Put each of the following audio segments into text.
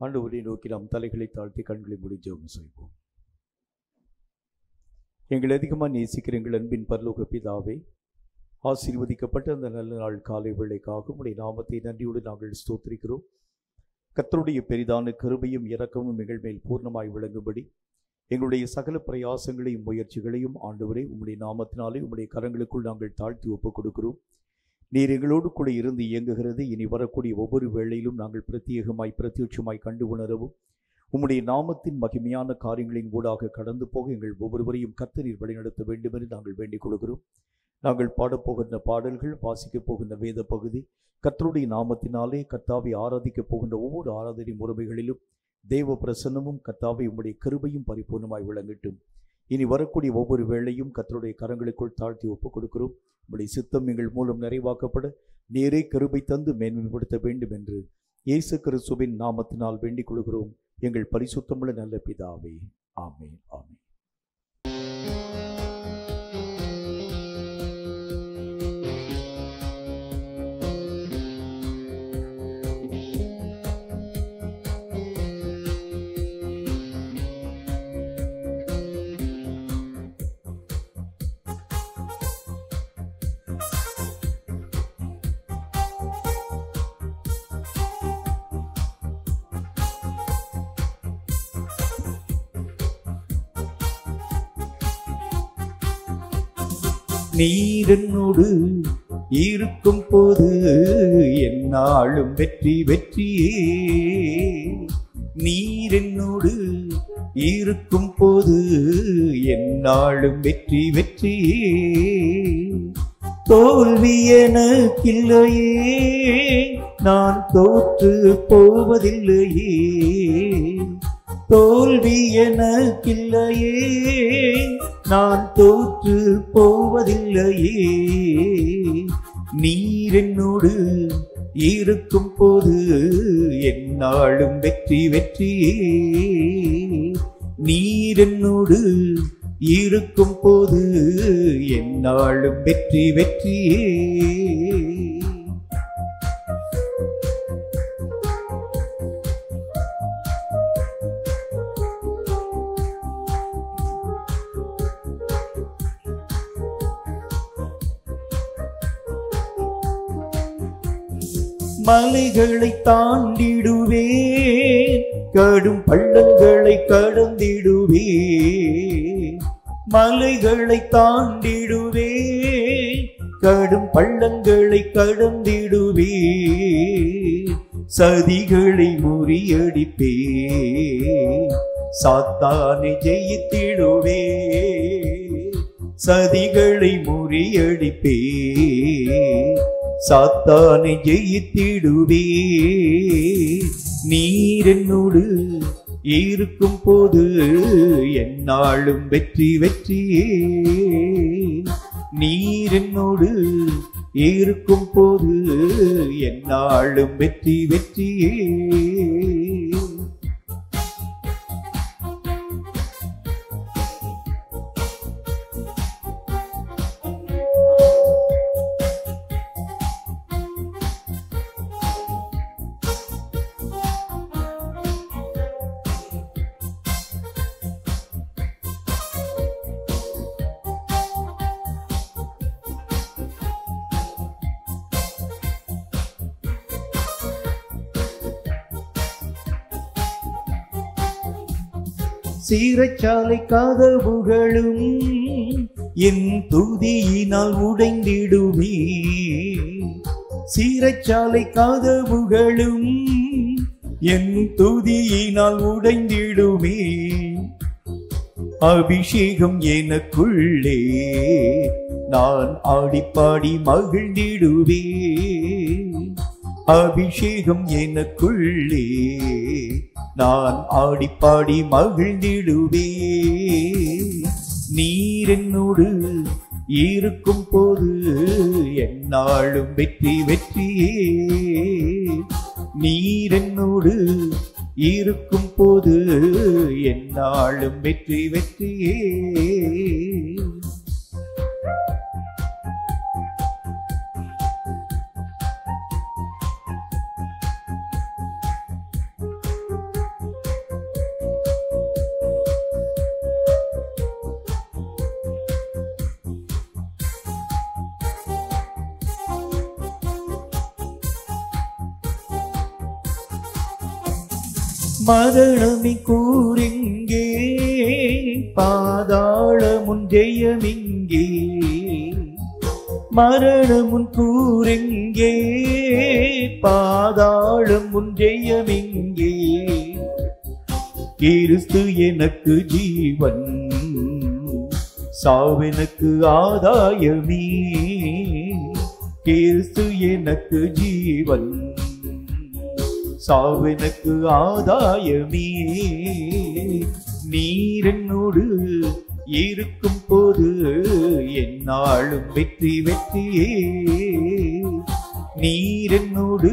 ஆண்டவரை நோக்கி நாம் தலைகளை தாழ்த்தி கண்களை மூடி ஜெபம் செய்வோம். எங்கள் அதிகமாக நேசிக்கிற எங்கள் அன்பின் பரலோக பிதாவே, ஆசீர்வதிக்கப்பட்ட அந்த நல்ல நாள் காலை வேளைக்காக உம்முடைய நாமத்தை நன்றியோடு நாங்கள் ஸ்தோத்திரிக்கிறோம். கர்த்தருடைய பெரிதான கிருபையும் இரக்கமும் எங்கள் மேல் பூர்ணமாய் விளங்கும்படி எங்களுடைய சகல பிரயாசங்களையும் முயற்சிகளையும் ஆண்டவரே உம்முடைய நாமத்தினாலே உம்முடைய கரங்களுக்குள் நாங்கள் தாழ்த்தி ஒப்புக் கொடுக்கிறோம். நீர் எங்களோடு கூட இருந்து இயங்குகிறது. இனி வரக்கூடிய ஒவ்வொரு வேளையிலும் நாங்கள் பிரத்யேகமாய் பிரத்யட்சமாய் கண்டு உணரவும் உம்முடைய நாமத்தின் மகிமையான காரியங்களின் ஊடாக கடந்து போக எங்கள் ஒவ்வொருவரையும் கர்த்தர் வழிநடத்த வேண்டும் என்று நாங்கள் வேண்டிக் கொள்கிறோம். நாங்கள் பாடப்போகின்ற பாடல்கள், வாசிக்கப் போகின்ற வேத பகுதி, கர்த்தருடைய நாமத்தினாலே கர்த்தாவை ஆராதிக்கப் போகின்ற ஒவ்வொரு ஆராதனை முறைமைகளிலும் தேவ பிரசன்னமும் கர்த்தாவை உம்முடைய கிருபையும் பரிபூர்ணமாய் விளங்கட்டும். இனி வரக்கூடிய ஒவ்வொரு வேளையும் கர்த்தருடைய கரங்களுக்குள் தாழ்த்தி ஒப்புக் கொடுக்கிறோம். உம்முடைய சித்தம் எங்கள் மூலம் நிறைவாக்கப்பட நேரே கிருபை தந்து மேன்மைப்படுத்த வேண்டும் என்று இயேசு கிறிஸ்துவின் நாமத்தினால் வேண்டிக் கொள்கிறோம் எங்கள் பரிசுத்தமுள்ள நல்ல பிதாவே. ஆமென், ஆமென். நீர் என்னோடு இருக்கும் போது என்னாலும் வெற்றி வெற்றியே. நீர் என்னோடு இருக்கும் போது என்னாலும் வெற்றி வெற்றியே. தோல்வி எனக்கில்லையே, நான் தோற்று போவதில்லையே. தோல்வி எனக்கில்லையே, நான் தோற்று போவதில்லையே. நீர் என்னோடு இருக்கும் போது என்னாலும் வெற்றி வெற்றியே. நீர் என்னோடு இருக்கும் போது என்னாலும் வெற்றி வெற்றியே. மலைகளை தாண்டிடுவேன், கடும் பள்ளங்களை கடந்திடுவேன். மலைகளை தாண்டிடுவேன், கடும் பள்ளங்களை கடந்திடுவேன். சதிகளை முறியடிப்பேன், சாத்தானை ஜெயித்திடுவேன். சதிகளை முறியடிப்பேன், சாத்தானை ஜெயித்திடுவே. நீர் என்னோடு இருக்கும் போது என்னாலும் வெற்றி வெற்றியே. நீர் என்னோடு இருக்கும் போது என்னாலும் வெற்றி வெற்றியே. சிறைச்சாலை கதவுகளும் என் துதியினால் உடைந்திடுமே. சிறைச்சாலை கதவுகளும் என் துதியினால் உடைந்திடுமே. அபிஷேகம் எனக்குள்ளே, நான் ஆடிப்பாடி மகிழ்ந்திடுவே. அபிஷேகம் எனக்குள்ளே, நான் ஆடிப்பாடி மகிழ்ந்திடுவே. நீர் என்னோடு இருக்கும் போது என்னாலும் வெற்றி வெற்றியே. நீர் என்னோடு இருக்கும் போது என்னாலும் வெற்றி வெற்றியே. மரணமின் கூரெங்கே, பாதாளமுன் ஜெயமிங்கே. மரணமுன் கூரெங்கே, பாதாளம் உன் ஜெயமிங்கே. கிறிஸ்து எனக்கு ஜீவன், சாவெனக்கு ஆதாயமே. கிறிஸ்து எனக்கு ஜீவன், சாவெனக்கு ஆதாயமே. நீர் என்னோடு இருக்கும் போது என்னாலும் வெற்றி வெற்றியே. நீர் என்னோடு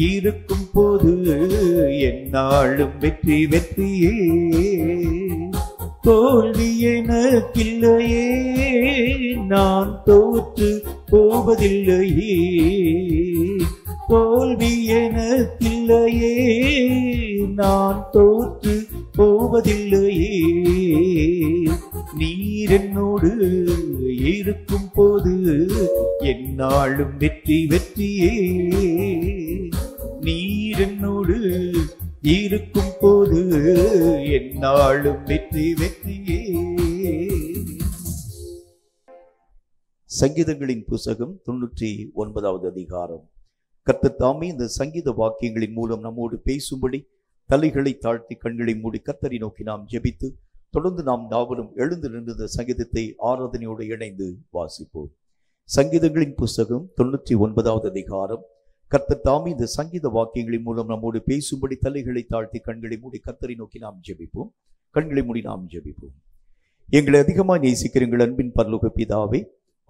இருக்கும் போது என்னாலும் வெற்றி வெற்றியே. தோல்வி எனக்கில்லையே, நான் தோற்று போவதில்லையே. தோல்வி எனக்கில்லையே, நான் தோற்று போவதில்லையே. நீர் என்னோடு இருக்கும் போது என்னாலும் வெற்றி வெற்றியே. நீர் என்னோடு இருக்கும் போது என்னாலும் வெற்றி வெற்றியே. சங்கீதங்களின் புத்தகம் 99வது அதிகாரம். கர்த்தர் தாமே இந்த சங்கீத வாக்கியங்களின் மூலம் நம்மோடு பேசும்படி தலைகளை தாழ்த்தி கண்களை மூடி கர்த்தரை நோக்கி நாம் ஜெபித்து தொடர்ந்து நாம் நாவலும் எழுந்து நின்ற சங்கீதத்தை ஆராதனையோடு இணைந்து வாசிப்போம். சங்கீதங்களின் புத்தகம் 99வது அதிகாரம். கர்த்தர் தாமே இந்த சங்கீத வாக்கியங்களின் மூலம் நம்மோடு பேசும்படி தலைகளை தாழ்த்தி கண்களை மூடி கர்த்தரை நோக்கி நாம் ஜெபிப்போம். கண்களை மூடி நாம் ஜெபிப்போம். எங்களை அதிகமாக நேசிக்கிற எங்கள் அன்பின் பரலோக பிதாவே,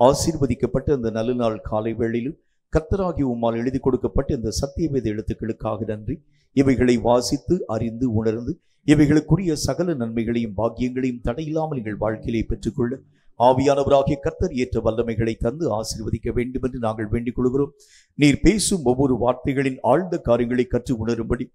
ஆசீர்வதிக்கப்பட்ட அந்த நல்ல நாள் காலை வேளையிலும் கர்த்தராகி உம்மால் எழுதி கொடுக்கப்பட்ட இந்த சத்தியவேத எழுத்துக்களுக்காக நன்றி. இவைகளை வாசித்து அறிந்து உணர்ந்து இவைகளுக்குரிய சகல நன்மைகளையும் பாக்கியங்களையும் தடையில்லாமல் எங்கள் வாழ்க்கையிலே பெற்றுக்கொள்ள ஆவியானவராகிய கர்த்தர் ஏற்ற வல்லமைகளை தந்து ஆசீர்வதிக்க வேண்டும் என்று நாங்கள் வேண்டிக் கொள்கிறோம். நீர் பேசும் ஒவ்வொரு வார்த்தைகளின் ஆழ்ந்த காரியங்களை கற்று உணரும்படி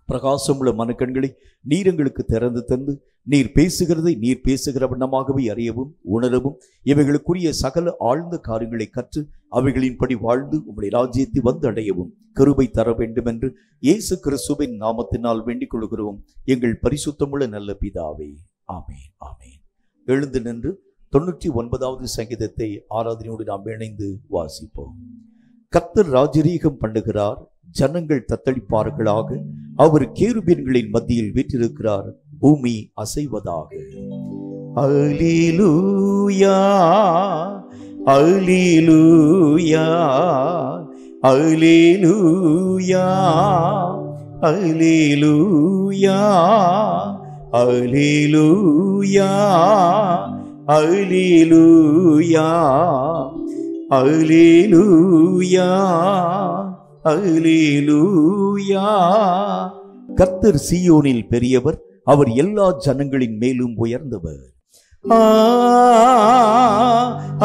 பிரகாசமுள்ள மனக்கண்களை நீர் எங்களுக்கு திறந்து தந்து நீர் பேசுகிறதை நீர் பேசுகிற வண்ணமாகவே அறியவும் உணரவும் இவைகளுக்குரிய சகல ஆழ்ந்த காரியங்களை கற்று அவைகளின்படி வாழ்ந்து உம்முடைய ராஜ்யத்தை வந்து அடையவும் கிருபை தர வேண்டும் என்று இயேசு கிறிஸ்துவின் நாமத்தினால் வேண்டிக் கொள்கிறோம் எங்கள் பரிசுத்தமுள்ள நல்ல பிதாவே, ஆமென், ஆமென். எழுந்து நின்று 99வது சங்கீதத்தை ஆராதனையோடு நாம் இணைந்து வாசிப்போம். கர்த்தர் ராஜரீகம் பண்ணுகிறார், ஜனங்கள் தத்தளிப்பார்களாக. அவர் கேருபீன்களின் மத்தியில் வீற்றிருக்கிறார், பூமி அசைவதாக. அல்லேலூயா, அல்லேலூயா, அல்லேலூயா, அல்லேலூயா, அல்லேலூயா, அல்லேலூயா, அல்லேலூயா, அல்லேலூயா. கர்த்தர் சீயோனில் பெரியவர், அவர் எல்லா ஜனங்களின் மேலும் உயர்ந்தவர்.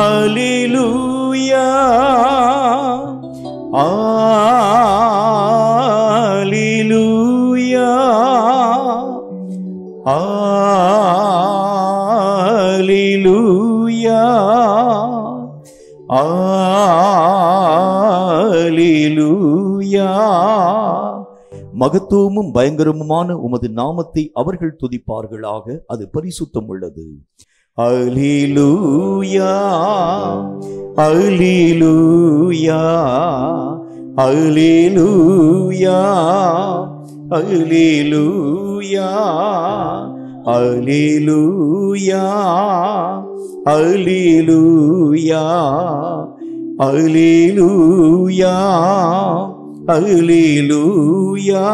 அல்லேலூயா, அல்லேலூயா, அல்லேலூயா, அல்லேலூயா. மகத்துவமும் பயங்கரமுமான உமது நாமத்தை அவர்கள் துதிப்பார்களாக, அது பரிசுத்தம் உள்ளது. அல்லேலூயா, அல்லேலூயா, அல்லேலூயா, அல்லேலூயா, அல்லேலூயா, அல்லேலூயா, அல்லேலூயா, அல்லேலூயா.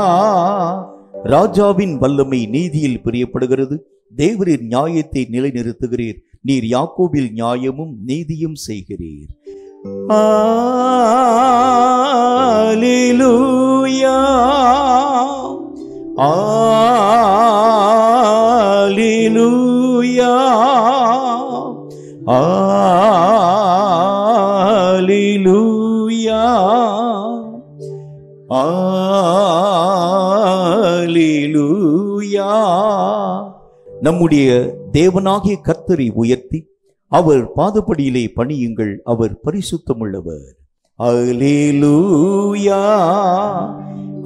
ராஜாவின் வல்லமை நீதியில் பிரியப்படுகிறது, தேவரின் நியாயத்தை நிலைநிறுத்துகிறீர், நீர் யாக்கோபில் நியாயமும் நீதியும் செய்கிறீர். அல்லேலூயா, அல்லேலூயா, அல்லேலூயா, அல்லேலூயா. நம்முடைய தேவனாகிய கர்த்தரை உயர்த்தி அவர் பாதப்படியிலே பணியுங்கள், அவர் பரிசுத்தமுள்ளவர். அல்லேலூயா,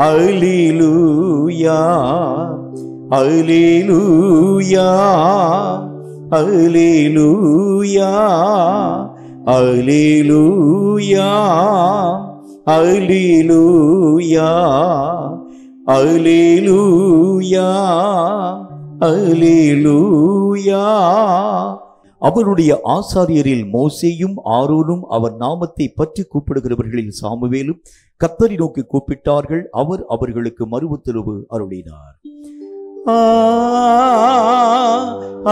அல்லேலூயா அல்லேலூயா அல்லேலூயா அல்லேலூயா அல்லேலூயா அல்லேலூயா அல்லேலூயா. அவருடைய ஆசாரியரில் மோசேயும் ஆரோனும் அவர் நாமத்தை பற்றி கூப்பிடுகிறவர்களில் சாமுவேலும் கர்த்தரை நோக்கி கூப்பிட்டார்கள். அவர் அவர்களுக்கு மறு உத்தரவு அருளினார்.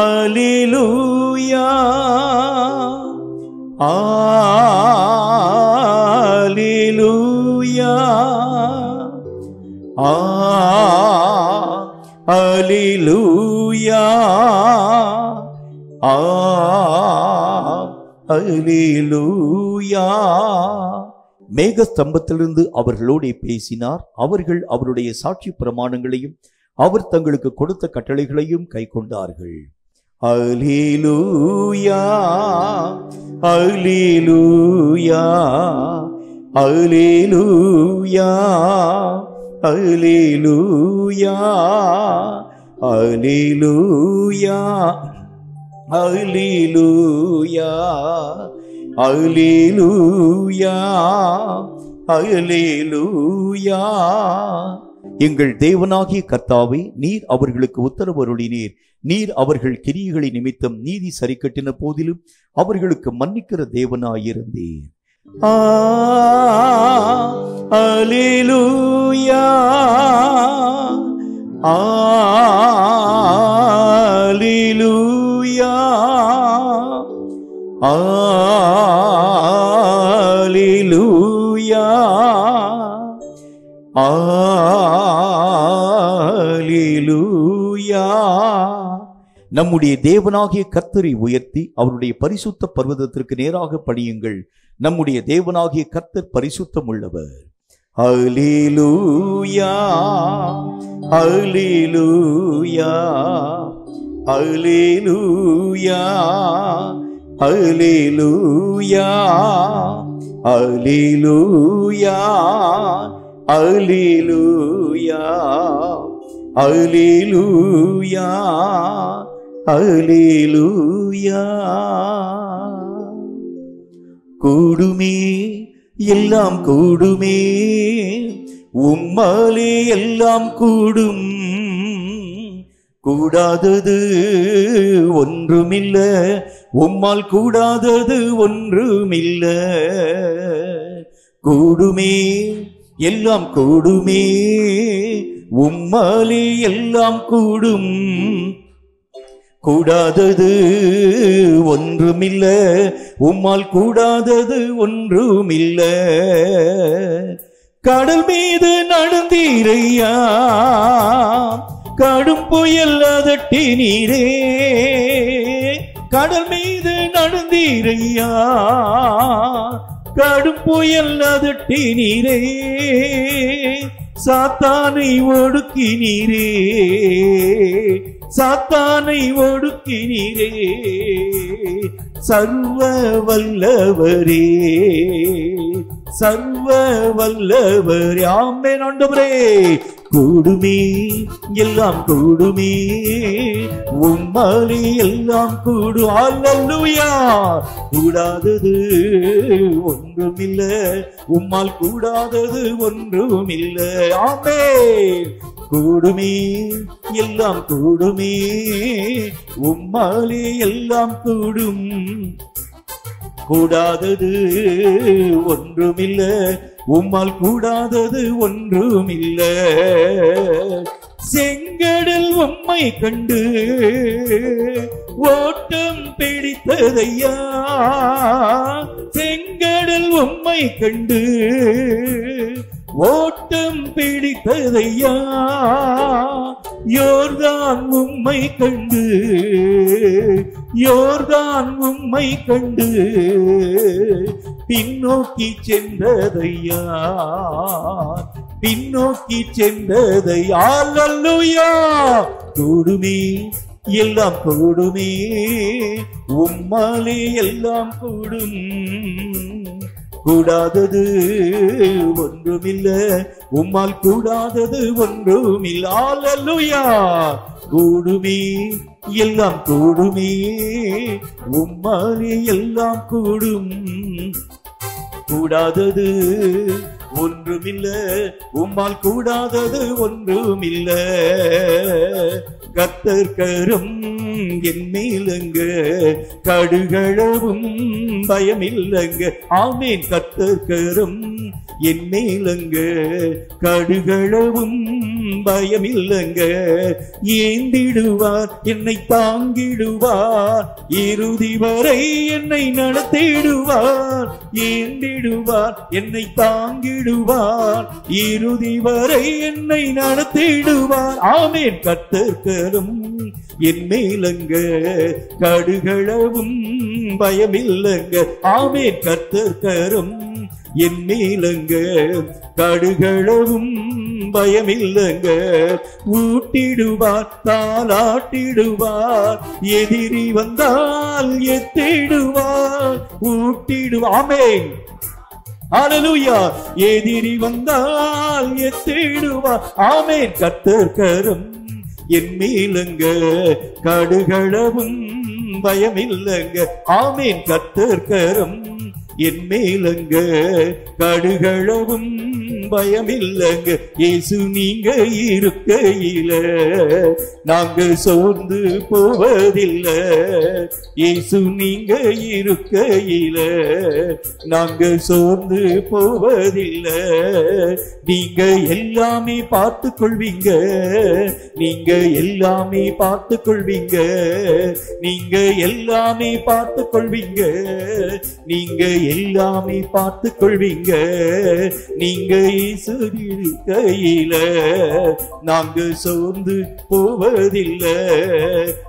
அல்லேலூயா அல்லேலூயா அல்லேலூயா அல்லேலூயா. மேகஸ்தம்பத்திலிருந்து அவர்களோடு பேசினார். அவர்கள் அவருடைய சாட்சி பிரமாணங்களையும் அவர் தங்களுக்கு கொடுத்த கட்டளைகளையும் கைக்கொண்டார்கள். அல்லேலூயா அல்லேலூயா அல்லேலூயா அல்லேலூயா அல்லேலூயா அல்லேலூயா அல்லேலூயா அல்லேலூயா. எங்கள் தேவனாகிய கர்த்தாவே, நீர் அவர்களுக்கு உத்தரவு அருளினீர். நீர் அவர்கள் கிரியைகளை நிமித்தம் நீதி சரி கட்டின போதிலும் அவர்களுக்கு மன்னிக்கிற தேவனாயிருந்தீர். அல்லேலூயா அல்லேலூயா அல்லேலூயா அல்லேலூயா. நம்முடைய தேவனாகிய கர்த்தரை உயர்த்தி அவருடைய பரிசுத்த பர்வதத்திற்கு நேராக பணியுங்கள். நம்முடைய தேவனாகிய கர்த்தர் பரிசுத்தம் உள்ளவர். அல்லேலூயா அல்லேலூயா அல்லேலூயா அல்லேலூயா அல்லேலூயா அல்லேலூயா அல்லேலூயா அல்லேலூயா. கூடுமே எல்லாம் கூடுமே, உம்மாலே எல்லாம் கூடும். கூடாதது ஒன்றுமில்ல, உம்மால் கூடாதது ஒன்றுமில்ல. கூடுமே எல்லாம் கூடுமே, உம்மாலே எல்லாம் கூடும். கூடாதது ஒன்றுமில்ல, உம்மால் கூடாதது ஒன்றுமில்ல. கடல் மீது நடந்தீரையா, கடும் புயல் அதட்டி நீரே. கடல் மீது நடந்தீரையா, கடும் புயல் அதட்டி நீரே. சாத்தானை ஒடுக்கினீரே, சாத்தானை ஒடுக்கினீரே. சர்வ வல்லவரே, சர்வ வல்லவரே. ஆமென் ஆண்டவரே. கூடுமே எல்லாம் கூடுமே, உம்மாலே எல்லாம் கூடும். அல்லேலூயா. கூடாதது ஒன்றுமில்ல, உம்மால் கூடாதது ஒன்றுமில்ல. ஆமென். கூடுமே எல்லாம் கூடுமே, உம்மாலே எல்லாம் கூடும். கூடாதது ஒன்றுமில்ல, உம்மால் கூடாதது ஒன்றுமில்ல. செங்கடல் உம்மை கண்டு ஓட்டம் பிடித்ததையா, செங்கடல் உம்மை கண்டு ஓட்டம் பிடித்ததையா. யோர்தான் உம்மை கண்டு, யோர்தான் உம்மை கண்டு பின்னோக்கி சென்றதையா, பின்னோக்கி சென்றதையா. அல்லேலூயா. கூடுமே எல்லாம் கூடுமே, உம்மாலே எல்லாம் கூடும். கூடாதது ஒன்றுமில்ல, உம்மால் கூடாதது ஒன்றுமில்ல. அல்லேலூயா. கூடுமே எல்லாம் கூடுமே, உம்மாலே எல்லாம் கூடும். கூடாதது ஒன்றுமில்ல, உம்மால் கூடாதது ஒன்றுமில்ல. கர்த்தர் கரம் என் மேலங்க, கடுகளவும் பயமில்லங்க. ஆமேன். கர்த்தர் கரம் என் மேலங்க, கடுகளவும் பயமில்லங்க. ஏந்திடுவார் என்னை தாங்கிடுவார், இறுதி வரை என்னை நடத்திடுவார். ஏந்திடுவார் என்னை தாங்கிடுவார், இறுதி வரை என்னை நடத்திடுவார். ஆமேன். கர்த்தர் கரம் என் மேலங்க, கடுகளவும் பயமில்லங்க. ஆமேன். கர்த்தர் கரம் என் மேலங்க, கடுகளவும் பயமில்லங்க. ஊட்டிடுவார் தாலாட்டிடுவார், எதிரி வந்தால் எத்திடுவார். ஊட்டிடுவார். ஆமென். அல்லேலூயா. எதிரி வந்தால் எத்திடுவார். ஆமென். கர்த்தர் கரம் என் மேலங்க, கடுகளவும் பயமில்லங்க. ஆமென். கர்த்தர் கரம் என் மேலங்க, கடுகளவும் பயமில்லங்க. இயேசு நீங்க இருக்கையில நாங்க சோர்ந்து போவதில்லை. இயேசு நீங்க இருக்கையில நாங்க சோர்ந்து போவதில்லை. நீங்க எல்லாமே பார்த்து கொள்வீங்க, நீங்க எல்லாமே பார்த்து கொள்வீங்க, நீங்க எல்லாமே பார்த்து கொள்வீங்க, நீங்க எல்லாமே பார்த்து கொள்வீங்க. நீங்க இயேசு இருக்கையில நாங்க சோர்ந்து போவதில்லை.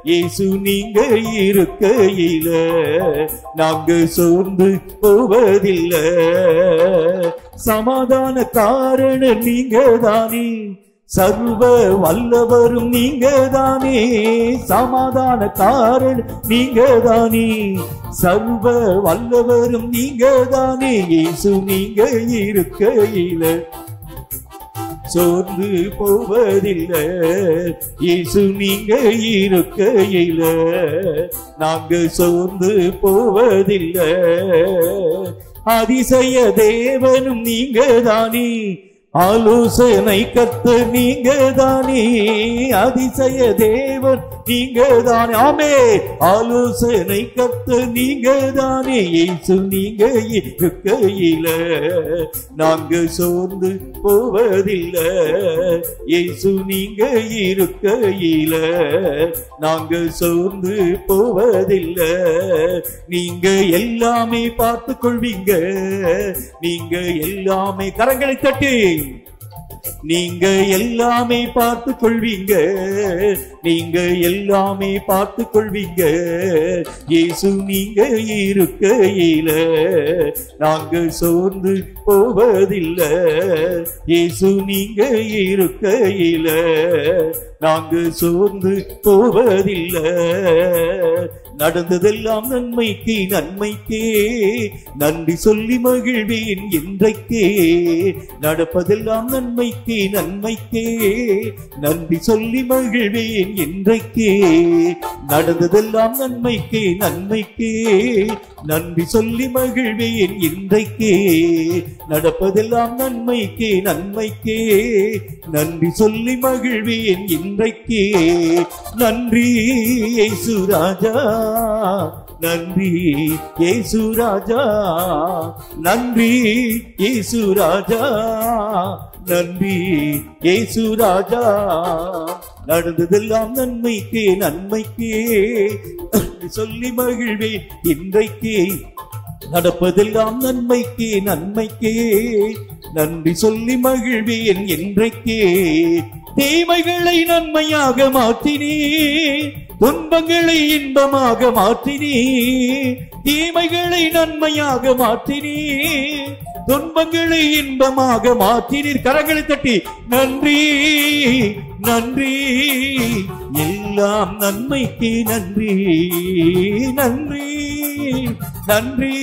இயேசு நீங்க இருக்கையில நாங்க சோர்ந்து போவதில்லை. சமாதான காரணம் நீங்க தானே, சர்வ வல்லவரும் நீங்க தானே. சமாதான காரணம் நீங்க தானே, சர்வ வல்லவரும் நீங்க தானே. இயேசு நீங்க இருக்கையில சோர்ந்து போவதில்லை. இயேசு நீங்க இருக்கையில நாங்க சோர்ந்து போவதில்லை. அதிசய தேவனும் நீங்க தானே, ஆலோசனை கர்த்தர் நீங்க தானே. அதிசய தேவன் நீங்க தானே. ஆமென். ஆலோசனை கர்த்தர் நீங்க தானே. இயேசு நீங்க இருக்கையில நாங்க சோர்ந்து போவதில்லை. இயேசு நீங்க இருக்கையில நாங்க சோர்ந்து போவதில்லை. நீங்க எல்லாமே பார்த்து கொள்வீங்க, நீங்க எல்லாமே. கரங்களை தட்டி நீங்க எல்லாமே பார்த்து கொள்வீங்க, நீங்க எல்லாமே பார்த்து கொள்வீங்க. இயேசு நீங்க இருக்கையில நாங்க சோர்ந்து போவதில்லை. இயேசு நீங்க இருக்கையில நாங்க சோர்ந்து போவதில்லை. நடந்ததெல்லாம் நன்மைக்கு நன்மைக்கே, நன்றி சொல்லி மகிழ்வேன் என்றைக்கே. நடப்பதெல்லாம் நன்மைக்கு நன்மைக்கே, நன்றி சொல்லி மகிழ்வேன் என்றைக்கே. நடந்ததெல்லாம் நன்மைக்கு நன்மைக்கே, நன்றி சொல்லி மகிழ்வேன் என்றைக்கே. நடப்பதெல்லாம் நன்மைக்கு நன்மைக்கே, நன்றி சொல்லி மகிழ்வேன் என்றைக்கே. நன்றி இயேசு ராஜா, நன்றி இயேசு ராஜா, நன்றி இயேசு ராஜா, நன்றி இயேசு ராஜா. நடந்ததெல்லாம் நன்மைக்கே நன்மைக்கே, நன்றி சொல்லி மகிழ்வேன் இன்றைக்கே. நடப்பதெல்லாம் நன்மைக்கே நன்மைக்கே, நன்றி சொல்லி மகிழ்வேன் என்றைக்கே. தீமைகளை நன்மையாக மாற்றினே, துன்பங்களை இன்பமாக மாற்றினே. தீமைகளை நன்மையாக மாற்றினே, துன்பங்களை இன்பமாக மாற்றினீர். கரங்களை தட்டி நன்றி நன்றி, எல்லாம் நன்மைக்கு நன்றி நன்றி. நன்றி,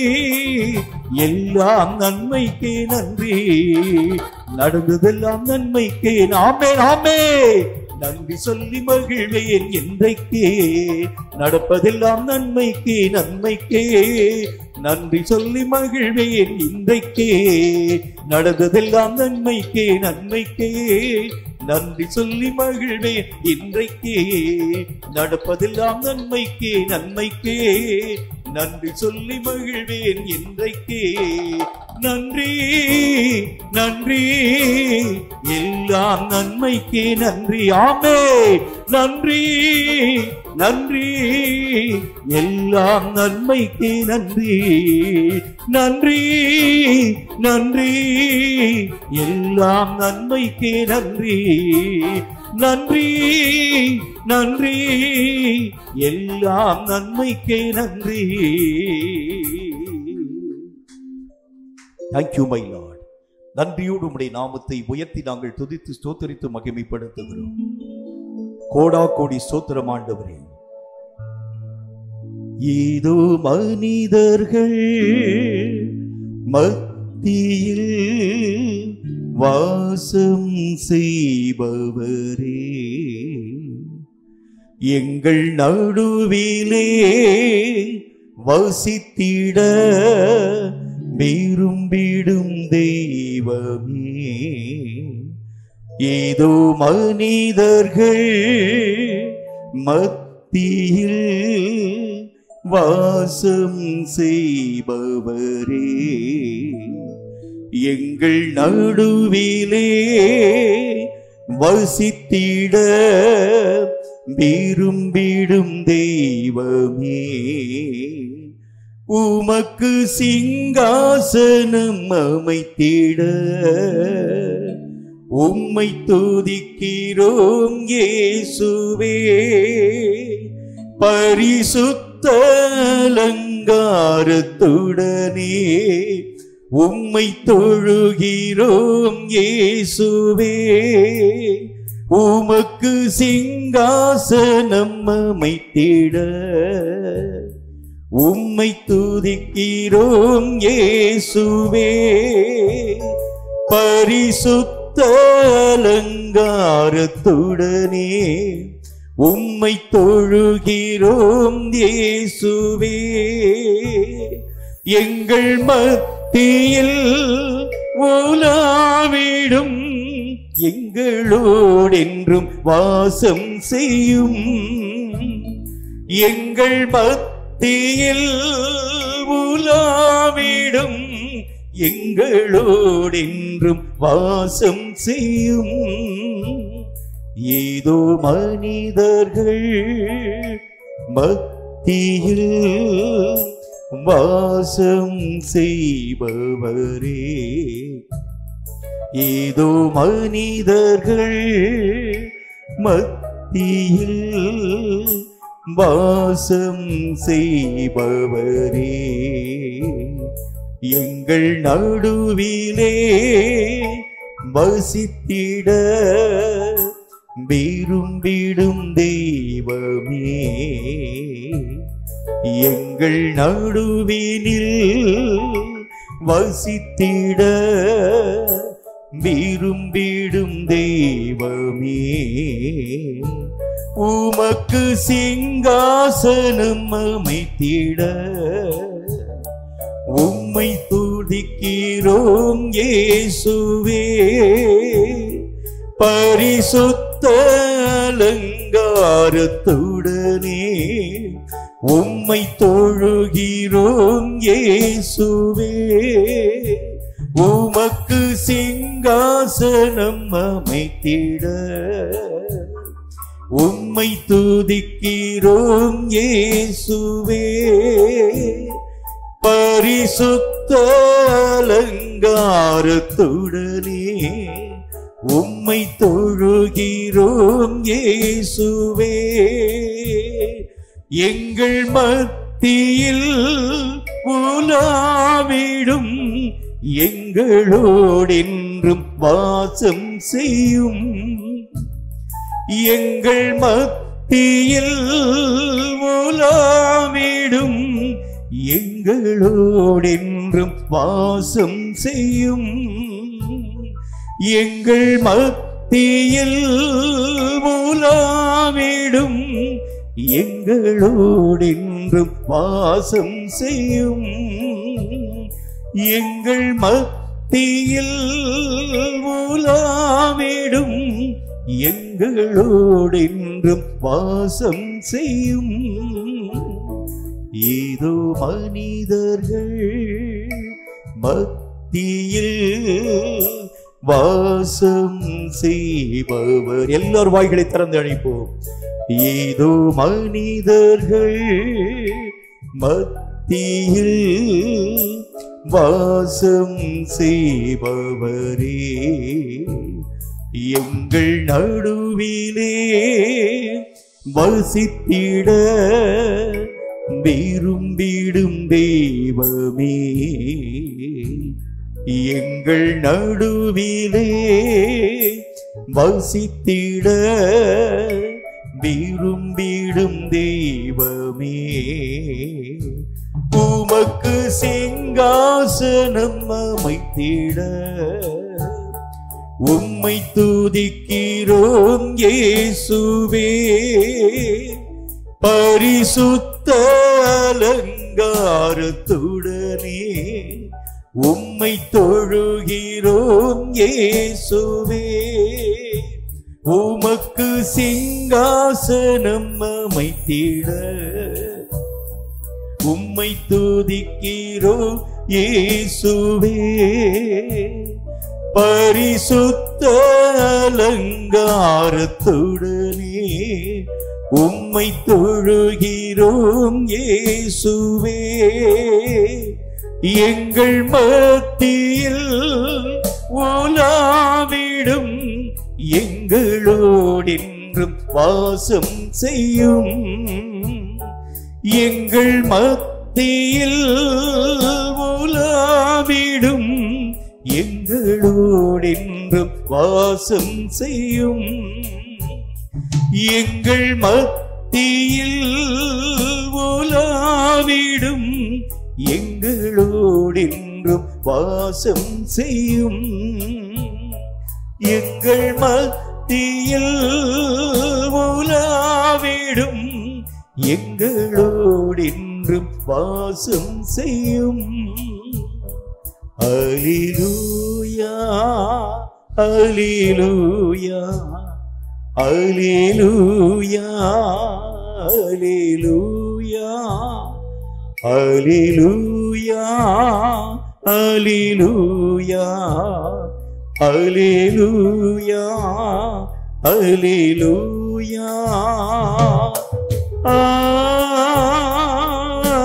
எல்லாம் நன்மைக்கே நன்றி, நடந்ததெல்லாம் நன்மைக்கே. ஆமே ஆமே, நன்றி சொல்லி மகிழ்வேன் என்றைக்கே, நடப்பதெல்லாம் நன்மைக்கே நன்மைக்கே. நன்றி சொல்லி மகிழ்வேன் இன்றைக்கே, நடந்ததெல்லாம் நன்மைக்கே நன்மைக்கே. நன்றி சொல்லி மகிழ்வேன் இன்றைக்கே, நடப்பதெல்லாம் நன்மைக்கே நன்மைக்கே. நன்றி சொல்லி மகிழ்வேன் இன்றைக்கே. நன்றி நன்றி, எல்லாம் நன்மைக்கே நன்றி. ஆமே, நன்றி நன்றி, எல்லாம் நன்மைக்கே நன்றி. நன்றி நன்றி, எல்லாம் நன்மைக்கே நன்றி. நன்றி நன்றி, எல்லாம் நன்மைக்கே நன்றி. Thank you, my Lord. நன்றியோடு உம்முடைய நாமத்தை உயர்த்தி நாங்கள் துதித்து ஸ்தோத்திரித்து மகிமைப்படுத்துகிறோம். கோடா கோடி ஸ்தோத்திரம் ஆண்டவரே. ஏதோ மனிதர்கள் மத்தியில் வாசம் செய்பவரே, எங்கள் நடுவிலே வசித்திட விரும்பிடும் தெய்வமே. ஏதோ மனிதர்கள் மத்தியில் வாசம் செய்பவரே, எங்கள் நடுவிலே வசித்திட விரும்பிடும் தெய்வமே. உமக்கு சிங்காசனம் அமைத்திட உம்மை துதிக்கிறோம் இயேசுவே. பரிசுத்த அலங்காரத்துடனே உம்மை தொழுகிறோம் இயேசுவே. உமக்கு சிங்காசனம் அமைத்திட உம்மை துதிக்கிறோம் இயேசுவே. பரிசுத்த அலங்காரத்துடனே உம்மை தொழுகிறோம் இயேசுவே. எங்கள் மத்தியில் உலாவிடும் எங்களோடென்றும் வாசம் செய்யும். எங்கள் மத்தியில் உலாவிடும் எங்களோடென்றும் வாசம் செய்யும். ஏதோ மனிதர்கள் மத்தியில் வாசம் செய்பவரே, ஏதோ மனிதர்கள் மத்தியில் வாசம் செய்பவரே, எங்கள் நடுவிலே வசித்திட விரும்பிடும் தெய்வமே. எங்கள் நடுவினில் வசித்திட விரும்பிடும் தெய்வமே. உமக்கு சிங்காசனம் அமைத்திட உம்மை துதிக்கிறோம் இயேசுவே. பரிசுத்த அலங்காரத்துடனே உம்மை தொழுகிறோம் இயேசுவே. உமக்கு சிங்காசனம் அமைத்திட உம்மை துதிக்கிறோம் இயேசுவே. பரிசுத்த அலங்காரத்துடனே உம்மை தொழுகிறோம் இயேசுவே. எங்கள் மத்தியில் உலாவிடும் எங்களோடென்றும் வாசம் செய்யும். எங்கள் மத்தியில் உலாவிடும் எங்களோடென்றும் வாசம் செய்யும். எங்கள் மத்தியில் உலாவிடும். எங்களோடென்றும் வாசம் செய்யும். எங்கள் மத்தியில் உலாவிடும். எங்களோடென்றும் வாசம் செய்யும். ஏதோ மனிதர்கள் மத்தியில் வாசம் செய்பவர். எல்லார் வாய்களை திறந்து அழைப்போம். ஏதோ மனிதர்கள் மத்தியில் வாசம் செய்பவரே, எங்கள் நடுவிலே வசித்திட விரும்பிடும் தெய்வமே. எங்கள் நடுவிலே வசித்திட விரும்பிடும் தெய்வமே. உமக்கு சிங்காசனம் அமைத்திட உம்மை துதிக்கிறோம் இயேசுவே. பரிசுத்த அலங்காரத்துடனே உம்மை தொழுகிறோம் இயேசுவே. உமக்கு சிங்காசனம் அமைத்திட உம்மை துதிக்கிறோம் இயேசுவே. பரிசுத்த அலங்காரத்துடனே உம்மை தொழுகிறோம் இயேசுவே. எங்கள் மத்தியில் உலாவிடும். எங்களோடென்றும் வாசம் செய்யும். எங்கள் மத்தியில் உலாவிடும். எங்களோடென்றும் வாசம் செய்யும். எங்கள் மத்தியில் உலாவிடும். எங்களோடென்றும் வாசம் செய்யும். எங்கள் மத்தியில் உலாவிடும். எங்களோடென்றும் வாசம் செய்யும். அல்லேலூயா, அல்லேலூயா, அல்லேலூயா, அல்லேலூயா, அல்லேலூயா, அல்லேலூயா, அல்லேலூயா, அல்லேலூயா,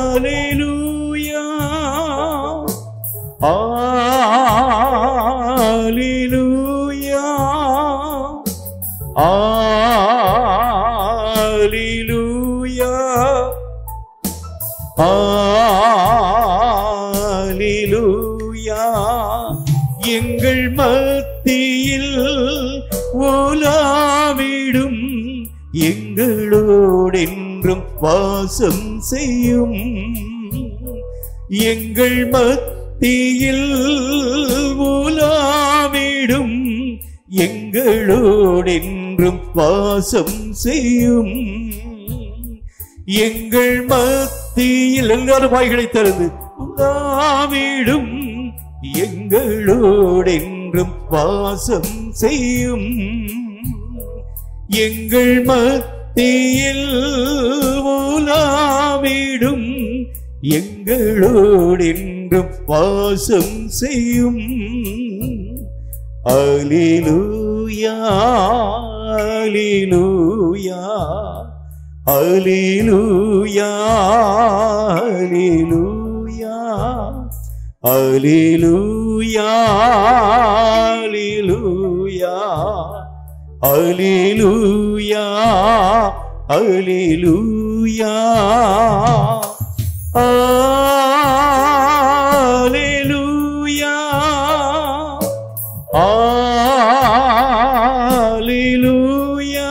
அல்லேலூயா, அல்லேலூயா, அல்லேலூயா, அல்லேலூயா. எங்கள் மத்தியில் உலாவிடும். எங்களோடென்றும் வாசம் செய்யும். எங்கள் மத்தியில் உலாவிடும். எங்களோடென்றும் வாசம் செய்யும். எங்கள் மத்தியில் எல்லாரும் வாய்களை திறந்து உலாவிடும். எங்களோடென்றும் வாசம் செய்யும். எங்கள் மத்தியில் உலாவிடும். எங்களோடென்றும் வாசம் செய்யும். அல்லேலூயா, அல்லேலூயா, அல்லேலூயா, அல்லேலூயா, அல்லேலூயா, அல்லேலூயா, அல்லேலூயா, அல்லேலூயா, அல்லேலூயா, அல்லேலூயா,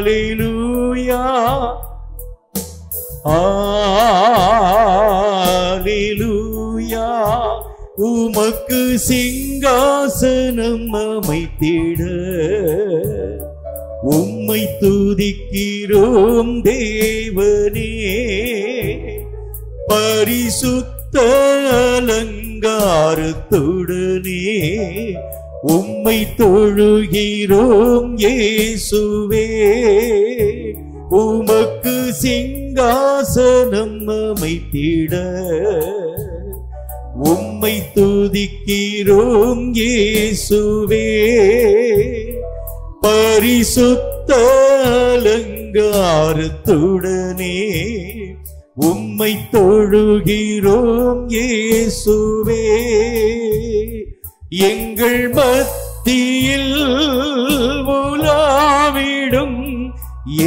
அல்லேலூயா, உமக்கு சிங்காசனம் அமைத்திட உம்மை துதிக்கிறோம் தேவனே. பரிசுத்த அலங்காரத்துடனே உம்மை தொழுகிறோம் இயேசுவே. உமக்கு சிங்காசனம் அமைத்திட உம்மை துதிக்கிறோம் இயேசுவே. பரிசுத்த அலங்காரத்துடனே உம்மை தொழுகிறோம் இயேசுவே. எங்கள் மத்தியில் உலாவிடும்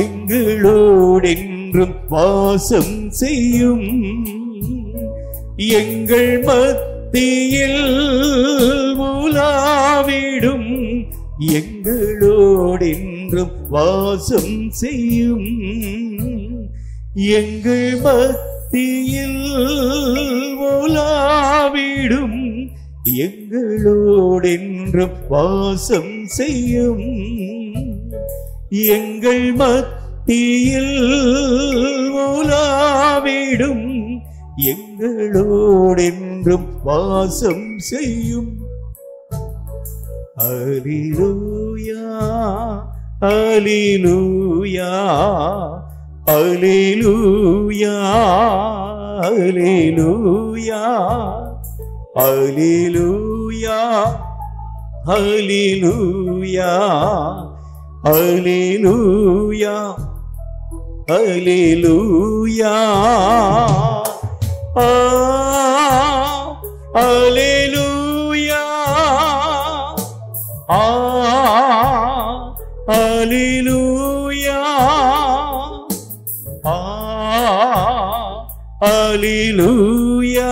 எங்களோடென்றும் வாசம் செய்யும். எங்கள் மத்தியில் உலாவிடும் எங்களோடென்றும் வாசம் செய்யும். எங்கள் மத்தியில் உலாவிடும் எங்களோடென்றும் வாசம் செய்யும். எங்கள் மத்தியில் உலாவிடும் எங்களோடென்றும் வாசம் செய்யும். அல்லேலூயா அல்லேலூயா அல்லேலூயா அல்லேலூயா அல்லேலூயா அல்லேலூயா அல்லேலூயா அல்லேலூயா அல்லேலூயா அல்லேலூயா அல்லேலூயா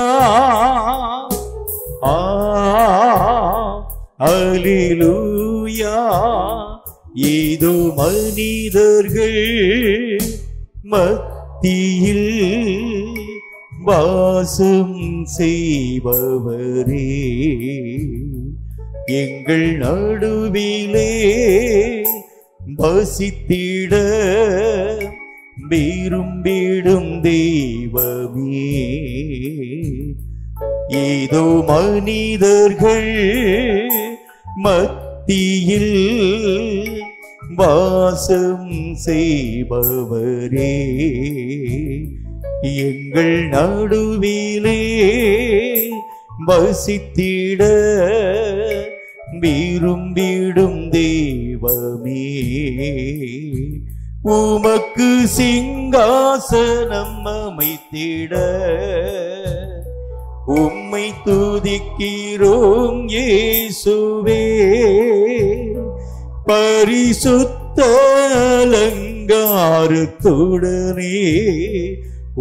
அல்லேலூயா. ஏதோ மனிதர்கள் மத்தியில் வாசம் செய்பவரே, எங்கள் நடுவிலே வசித்திட விரும்பிடும் தெய்வமே. ஏதோ மனிதர்கள் மத்தியில் வாசம் செய்பவரே, எங்கள் நடுவிலே வசித்திட விரும்பிடும் தெய்வமே. உமக்கு சிங்காசனம் அமைத்திட உம்மை துதிக்கிறோம் இயேசுவே. பரிசுத்த அலங்காரத்துடனே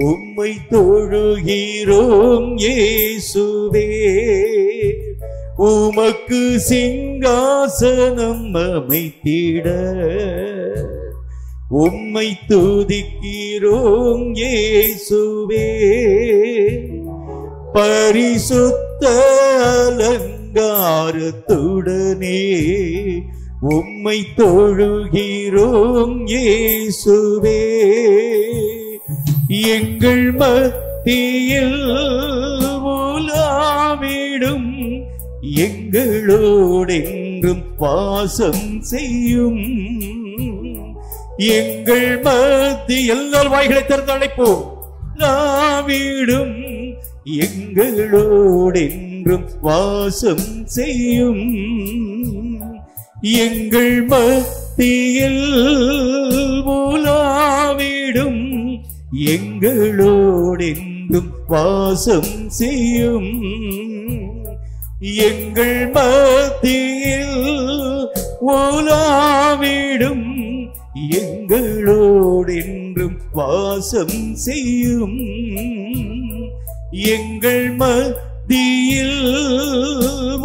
உம்மை தொழுகிறோம் இயேசுவே. உமக்கு சிங்காசனம் அமைத்திட உம்மை துதிக்கிறோம் இயேசுவே. பரிசுத்த அலங்காரத்துடனே உம்மை தொழுகிறோம் இயேசுவே. எங்கள் மத்தியில் உலாவிடும் எங்களோடென்றும் வாசம் செய்யும். எங்கள் மத்தியில் எல்லார் வாய்களை திறந்து அழைப்போம். உலாவிடும் எங்களோடென்றும் வாசம் செய்யும். எங்கள் மத்தியில் உலாவிடும் எங்களோடென்றும் வாசம் செய்யும். எங்கள் மத்தியில் உலாவிடும் எங்களோடென்றும் வாசம் செய்யும். எங்கள் மத்தியில்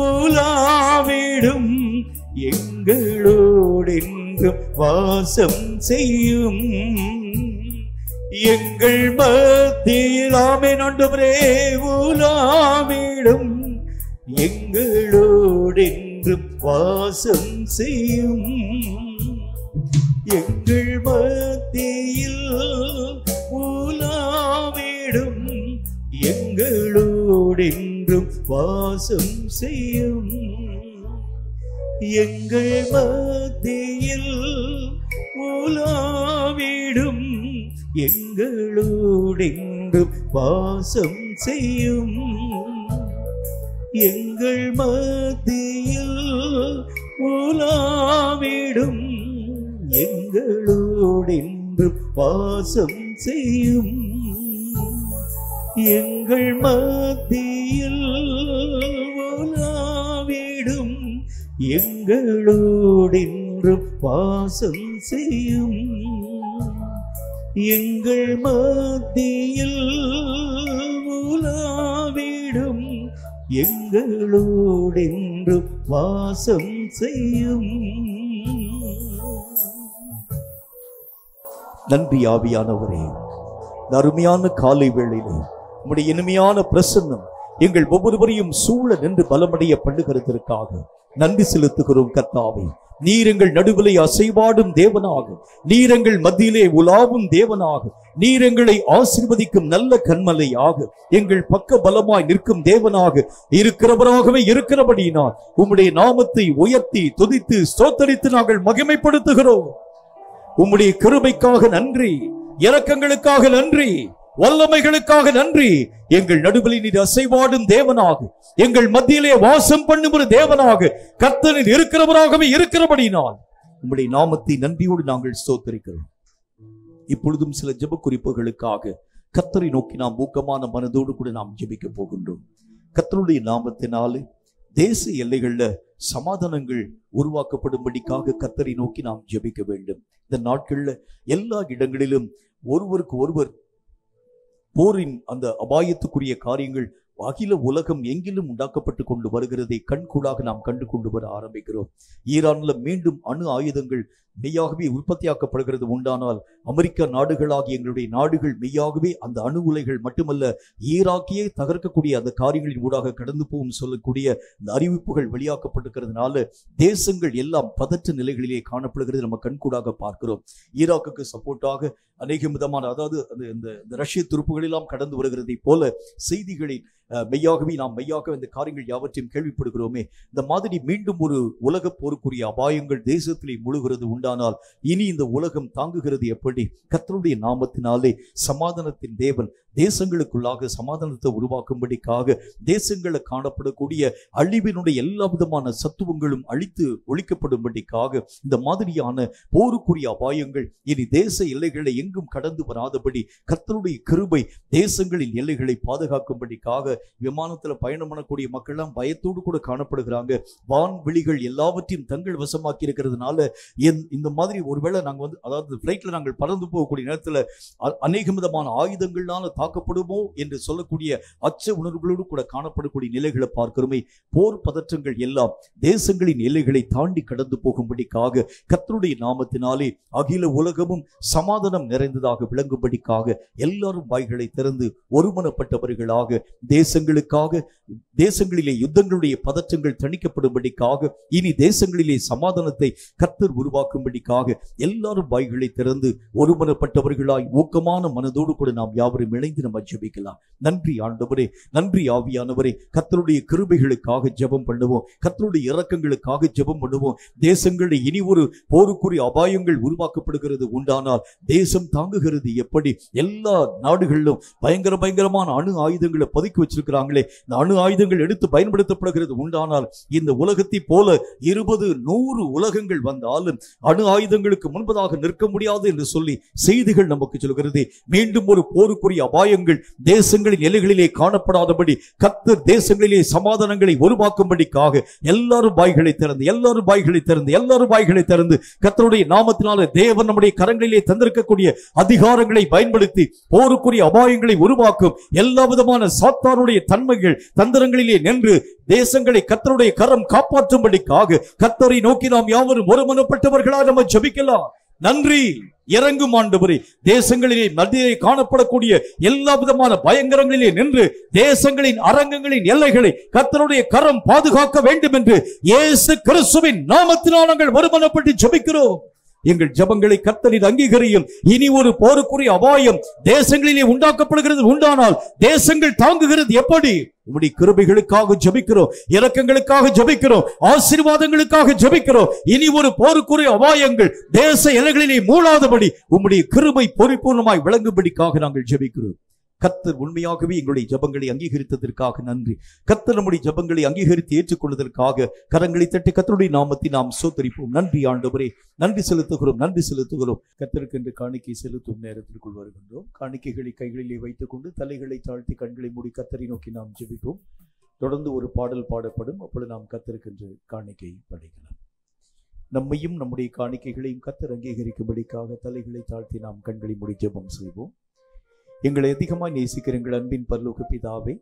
உலாவிடும் எங்களோடென்றும் வாசம் செய்யும். எங்கள் மத்தியில் ஆமென் ஆண்டவரே உலாவிடும் எங்களோடென்றும் வாசம் செய்யும். எங்கள் மத்தியில் உலாவிடும். எங்களோடென்றும் வாசம் செய்யும். எங்கள் மத்தியில் உலாவிடும். எங்களோடென்றும் வாசம் செய்யும். எங்கள் மத்தியில் உலாவிடும். எங்களோடென்றும் வாசம் செய்யும். எங்கள் மத்தியில் உலாவிடும். எங்களோடென்றும் வாசம் செய்யும். எங்கள் மத்தியில் உலாவிடும். எங்களோடென்றும் வாசம் செய்யும். நன்றி ஆவியானவரே, அருமையான காலை வேளையிலே உம்முடைய இனிமையான பிரசன்னம் எங்கள் ஒவ்வொருவரையும் சூழ நின்று பலமடைய பண்ணுகிறதற்காக நன்றி செலுத்துகிறோம் கர்த்தாவே. நீர் எங்கள் நடுவிலே அசைவாடும் தேவனாக, நீர் எங்கள் மத்தியிலே உலாவும் தேவனாக, நீர் எங்களை ஆசீர்வதிக்கும் நல்ல கன்மலையாக, எங்கள் பக்க பலமாய் நிற்கும் தேவனாக இருக்கிறவராகவே இருக்கிறபடியினால் உம்முடைய நாமத்தை உயர்த்தி துதித்து ஸ்தோத்தரித்து நாங்கள் மகிமைப்படுத்துகிறோம். உம்முடைய கிருபைக்காக நன்றி, இரக்கங்களுக்காக நன்றி, வல்லமைகளுக்காக நன்றி. எங்கள் நடுவில் நீர் அசைவாடும் தேவனாக, எங்கள் மத்தியிலே வாசம் பண்ணுகிற தேவனாக, கர்த்தரில் இருக்கிறவராகவே இருக்கிறபடினால் உம்முடைய நாமத்தை நன்றியோடு நாங்கள் ஸ்தோத்தரிக்கிறோம். இப்பொழுதும் சில ஜெப குறிப்புகளுக்காக கர்த்தரை நோக்கி நாம் ஊக்கமான மனதோடு கூட நாம் ஜெபிக்க போகின்றோம். கர்த்தருடைய நாமத்தினாலே தேச எல்லைகள்ல சமாதானங்கள் உருவாக்கப்படும்படிக்காக கர்த்தரை நோக்கி நாம் ஜெபிக்க வேண்டும். இந்த நாட்கள்ல எல்லா இடங்களிலும் ஒருவருக்கு ஒருவர் போரின் அந்த அபாயத்துக்குரிய காரியங்கள் அகில உலகம் எங்கிலும் உண்டாக்கப்பட்டு கொண்டு வருகிறதை கண்கூடாக நாம் கண்டு கொண்டு வர ஆரம்பிக்கிறோம். ஈரான்ல மீண்டும் அணு ஆயுதங்கள் மெய்யாகவே உற்பத்தியாக்கப்படுகிறது உண்டானால் அமெரிக்க நாடுகளாகிய எங்களுடைய நாடுகள் மெய்யாகவே அந்த அணு உலைகள் மட்டுமல்ல ஈராக்கியே தகர்க்கக்கூடிய அந்த காரியங்களின் ஊடாக கடந்து போகும் சொல்லக்கூடிய இந்த அறிவிப்புகள் வெளியாக்கப்பட்டிருக்கிறதுனால தேசங்கள் எல்லாம் பதற்ற நிலைகளிலே காணப்படுகிறது நம்ம கண்கூடாக பார்க்கிறோம். ஈராக்குக்கு சப்போர்ட்டாக அநேக விதமான அதாவது இந்த ரஷ்ய துருப்புகள் எல்லாம் கடந்து வருகிறதை போல செய்திகளில் மெய்யாகவே நாம் மெய்யாக இந்த காரியங்கள் யாவற்றையும் கேள்விப்படுகிறோமே. இந்த மாதிரி மீண்டும் ஒரு உலக போருக்குரிய அபாயங்கள் தேசத்திலே முழுகிறது உண்டானால் இனி இந்த உலகம் தாங்குகிறது எப்படி? கர்த்தருடைய நாமத்தினாலே சமாதானத்தின் தேவன் தேசங்களுக்குள்ளாக சமாதானத்தை உருவாக்கும்படிக்காக தேசங்களை காணப்படக்கூடிய அழிவினுடைய எல்லா விதமான சத்துவங்களும் அழித்து ஒழிக்கப்படும்படிக்காக இந்த மாதிரியான போருக்குரிய அபாயங்கள் இனி தேச எல்லைகளை எங்கும் கடந்து வராதபடி கர்த்தருடைய கிருபை தேசங்களின் எல்லைகளை பாதுகாக்கும்படிக்காக விமானத்துல பயணம் பண்ணக்கூடிய மக்கள் எல்லாம் பயத்தோடு கூட காணப்படுகிறாங்க. வான்வெளிகள் எல்லாவற்றையும் தங்கள் வசமாக்கி இருக்கிறதுனால இந்த மாதிரி ஒருவேளை நாங்க அதாவது பிளைட்ல நாங்கள் பறந்து போகக்கூடிய நேரத்துல அநேக விதமான ஆயுதங்களால தாக்கப்படுமோ என்று சொல்லக்கூடிய அச்ச உணர்வுகளோடு கூட காணப்படக்கூடிய நிலைகளை பார்க்கிறோமே. போர் பதற்றங்கள் எல்லாம் தேசங்களின் எல்லைகளை தாண்டி கடந்து போகும்படிக்காக கர்த்தருடைய நாமத்தினாலே அகில உலகமும் சமாதானம் நிறைந்ததாக விளங்கும்படிக்காக எல்லாரும் வாய்களை திறந்து ஒருமனப்பட்டவர்களாக தேசங்களுக்காக தேசங்களிலே யுத்தங்களுடைய பதற்றங்கள் தணிக்கப்படும்படிக்காக இனி தேசங்களிலே சமாதானத்தை கர்த்தர் உருவாக்கும்படிக்காக எல்லாரும் வாய்களை திறந்து ஒருமனப்பட்டவர்களாய் ஊக்கமான மனதோடு கூட நாம் யாவரும் இணைந்து நம்ம ஜெபிக்கலாம். நன்றி ஆண்டவரே, நன்றி ஆவியானவரே. கர்த்தருடைய கிருபைகளுக்காக ஜெபம் பண்ணுவோம், கர்த்தருடைய இரக்கங்களுக்காக ஜெபம் பண்ணுவோம். தேசங்களில் இனி ஒரு போருக்குரிய அபாயங்கள் உருவாக்கப்படுகிறது உண்டானால் தேசம் தாங்குகிறது எப்படி? எல்லா நாடுகளிலும் பயங்கரமான அணு ஆயுதங்களை பதுக்கி வச்சிருக்கிறாங்களே, இந்த அணு ஆயுதங்கள் எடுத்து பயன்படுத்தப்படுகிறது உண்டானால் இந்த உலகத்தை போல 20-100 உலகங்கள் வந்தாலும் அணு ஆயுதங்களுக்கு முன்பதாக நிற்க முடியாது என்று சொல்லி செய்திகள் நமக்கு சொல்கிறது. மீண்டும் ஒரு போருக்குரிய அபாயங்கள் தேசங்களின் எல்லைகளிலே காணப்படாதபடி கர்த்தர் தேசங்களிலே சமாதானங்களை உருவாக்கும்படிக்காக எல்லாரும் வாய்களை திறந்து கர்த்தருடைய நாமத்தினால தேவன் நம்முடைய கரங்களிலே தந்திருக்கக்கூடிய அதிகாரங்களை பயன்படுத்தி போருக்குரிய அபாயங்களை உருவாக்கும் எல்லா விதமான சாத்தானுடைய தன்மைகள் தந்திரங்களிலே நின்று தேசங்களை கர்த்தருடைய கரம் காப்பாற்றும்படிக்காக கர்த்தரை நோக்கி நாம் யாவரும் ஒருமனப்பட்டவர்களாக நம்ம ஜெபிக்கலாம். நன்றி. இறங்கும் ஆண்டவரே. தேசங்களிலே நதியை காணப்படக்கூடிய எல்லா விதமான பயங்கரங்களிலே நின்று தேசங்களின் அரங்கங்களின் எல்லைகளை கர்த்தருடைய கரம் பாதுகாக்க வேண்டும் என்று இயேசு கிறிஸ்துவின் நாமத்தினால் நாங்கள் ஒருமனப்பட்டு ஜெபிக்கிறோம். எங்கள் ஜெபங்களை கர்த்தரின் அங்கீகரியும். இனி ஒரு போருக்குரிய அபாயம் தேசங்களிலே உண்டாக்கப்படுகிறது உண்டானால் தேசங்கள் தாங்குகிறது எப்படி? உம்முடைய கிருபைகளுக்காக ஜெபிக்கிறோம், இரக்கங்களுக்காக ஜெபிக்கிறோம், ஆசீர்வாதங்களுக்காக ஜெபிக்கிறோம். இனி ஒரு போருக்குரிய அபாயங்கள் தேச எல்லைகளிலே மூளாதபடி உம்முடைய கிருபை பரிபூர்ணமாய் விளங்கும்படிக்காக நாங்கள் ஜெபிக்கிறோம். கர்த்தர் உண்மையாகவே எங்களுடைய ஜெபங்களை அங்கீகரித்ததற்காக நன்றி. கர்த்தர் நம்முடைய ஜெபங்களை அங்கீகரித்து ஏற்றுக்கொள்வதற்காக கரங்களை தட்டி கர்த்தருடைய நாமத்தை நாம் ஸ்தோத்திரிப்போம். நன்றி ஆண்டவரே, நன்றி செலுத்துகிறோம், நன்றி செலுத்துகிறோம். கர்த்தருக்கு என்று காணிக்கை செலுத்தும் நேரத்திற்குள் வருகின்றோம். காணிக்கைகளை கைகளிலே வைத்துக் கொண்டு தலைகளை தாழ்த்தி கண்களை மூடி கர்த்தரை நோக்கி நாம் ஜெபிப்போம். தொடர்ந்து ஒரு பாடல் பாடப்படும். அப்பொழுது நாம் கர்த்தருக்கு என்று காணிக்கை படைக்கலாம். நம்மையும் நம்முடைய காணிக்கைகளையும் கர்த்தர் அங்கீகரிக்கும்படிக்காக தலைகளை தாழ்த்தி நாம் கண்களை மூடி ஜெபம் செய்வோம். எங்களை அதிகமாய் நேசிக்கிற எங்கள் அன்பின் பரலோக பிதாவே,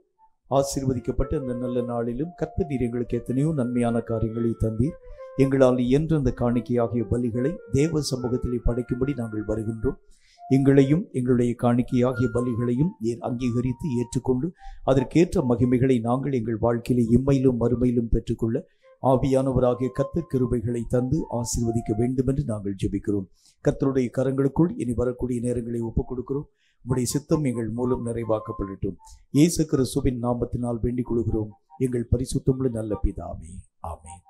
ஆசீர்வதிக்கப்பட்ட அந்த நல்ல நாளிலும் கர்த்தர் நீர் எங்களுக்கு எத்தனையோ நன்மையான காரியங்களை தந்தீர். எங்களால் இயன்ற அந்த காணிக்கையாகிய பலிகளை தேவ சமூகத்திலே படைக்கும்படி நாங்கள் வருகின்றோம். எங்களையும் எங்களுடைய காணிக்கையாகிய பலிகளையும் நீர் அங்கீகரித்து ஏற்றுக்கொண்டு அதற்கேற்ற மகிமைகளை நாங்கள் எங்கள் வாழ்க்கையிலே இம்மையிலும் மறுமையிலும் பெற்றுக்கொள்ள ஆவியானவராகிய கர்த்தர் கிருபைகளை தந்து ஆசீர்வதிக்க வேண்டும் என்று நாங்கள் ஜெபிக்கிறோம். கர்த்தருடைய கரங்களுக்குள் இனி வரக்கூடிய நேரங்களை ஒப்புக் கொடுக்கிறோம். உம்முடைய சித்தம் எங்கள் மூலம் நிறைவாக்கப்படட்டும். இயேசு கிறிஸ்துவின் நாமத்தினால் வேண்டிக் கொள்கிறோம் எங்கள் பரிசுத்தமுள்ள நல்ல பிதாவே, ஆமென்.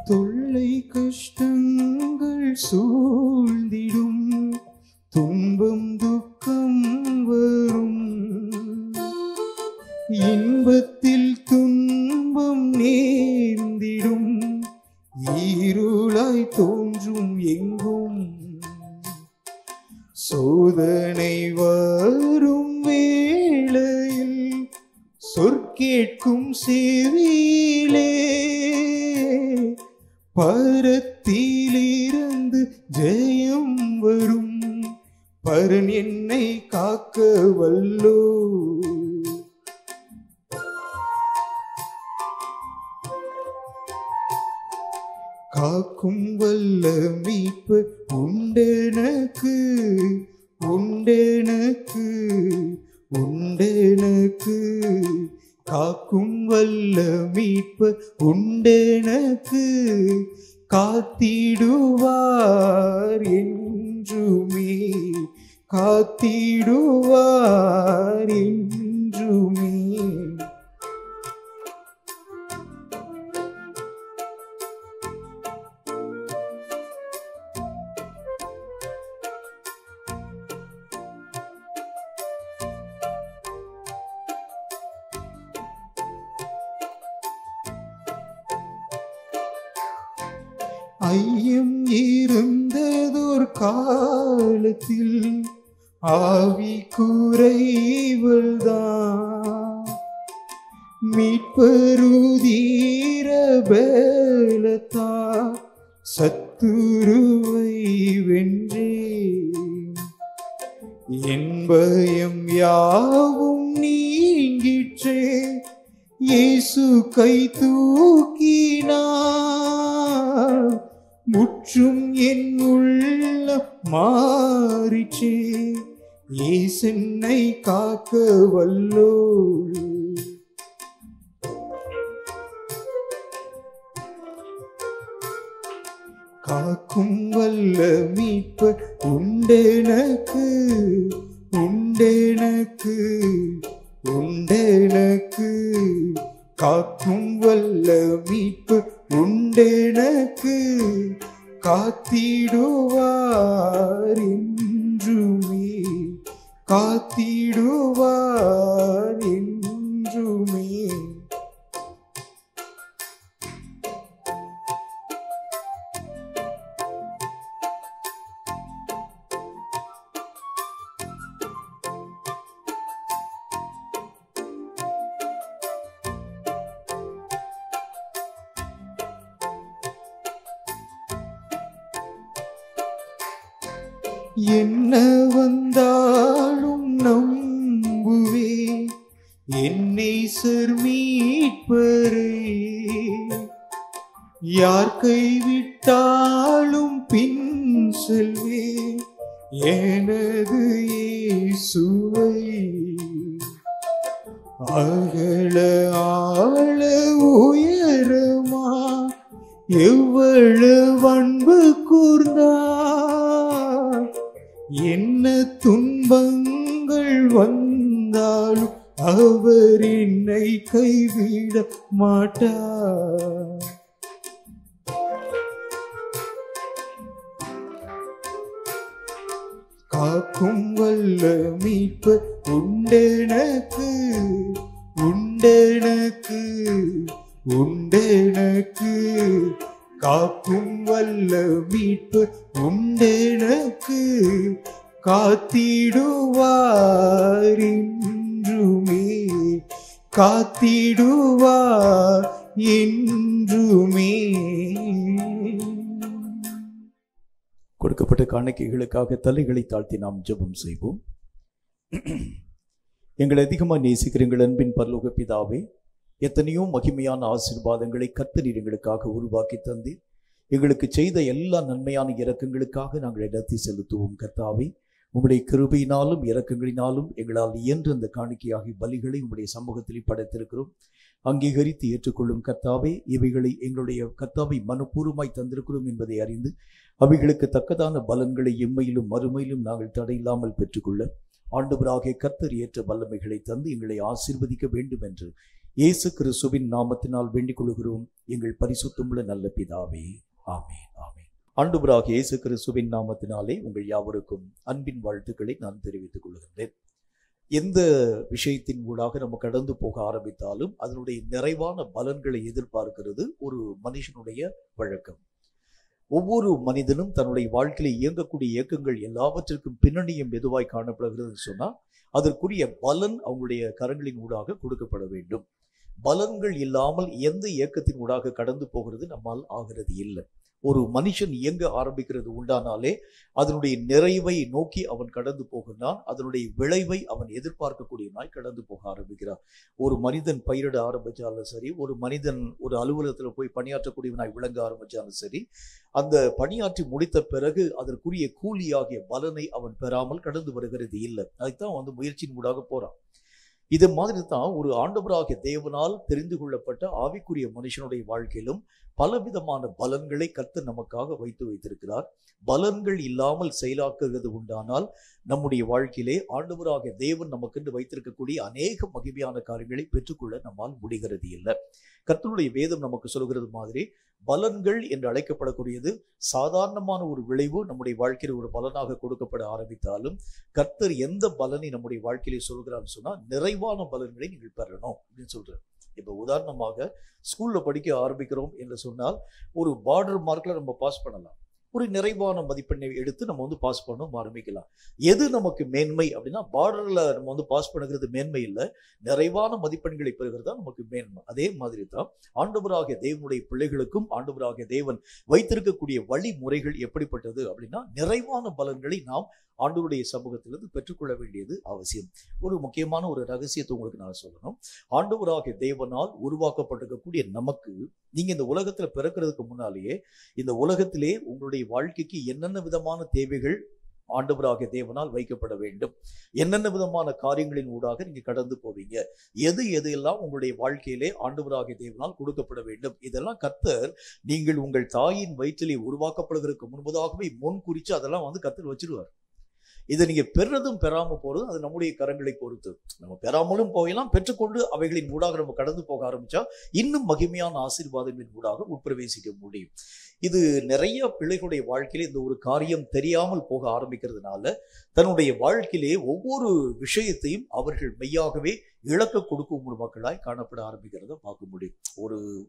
தொல்லை கஷ்டங்கள் சூழ்ந்திடும், துன்பம் துக்கம் வரும், இன்பத்தில் துன்பம் நேர்ந்திடும், இருளாய் தோன்றும் எங்கும், சோதனை வரும் வேளையில் சொற்கேட்கும் செவியிலே பரத்திலிருந்து ஜெயம் வரும், பரன் என்னை காக்க வல்லோ. காக்கும் வல்ல மீட்பு உண்டெனக்கு, உண்டெனக்கு, உண்டெனக்கு. காக்கும் வல்ல மீட்பு உண்டெனக்கு, காத்திடுவார் என்றுமே, காத்திடுவார் என்றுமே. ஐயம் இருந்ததோர் காலத்தில் ஆவி குறைவல்தான், மீட்பருதீர பலத்தா சத்துருவை வென்றே. என் பயம் யாவும் நீங்கிற்றே, இயேசு கை தூக்கினார், முற்றும் என் உள்ளம் மாறிற்றே. இயேசுனை காக்க வல்லோ. காக்கும் வல்ல மீட்பு உண்டெனக்கு, உண்டெனக்கு, உண்டெனக்கு. காக்கும் வல்ல மீட்பு உண்டெனக்கு, காத்திடுவார் என்றுமே, காத்திடுவார் என்றுமே. என்ன வந்தாலும் நம்புவேன் என்னை மீட்பரே. யார் கைவிட்டாலும் பின் செல்வேன் எனது இயேசுவை. அகல ஆழ உயரமா எவ்வளவு அன்பு கூர்ந்தார். என்ன துன்பங்கள் வந்தாலும் அவர் என்னை கைவிட மாட்டார். காக்கும் வல்ல மீட்பு உண்டெனக்கு, உண்டெனக்கு, உண்டெனக்கு. காக்கும் வல்ல மீட்பு உண்டெனக்கு. காத்திடுவார் என்றுமே, காத்திடுவார் என்றுமே. கொடுக்கப்பட்ட காணிக்கைகளுக்காக தலைகளை தாழ்த்தி நாம் ஜெபம் செய்வோம். எங்களை அதிகமாக நேசிக்கிற எங்கள் அன்பின் பரலோக பிதாவே, எத்தனையோ மகிமையான ஆசீர்வாதங்களை கர்த்தர் எங்களுக்காக உருவாக்கி தந்து எங்களுக்கு செய்த எல்லா நன்மையான இரக்கங்களுக்காக நாங்கள் இடத்தை செலுத்துவோம். கர்த்தாவே, உம்முடைய கிருபையினாலும் இரக்கங்களினாலும் எங்களால் இயன்ற அந்த காணிக்கையாகி பலிகளை உம்முடைய சமூகத்தில் படைத்திருக்கிறோம். அங்கீகரித்து ஏற்றுக்கொள்ளும் கர்த்தாவே, இவைகளை எங்களுடைய கர்த்தாவை மனப்பூர்வமாய் தந்திருக்கிறோம் என்பதை அறிந்து அவைகளுக்கு தக்கதான பலன்களை எம்மையிலும் மறுமையிலும் நாங்கள் தடையில்லாமல் பெற்றுக்கொள்ள ஆண்டவராகிய கர்த்தர் ஏற்ற வல்லமைகளை தந்து எங்களை ஆசீர்வதிக்க வேண்டும் என்று இயேசு கிறிஸ்துவின் நாமத்தினால் வேண்டிக் கொள்கிறோம் எங்கள் பரிசுத்தமுள்ள நல்ல பிதாவே. ஆமென், ஆமென். ஆண்டவராகிய இயேசு கிறிஸ்துவின் நாமத்தினாலே உங்கள் யாவருக்கும் அன்பின் வாழ்த்துக்களை நான் தெரிவித்துக் கொள்கின்றேன். எந்த விஷயத்தின் ஊடாக நம்ம கடந்து போக ஆரம்பித்தாலும் அதனுடைய நிறைவான பலன்களை எதிர்பார்க்கிறது ஒரு மனுஷனுடைய வழக்கம். ஒவ்வொரு மனிதனும் தன்னுடைய வாழ்க்கையில இயங்கக்கூடிய இயக்கங்கள் எல்லாவற்றிற்கும் பின்னணியும் எதுவாய் காணப்படுகிறது சொன்னால் அதற்குரிய பலன் அவங்களுடைய கரங்களின் ஊடாக கொடுக்கப்பட வேண்டும். பலன்கள் இல்லாமல் எந்த இயக்கத்தின் ஊடாக கடந்து போகிறது நம்மால் ஆகிறது இல்லை. ஒரு மனுஷன் இயங்க ஆரம்பிக்கிறது உண்டானாலே அதனுடைய நிறைவை நோக்கி அவன் கடந்து போகிறான். அதனுடைய விளைவை அவன் எதிர்பார்க்கக்கூடியவனாய் கடந்து போக ஆரம்பிக்கிறான். ஒரு மனிதன் பயிரிட ஆரம்பித்தாலும் சரி, ஒரு மனிதன் ஒரு அலுவலகத்தில் போய் பணியாற்றக்கூடியவனாய் விளங்க ஆரம்பித்தாலும் சரி, அந்த பணியாற்றி முடித்த பிறகு அதற்குரிய கூலியாகிய பலனை அவன் பெறாமல் கடந்து வருகிறது இல்லை. அதுதான் முயற்சியின் ஊடாக போறான். இது மாதிரி தான் ஒரு ஆண்டவராகிய தேவனால் தெரிந்து கொள்ளப்பட்ட ஆவிக்குரிய மனுஷனுடைய வாழ்க்கையிலும் பலவிதமான பலன்களை கர்த்தர் நமக்காக வைத்திருக்கிறார். பலன்கள் இல்லாமல் செயலாக்குகிறது உண்டானால் நம்முடைய வாழ்க்கையிலே ஆண்டவராகிய தேவன் நமக்கென்று வைத்திருக்கக்கூடிய அநேக மகிமையான காரியங்களை பெற்றுக்கொள்ள நம்மால் முடிகிறது இல்லை. கர்த்தருடைய வேதம் நமக்கு சொல்கிறது மாதிரி பலன்கள் என்று அழைக்கப்படக்கூடியது சாதாரணமான ஒரு விளைவு நம்முடைய வாழ்க்கையில் ஒரு பலனாக கொடுக்கப்பட ஆரம்பித்தாலும் கர்த்தர் எந்த பலனை நம்முடைய வாழ்க்கையிலே சொல்கிறான்னு சொன்னா நிறைவான பலன்களை நீங்கள் பெறணும் அப்படின்னு சொல்றாரு. இப்போ உதாரணமாக ஸ்கூல்ல படிக்க ஆரம்பிக்கிறோம் என்று சொன்னால் ஒரு பார்டர் மார்க்ல நம்ம பாஸ் பண்ணலாம். ஒரு நிறைவான மதிப்பெண்ணை எடுத்து நம்ம பாஸ் பண்ண ஆரம்பிக்கலாம். எது நமக்கு மேன்மை அப்படின்னா பார்டர்ல நம்ம பாஸ் பண்ணுகிறது மேன்மை இல்லை, நிறைவான மதிப்பெண்களை பெறுகிறது தான் நமக்கு மேன்மை. அதே மாதிரி தான் ஆண்டவராகிய தேவனுடைய பிள்ளைகளுக்கும் ஆண்டவராகிய தேவன் வைத்திருக்கக்கூடிய வழிமுறைகள் எப்படிப்பட்டது அப்படின்னா நிறைவான பலன்களை நாம் ஆண்டவருடைய சமூகத்திலிருந்து பெற்றுக்கொள்ள வேண்டியது அவசியம். ஒரு முக்கியமான ஒரு ரகசியத்தை உங்களுக்கு நான் சொல்லணும். ஆண்டவராகிய தேவனால் உருவாக்கப்பட்டிருக்கக்கூடிய நமக்கு நீங்க இந்த உலகத்துல பிறக்கிறதுக்கு முன்னாலேயே இந்த உலகத்திலே உங்களுடைய வாழ்க்கைக்கு என்னென்ன விதமான தேவைகள் ஆண்டவராகிய தேவனால் வைக்கப்பட வேண்டும், என்னென்ன விதமான காரியங்களின் ஊடாக நீங்க கடந்து போவீங்க, எது எல்லாம் உங்களுடைய வாழ்க்கையிலே ஆண்டவராகிய தேவனால் கொடுக்கப்பட வேண்டும், இதெல்லாம் கர்த்தர் நீங்கள் உங்கள் தாயின் வயிற்றிலே உருவாக்கப்படுவதற்கு முன்பதாகவே முன் குறித்து அதெல்லாம் கர்த்தர் வச்சிருவார். இதை நீங்க பெறதும் பெறாம போறது அது நம்முடைய கரங்களை பொறுத்து. நம்ம பெறாமலும் போகலாம், பெற்றுக்கொண்டு அவைகளின் ஊடாக நம்ம கடந்து போக ஆரம்பிச்சா இன்னும் மகிமையான ஆசீர்வாதங்களின் ஊடாக உட்பிரவேசிக்க முடியும். இது நிறைய பிள்ளைகளுடைய வாழ்க்கையில இந்த ஒரு காரியம் தெரியாமல் போக ஆரம்பிக்கிறதுனால தன்னுடைய வாழ்க்கையிலே ஒவ்வொரு விஷயத்தையும் அவர்கள் மெய்யாகவே இழக்க கொடுக்கும் ஒரு மக்களாய் காணப்பட ஆரம்பிக்கிறத பார்க்க முடியும்.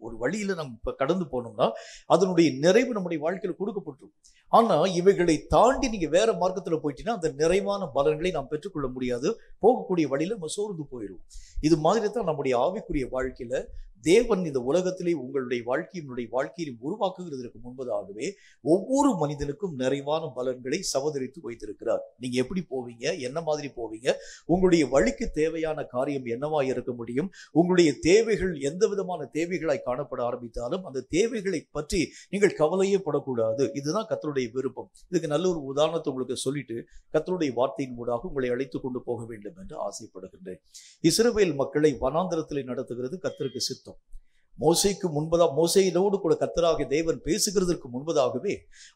ஒரு வழியில நம்ம கடந்து போனோம்னா அதனுடைய நிறைவு நம்முடைய வாழ்க்கையில கொடுக்கப்பட்டிருக்கும். ஆனா இவைகளை தாண்டி நீங்க வேற மார்க்கத்துல போயிட்டீங்கன்னா அந்த நிறைவான பலன்களை நாம் பெற்றுக்கொள்ள முடியாது. போகக்கூடிய வழியில நம்ம சோர்ந்து போயிடும். இது மாதிரி தான் நம்முடைய ஆவிக்குரிய வாழ்க்கையில தேவன் இந்த உலகத்திலே உங்களுடைய வாழ்க்கையை உருவாக்குகிறதற்கு முன்பதாகவே ஒவ்வொரு மனிதனுக்கும் நிறைவான பலன்களை சவதரித்து வைத்திருக்கிறார். நீங்க எப்படி போவீங்க, என்ன மாதிரி போவீங்க, உங்களுடைய வழிக்கு தேவையான காரியம் என்னவா இருக்க முடியும், உங்களுடைய தேவைகள் எந்த விதமான தேவைகளாய் காணப்பட ஆரம்பித்தாலும் அந்த தேவைகளை பற்றி நீங்கள் கவலையே படக்கூடாது. இதுதான் கர்த்தருடைய விருப்பம். இதுக்கு நல்ல ஒரு உதாரணத்தை உங்களுக்கு சொல்லிட்டு கர்த்தருடைய வார்த்தையின் மூலமாக உங்களை அழைத்துக் கொண்டு போக வேண்டும் என்று ஆசைப்படுகின்றேன். இஸ்ரவேல் மக்களை வனாந்தரத்திலே நடத்துகிறது கர்த்தருக்கு சித்தம். மோசேயோடு கூட கர்த்தராகிய தேவன் பேசுகிறதற்கு முன்பதாகவே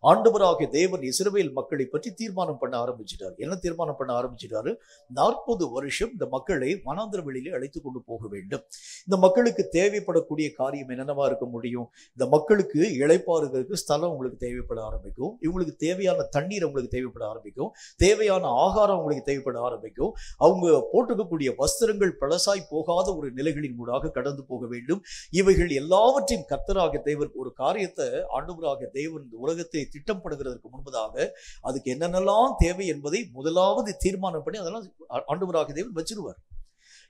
ஆண்டவராகிய தேவன் இஸ்ரவேல் மக்களை பற்றி தீர்மானம் பண்ண ஆரம்பிச்சிட்டார். என்ன தீர்மானம் பண்ண ஆரம்பிச்சிட்டாரு? 40 வருஷம் இந்த மக்களை வனாந்தர வெளியிலே அழைத்து கொண்டு போக வேண்டும். இந்த மக்களுக்கு தேவைப்படக்கூடிய காரியம் என்னென்னவா இருக்க முடியும்? இந்த மக்களுக்கு இளைப்பாறுகிறதுக்கு ஸ்தலம் உங்களுக்கு தேவைப்பட ஆரம்பிக்கும், இவங்களுக்கு தேவையான தண்ணீர் உங்களுக்கு தேவைப்பட ஆரம்பிக்கும், தேவையான ஆகாரம் உங்களுக்கு தேவைப்பட ஆரம்பிக்கும், அவங்க போட்டுக்கக்கூடிய வஸ்திரங்கள் பழசாய் போகாத ஒரு நிலைகளின் ஊடாக கடந்து போக வேண்டும். இவைகள் எல்லாவற்றையும் கர்த்தராகிய தேவன் ஒரு காரியத்தை ஆண்டவராகிய தேவன் இந்த உலகத்தை திட்டம் பண்ணுகிறதற்கு முன்பதாக அதுக்கு என்னென்னலாம் தேவை என்பதை முதலாவது தீர்மானம் பண்ணி அதெல்லாம் ஆண்டவராகிய தேவன் வச்சிருவார்.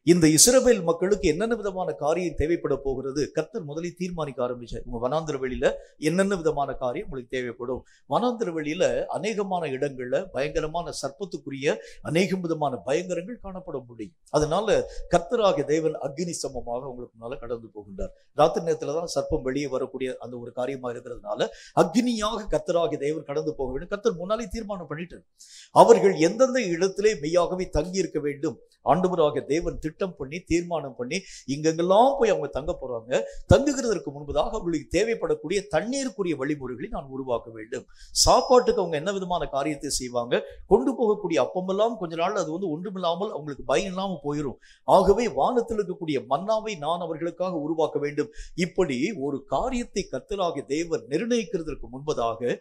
இந்த இஸ்ரவேல் மக்களுக்கு என்னென்ன விதமான காரியம் தேவைப்பட போகிறது கர்த்தர் முதலில் தீர்மானிக்க ஆரம்பிச்சார். உங்க வனாந்தர வெளியில என்னென்ன விதமான காரியம் உங்களுக்கு தேவைப்படும். வனாந்தர வெளியில அநேகமான இடங்கள்ல பயங்கரமான சர்ப்பத்துக்குரிய அநேக விதமான பயங்கரங்கள் காணப்பட முடியும். அதனால கர்த்தராகிய தேவன் அக்னி சமமாக உங்களுக்கு முன்னால கடந்து போகின்றார். ராத்திரி நேரத்துலதான் சர்ப்பம் வெளியே வரக்கூடிய அந்த ஒரு காரியமா இருக்கிறதுனால அக்னியாக கர்த்தராகிய தேவன் கடந்து போக வேண்டும். கர்த்தர் முன்னாலே தீர்மானம் பண்ணிட்டார். அவர்கள் எந்தெந்த இடத்திலே மெய்யாகவே தங்கி இருக்க வேண்டும் ஆண்டவராகிய தேவன் திட்டம் பண்ணி தீர்மானம் பண்ணி இங்கெங்கெல்லாம் போய் அவங்க தங்க போறாங்க. தங்குகிறதற்கு முன்பதாக அவர்களுக்கு தேவைப்படக்கூடிய தண்ணீருக்குரிய வழிமுறைகளை நான் உருவாக்க வேண்டும். சாப்பாட்டுக்கு அவங்க என்ன விதமான காரியத்தை செய்வாங்க, கொண்டு போகக்கூடிய அப்பமெல்லாம் கொஞ்ச நாள் அது ஒன்றுமில்லாமல் அவங்களுக்கு பயம் இல்லாமல் போயிடும். ஆகவே வானத்தில் இருக்கக்கூடிய மன்னாவை நான் அவர்களுக்காக உருவாக்க வேண்டும். இப்படி ஒரு காரியத்தை கர்த்தராகிய தேவன் நிர்ணயிக்கிறதற்கு முன்பதாக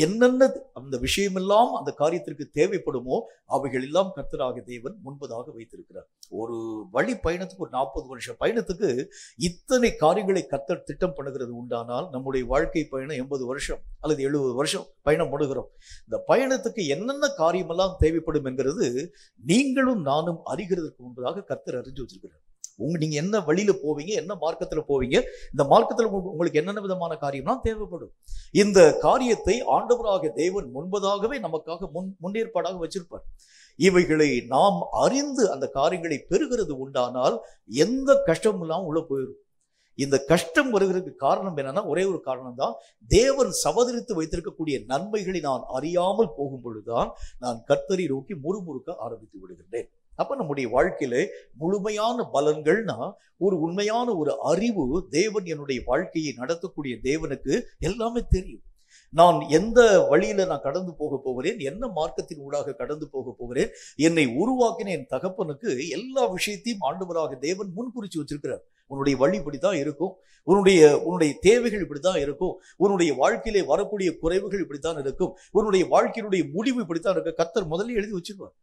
என்னென்ன அந்த விஷயமெல்லாம் அந்த காரியத்திற்கு தேவைப்படுமோ அவைகள் எல்லாம் கர்த்தராகிய தேவன் முன்பதாக வைத்திருக்கிறார். ஒரு வழி பயணத்துக்கு ஒரு 40 வருஷம் பயணத்துக்கு இத்தனை காரியங்களை கர்த்தர் திட்டம் பண்ணுகிறது உண்டானால் நம்முடைய வாழ்க்கை பயணம் 80 வருஷம் அல்லது 70 வருஷம் பயணம் பண்ணுகிறோம். இந்த பயணத்துக்கு என்னென்ன காரியமெல்லாம் தேவைப்படும் என்கிறது நீங்களும் நானும் அறிகிறதுக்கு முன்பதாக கர்த்தர் அறிஞ்சு வச்சிருக்கிறார். நீங்க என்ன வழியில போவீங்க, என்ன மார்க்கத்துல போவீங்க, இந்த மார்க்கத்துல உங்களுக்கு என்னென்ன விதமான காரியம்லாம் தேவைப்படும். இந்த காரியத்தை ஆண்டவராகிய தேவன் முன்பதாகவே நமக்காக முன்னேற்பாடாக வச்சிருப்பார். இவைகளை நாம் அறிந்து அந்த காரியங்களை பெறுகிறது உண்டானால் எந்த கஷ்டமும் இல்லாமல் உள்ள போயிடும். இந்த கஷ்டம் வருகிறதுக்கு காரணம் என்னன்னா ஒரே ஒரு காரணம் தான், தேவன் சவதரித்து வைத்திருக்கக்கூடிய நன்மைகளை நான் அறியாமல் போகும் பொழுதுதான் நான் கர்த்தரை நோக்கி முறுமுறுக்க ஆரம்பித்து விடுகின்றேன். அப்ப நம்முடைய வாழ்க்கையில முழுமையான பலன்கள்னா ஒரு உண்மையான ஒரு அறிவு, தேவன் என்னுடைய வாழ்க்கையை நடத்தக்கூடிய தேவனுக்கு எல்லாமே தெரியும். நான் எந்த வழியில நான் கடந்து போக போகிறேன், என்ன மார்க்கத்தின் ஊடாக கடந்து போக போகிறேன், என்னை உருவாக்கின என் தகப்பனுக்கு எல்லா விஷயத்தையும் ஆண்டவராக தேவன் முன்குறிச்சு வச்சிருக்கிறார். உன்னுடைய வழி இப்படித்தான் இருக்கும், உன்னுடைய தேவைகள் இப்படித்தான் இருக்கும், உன்னுடைய வாழ்க்கையிலே வரக்கூடிய குறைவுகள் இப்படித்தான் இருக்கும், உன்னுடைய வாழ்க்கையினுடைய முடிவு இப்படித்தான் இருக்கு. கர்த்தர் முதல்ல எழுதி வச்சிருவார்.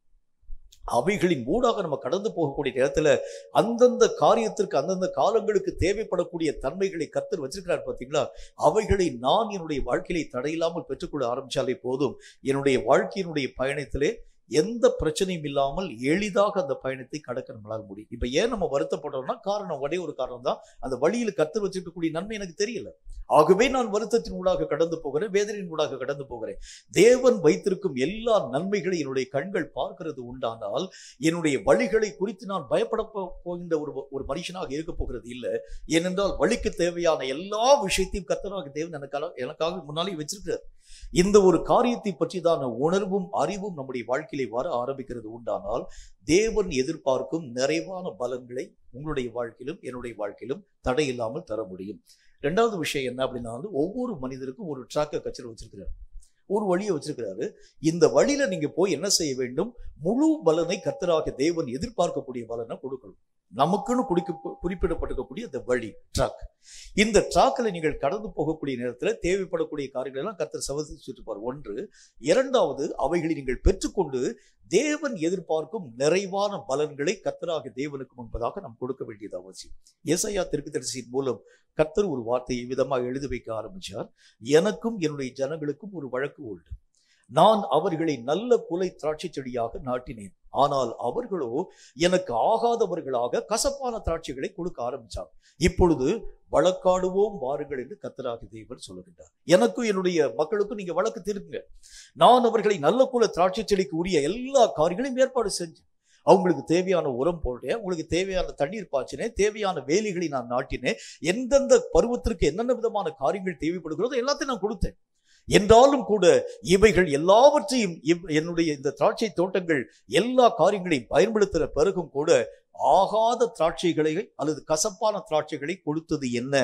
அவைகளின் ஊடாக நம்ம கடந்து போகக்கூடிய நேரத்துல அந்தந்த காரியத்திற்கு அந்தந்த காலங்களுக்கு தேவைப்படக்கூடிய தன்மைகளை கர்த்தர் வச்சிருக்கிறார் பார்த்தீங்களா. அவைகளை நான் என்னுடைய வாழ்க்கையை தடையில்லாமல் பெற்றுக்கொள்ள ஆரம்பிச்சாலே போதும், என்னுடைய வாழ்க்கையினுடைய பயணத்திலே எந்த பிரச்சனையும் இல்லாமல் எளிதாக அந்த பயணத்தை கடக்க நம்மளால் முடியும். இப்ப ஏன் நம்ம வருத்தப்படுறோம்னா காரணம் ஒரே ஒரு காரணம் தான், அந்த வழியில் கர்த்தர் வச்சிருக்கக்கூடிய நன்மை எனக்கு தெரியல. ஆகவே நான் வருத்தத்தின் ஊடாக கடந்து போகிறேன், வேதனையின் ஊடாக கடந்து போகிறேன். தேவன் வைத்திருக்கும் எல்லா நன்மைகளை என்னுடைய கண்கள் பார்க்கிறது உண்டானால் என்னுடைய வழிகளை குறித்து நான் பயப்பட போகின்ற ஒரு மனுஷனாக இருக்க போகிறது இல்லை. ஏனென்றால் வழிக்கு தேவையான எல்லா விஷயத்தையும் கர்த்தராகிய தேவன் எனக்காக முன்னாலே வச்சிருக்கிறார். இந்த ஒரு காரியத்தை பற்றி தான் உணர்வும் அறிவும் நம்முடைய வாழ்க்கையிலே வர ஆரம்பிக்கிறது உண்டானால் தேவன் எதிர்பார்க்கும் நிறைவான பலன்களை உங்களுடைய வாழ்க்கையிலும் என்னுடைய வாழ்க்கையிலும் தடை இல்லாமல் தர முடியும். ரெண்டாவது விஷயம் என்ன அப்படின்னா, ஒவ்வொரு மனிதருக்கும் ஒரு ட்ராக்கை கச்சரை வச்சிருக்கிறார், ஒரு வழியை வச்சிருக்கிறாரு. இந்த வழியில நீங்க போய் என்ன செய்ய வேண்டும், முழு பலனை கர்த்தராகிய தேவன் எதிர்பார்க்கக்கூடிய பலனை கொடுக்கணும். நமக்குன்னு குறிப்பிடப்பட்டிருக்கக்கூடிய அந்த வழி ட்ராக், இந்த ட்ராக்கில் நீங்கள் கடந்து போகக்கூடிய நேரத்தில் தேவைப்படக்கூடிய காரியங்கள் எல்லாம் கர்த்தர் சவதரிச்சிருப்பார். ஒன்று. இரண்டாவது, அவைகளை நீங்கள் பெற்றுக்கொண்டு தேவன் எதிர்பார்க்கும் நிறைவான பலன்களை கர்த்தராகிய தேவனுக்கு முன்பதாக நாம் கொடுக்க வேண்டியது அவசியம். ஏசாயா தீர்க்கதரிசியின் மூலம் கர்த்தர் ஒரு வார்த்தையை விதமாக எழுதி வைக்க ஆரம்பிச்சார். எனக்கும் என்னுடைய ஜனங்களுக்கும் ஒரு வழக்கு உண்டு, நான் அவர்களை நல்ல குலை திராட்சை செடியாக நாட்டினேன், ஆனால் அவர்களோ எனக்கு ஆகாதவர்களாக கசப்பான திராட்சைகளை கொடுக்க ஆரம்பிச்சார். இப்பொழுது வழக்காடுவோம் வாருங்கள் என்று கர்த்தராகிய தேவன் சொல்லுகின்றார். எனக்கும் என்னுடைய மக்களுக்கும் நீங்க வழக்கு தீர்க்குங்க. நான் அவர்களை நல்ல குல திராட்சை செடிக்கு உரிய எல்லா காரியங்களையும் ஏற்பாடு செஞ்சேன். அவங்களுக்கு தேவையான உரம் போட்டேன், உங்களுக்கு தேவையான தண்ணீர் பாய்ச்சினேன், தேவையான வேலிகளை நான் நாட்டினேன், எந்தெந்த பருவத்திற்கு என்னென்ன விதமான காரியங்கள் தேவைப்படுகிறதோ எல்லாத்தையும் நான் கொடுத்தேன். என்றாலும் கூட இவைகள் எல்லாவற்றையும் என்னுடைய இந்த திராட்சை தோட்டங்கள் எல்லா காரியங்களையும் பயன்படுத்துகிற பிறகும் கூட ஆகாத திராட்சைகளை அல்லது கசப்பான திராட்சைகளை கொடுத்தது என்ன?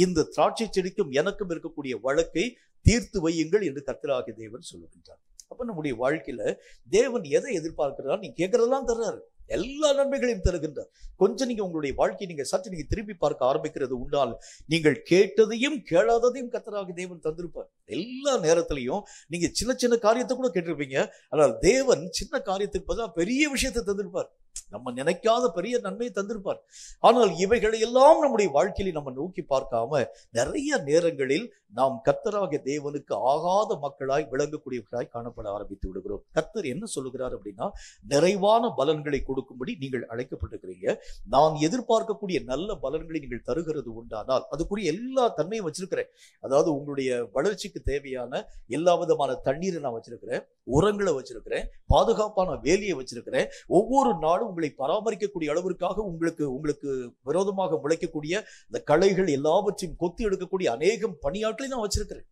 இந்த திராட்சை செடிக்கும் எனக்கும் இருக்கக்கூடிய வழக்கை தீர்த்து வையுங்கள் என்று கர்த்தராகிய தேவன் சொல்லுகின்றார். அப்ப நம்முடைய வாழ்க்கையில தேவன் எதை எதிர்பார்க்கிறார்? நீங்க கேட்கறதெல்லாம் தர்றாரு, எல்லா நன்மைகளையும் தருகின்றார். கொஞ்சம் நீங்க உங்களுடைய வாழ்க்கையை நீங்க சற்று நீங்க திருப்பி பார்க்க ஆரம்பிக்கிறது உண்டால் நீங்கள் கேட்டதையும் கேளாததையும் கர்த்தராகிய தேவன் தந்திருப்பார். எல்லா நேரத்திலையும் நீங்க சின்ன சின்ன காரியத்தை கூட கேட்டிருப்பீங்க, ஆனால் தேவன் சின்ன காரியத்துக்கு பதிலாக பெரிய விஷயத்தை தந்திருப்பார். நம்ம நினைக்காத பெரிய நன்மையை தந்திருப்பார். ஆனால் இவைகளை எல்லாம் நம்முடைய வாழ்க்கையில நம்ம நோக்கி பார்க்காம நிறைய நேரங்களில் நாம் கர்த்தராகிய தேவனுக்கு ஆகாத மக்களாய் விளங்கக்கூடியவர்களாய் காணப்பட ஆரம்பித்து விடுகிறோம். கர்த்தர் என்ன சொல்லுகிறார் அப்படின்னா, நிறைவான பலன்களை கொடுக்கும்படி நீங்கள் அழைக்கப்பட்டிருக்கிறீங்க. நான் எதிர்பார்க்கக்கூடிய நல்ல பலன்களை நீங்கள் தருகிறது உண்டானால் அதுக்குரிய எல்லா தன்மையும் வச்சிருக்கிறேன். அதாவது உங்களுடைய வளர்ச்சிக்கு தேவையான எல்லா விதமான தண்ணீரை நான் வச்சிருக்கிறேன், உரங்களை வச்சிருக்கிறேன், பாதுகாப்பான வேலியை வச்சிருக்கிறேன். ஒவ்வொரு நாளும் உங்களை பராமரிக்கக்கூடிய அளவிற்காக உங்களுக்கு விரோதமாக முளைக்கக்கூடிய இந்த களைகள் எல்லாவற்றையும் கொத்தி எடுக்கக்கூடிய அநேகம் பணியாட்களை நான் வச்சிருக்கிறேன்.